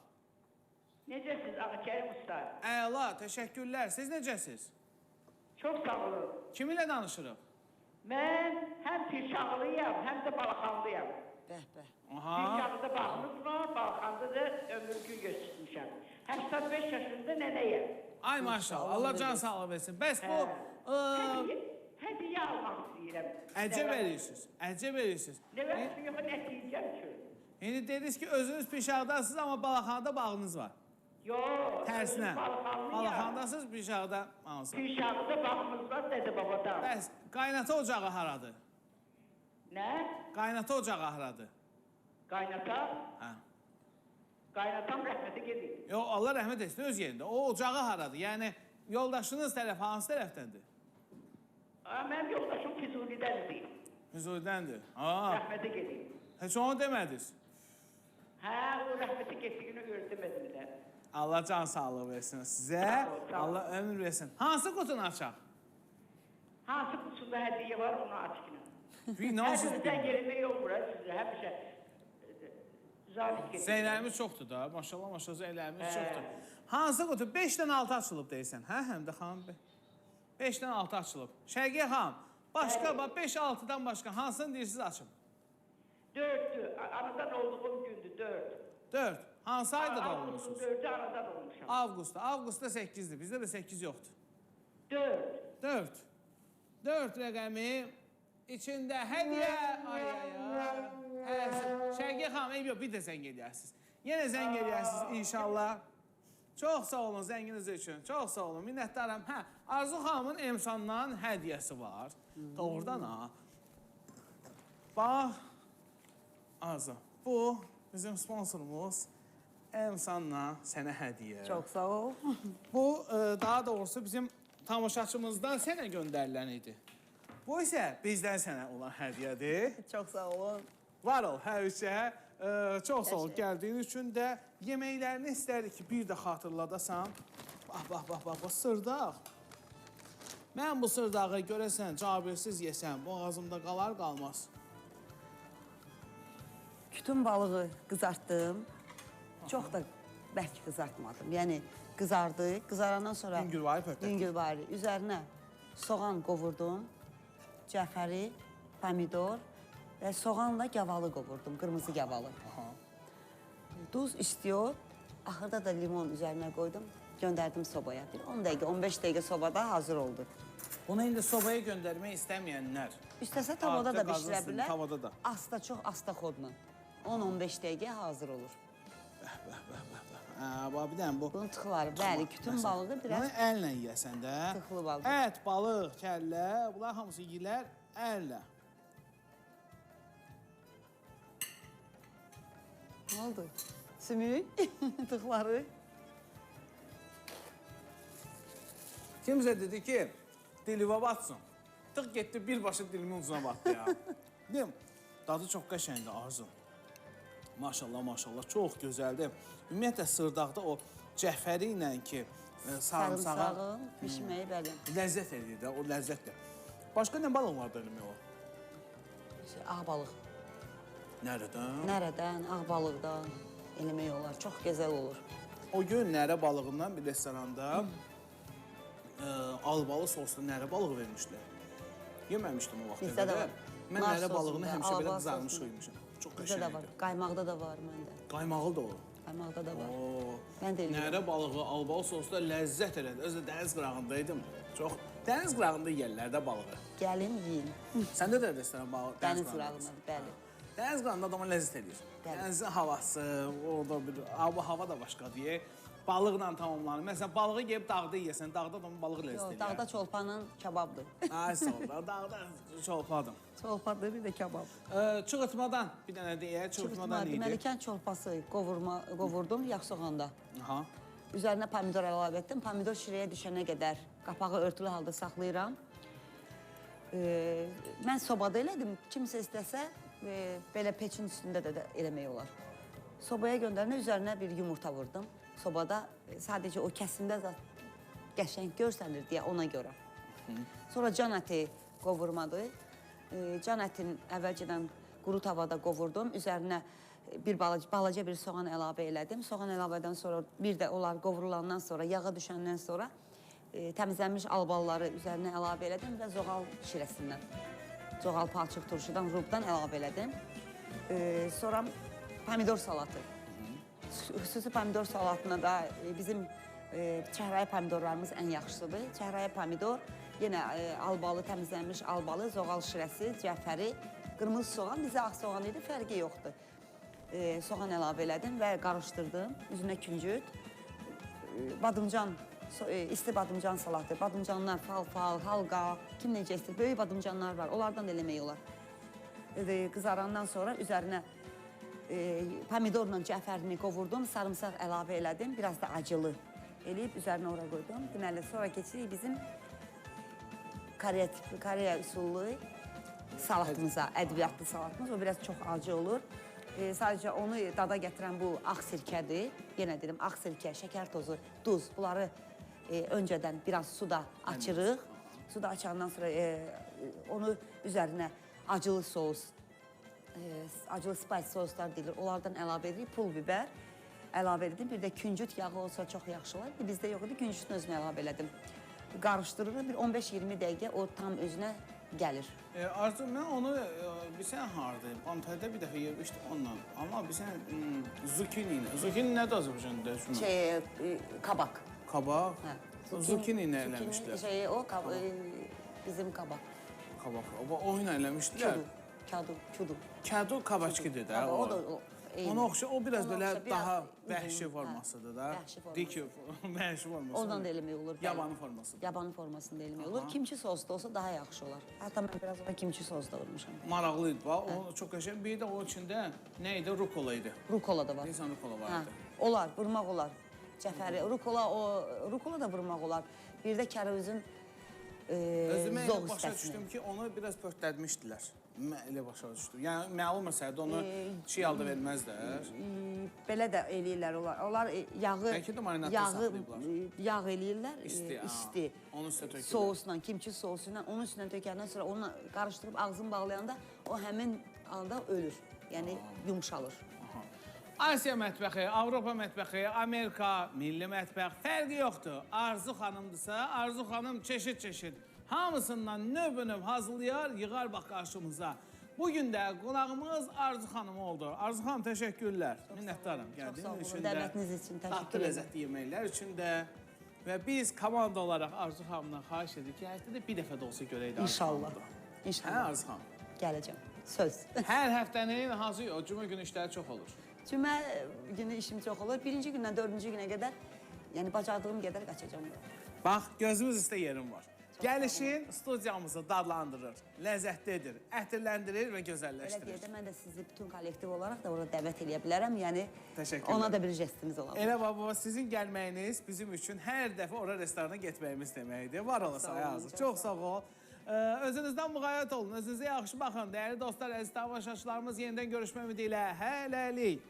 Necəsiz Ağakərim usta? Əla, təşəkkürlər. Siz necəsiz? Çox sağ olun. Kim ilə danışırıq? Mən həm Pirşağlıyam, həm də Balaxanlıyam. Bəh. Pirşağlıda bağımız var, Balaxanda da ömürgü göstərmişəm. 85 yaşında nənəyəm. Ay maşallah, Allah can sağlığı versin. Bəs bu... Hədiyyə almaq istəyirəm. Əcə verirsiniz, əcə verirsiniz. Nə versin, yox, nə deyəcəm ki? İndi dediniz ki, özünüz Pirşağdasınız, amma Balaxanda bağınız var. Yox, tərsinə. Balaxanlıyam. Balaxandasınız, Pirşağda hansı? Pirşağda bağımız var, dədə babadan. Bəs, qaynata ocağı haradır? Nə? Qaynata ocağı haradır? Qaynata? Hə. Qaynatam rəhmətə gedir. Yox, Allah rəhmət etsin, öz yerində. O ocağı haradır? Yəni, yoldaşınız tərəf hansı tərəfdəndir? Mənim yoldaşım Füzulidəndir. Füzulidəndir. Rəhmətə gedir. Heç onu demədiniz? Hə, o rəhmətə getdiyini öyrətmədim də. Allah can sağlığı versin sizə. Allah ömür versin. Hansı qutunu açaq? Hansı qutusunda hədiyyə var, onu açıqına. Həmişə gəlmək olmur, sizə, həmişə zabit gedir. Zəylərimiz çoxdur da, maşallah, zəylərimiz çoxdur. Hansı qutu? 5-dən 6 açılıb deyirsən, hə, həm də xanım bəy? 5-dən 6 açılıb. Şərqiyə xanım, başqa, 5-6-dan başqa, hansını deyirsiniz açın? 4-dür, anadan olduğum gündür, 4. 4. Hansı ayda da olmuşsunuz? 4-ü anadan olmuşam. Avqustda. Avqustda 8-dir. Bizdə də 8 yoxdur. 4. 4. 4 rəqəmi içində hədiyyə. Şərqiyə xanım, eyb yox, bir də zəng eləyərsiniz. Yenə zəng eləyərsiniz inşallah. Çox sağ olun zənginiz üçün. Çox sağ olun. Minnətdaram. Hə, Arzu xanımın Emsandan hədiyyəsi var. Doğrudan ha. Bax. Arzu. Bu bizim sponsorumuz Emsandan sənə hədiyyə. Çox sağ ol. Bu, daha doğrusu bizim tamaşaçımızdan sənə göndərilən idi. Bu isə bizdən sənə olan hədiyyədir. Çox sağ olun. Var ol, hər üçə. Çox sağ ol gəldiyin üçün də yeməklərini istərik ki, bir də xatırladasan. Bax, sırdaq. Mən bu sırdağı görəsən, cabirsiz yesəm, boğazımda qalar qalmaz. Kütün balığı qızartdım. Çox da bərk qızartmadım. Yəni, qızardı. Qızarandan sonra... Yüngülvari pörtək. Yüngülvari. Üzərinə soğan qovurdum. Cəfəri, pomidor və soğanla gavalı qovurdum. Qırmızı gavalı. Duz istiyor. Axırda da limon üzerine koydum. Gönderdim sobaya. Bir 10 dakika, 15 dakika sobada hazır oldu. Bunu indi sobaya göndərmək istəməyənlər. İstəsə tavada da Artıq bişirə qazınsın, bilər. Tavada da. Asta, çox asta xodla. 10-15 dəqiqə hazır olur. Bir dənə bu... Bunun tıxları, bəli, kütün balığı biraz... Bunu əllə yiyəsən də. Tıxlı balıq. Ət, balıq, kəllə, bunlar hamısı yiyilər əllə. Ne oldu? Sümük, tıxları. Kimsə dedi ki, dilivə batsın. Tıx getdi, birbaşa dilimin ucuna batdı ya. Deyim, dadı çox qəşəngdir, Arzu. Maşallah, maşallah, çox gözəldir. Ümumiyyətlə, Sırdağda o cəfəri ilə ki, sarımsağa... Sarımsağın pişməyi bəli. Ləzzət edir də, o ləzzətdir. Başqa nə balıq var da eləmək o? Ağ balıq. Nərədən? Nərədən, ağ balıqdan eləmək olar. Çox gözəl olur. O gün nərə balığından bir restoranda albalı soslu nərə balığı vermişlər. Yeməmişdim o vaxtda. Bizdə də var. Mən nərə balığını həmişə belə qızarmış qoymuşam. Çox Bizdə də var. qəşəngdir. Qaymaqda da var məndə. Qaymaqlı da o. Qaymaqda da var. Oo. Mən də eləyirəm. Nərə balığı albalı sosda ləzzət elədi. Özü də dəniz qırağındaydım. Çox dəniz qırağında yeyirlər də balığı. Gəlin, yiyin. Səndə də restoran balığı Dəniz qırağında, bəli. Dəniz qırağında adama ləzzət edir. Dənizin havası, orada bir hava da başqadır. Balıqla tamamlanır. Məsələn, balığı yeyib dağda yeyəsən, dağda da balığı ləzzət edir. Yox, dağda çolpanın kebabdır. Ay sağ ol, dağda çolpadım. Çolpadır, bir də kebab. Çığırtmadan bir dənə deyək, çığırtmadan neydi? Deməli, kənd çolpası qovurdum yağ soğanda. Üzərinə pomidor əlavə etdim. Pomidor şirəyə düşənə qədər qapağı örtülü halda saxlayıram. Mən sobada elədim. Kimsə istəsə, belə peçin üstündə də eləmək olar. Sobaya göndərənə üzərinə bir yumurta vurdum. Sobada sadəcə o kəsimdə qəşəng görsənir deyə ona görə. Sonra can əti qovurmadır. Can ətin əvvəlcədən quru tavada qovurdum. Üzərinə bir balaca bir soğan əlavə elədim. Soğan əlavədən sonra bir də onlar qovrulandan sonra, yağa düşəndən sonra təmizlənmiş albalıları üzərinə əlavə elədim və zoğal şirəsindən, zoğal palçıq turşudan, rubdan əlavə elədim. Sonra pomidor salatı. Xüsusi pomidor salatına da bizim çəhrayı pomidorlarımız ən yaxşısıdır. Çəhrayı pomidor, yenə albalı, təmizlənmiş albalı, zoğal şirəsi, cəfəri, qırmızı soğan, bizə ağ soğan idi, fərqi yoxdur. Soğan əlavə elədim və qarışdırdım. Üzünə küncüt, badımcan, isti badımcan salatı, badımcanlar, falfal, halqa, kim necə istəyir, böyük badımcanlar var, onlardan eləmək olar. Qızarandan sonra üzərinə pomidorla cəfərini qovurdum, sarımsaq əlavə elədim, biraz da acılı eləyib üzərinə ora qoydum. Deməli, sonra keçirik bizim Koreya usullu salatımıza, ədviyyatlı salatımız. O biraz çox acı olur. Sadəcə onu dada gətirən bu ağ sirkədir. Yenə dedim, ağ sirkə, şəkər tozu, duz. Bunları öncədən biraz suda açırıq. Suda açandan sonra onu üzərinə acılı sos, acılı spice soslar deyilir, onlardan əlavə edirik, pul biber əlavə edim. Bir də küncüt yağı olsa çox yaxşı olar. Bizdə yox idi, küncütün özünü əlavə elədim. Qarışdırırıq, bir 15-20 dəqiqə o tam özünə gəlir. Arzu, mən onu bilsən hardır? Antalya'da bir dəfə yemişdim onunla. Amma bilsən zukini ilə. Zukini nədir Azərbaycanda? Kabak. Kabak? Zukini ilə eləmişdilər. O bizim kabak. Kabak. O ilə eləmişdilər. Kudu. Kadu kabaçkidir də. Ona oxşa, o biraz belə daha vəhşi formasıdır da. Vəhşi forması. Ondan da eləmək olur. Yabanı forması. Yabanı formasında eləmək olur. Kimçi sos da olsa daha yaxşı olar. Hətta mən biraz ona kimçi sos da vurmuşam. Maraqlıydı, o çox qəşəng. Bir də o içində nə idi? Rukola idi. Rukola da var. İnsan rukola vardı. Olar, vurmaq olar. Cəfəri, rukola da vurmaq olar. Bir də kərəvizin Özümə zoğ başa hissəsini. düşdüm ki, onu biraz pörtlətmişdilər. Elə başa düşdüm. Yəni, məlum məsələdə onu çiğ halda verməzlər. Belə də eləyirlər onlar. Onlar Bəlkə də marinatda saxlayıblar. Yağ eləyirlər, isti. Onun üstünə tökürlər. Sousla, kimçi sousuyla, onun üstünə tökəndən sonra onu qarışdırıb ağzını bağlayanda o həmin anda ölür. Yəni yumşalır. Asiya mətbəxi, Avropa mətbəxi, Amerika, milli mətbəx fərqi yoxdur. Arzu xanımdırsa, Arzu xanım çeşid-çeşid hamısından növ-növ hazırlayar, yığar bax qarşımıza. Bugün də qonağımız Arzu xanım oldu. Arzu xanım, təşəkkürlər. Minnətdaram Çox sağ olun. üçün də, Dəvətiniz üçün təşəkkür dadlı edirəm. ləzzətli yeməklər üçün də. Və biz komanda olaraq Arzu xanımdan xahiş edirik ki, həftədə bir dəfə də olsa görəydik Arzu İnşallah. xanımı da. İnşallah. Hə, Arzu xanım? Gələcəm. Söz. Hər həftənin hansı cümə günü işləri çox olur? Cümə günü işim çox olur. Birinci gündən dördüncü günə qədər, yəni bacardığım qədər qaçacağım. Bax, gözümüz üstə yerim var. Gəlişin studiyamızı dadlandırır, ləzzətlidir, ətirləndirir və Belə gözəlləşdirir. deyək də, mən də sizi bütün kollektiv olaraq da orada dəvət edə bilərəm. Yəni, Təşəkkürlər. ona da bir jestiniz ola bilər. Elə baba, sizin gəlməyiniz bizim üçün hər dəfə ora restorana getməyimiz deməkdir. Var olasın, Ayazı. Çox sağ ol. Özünüzdən müğayət olun, özünüzə yaxşı baxın. Dəyərli dostlar, əziz tamaşaçılarımız yenidən görüşmə ümidi ilə hələlik.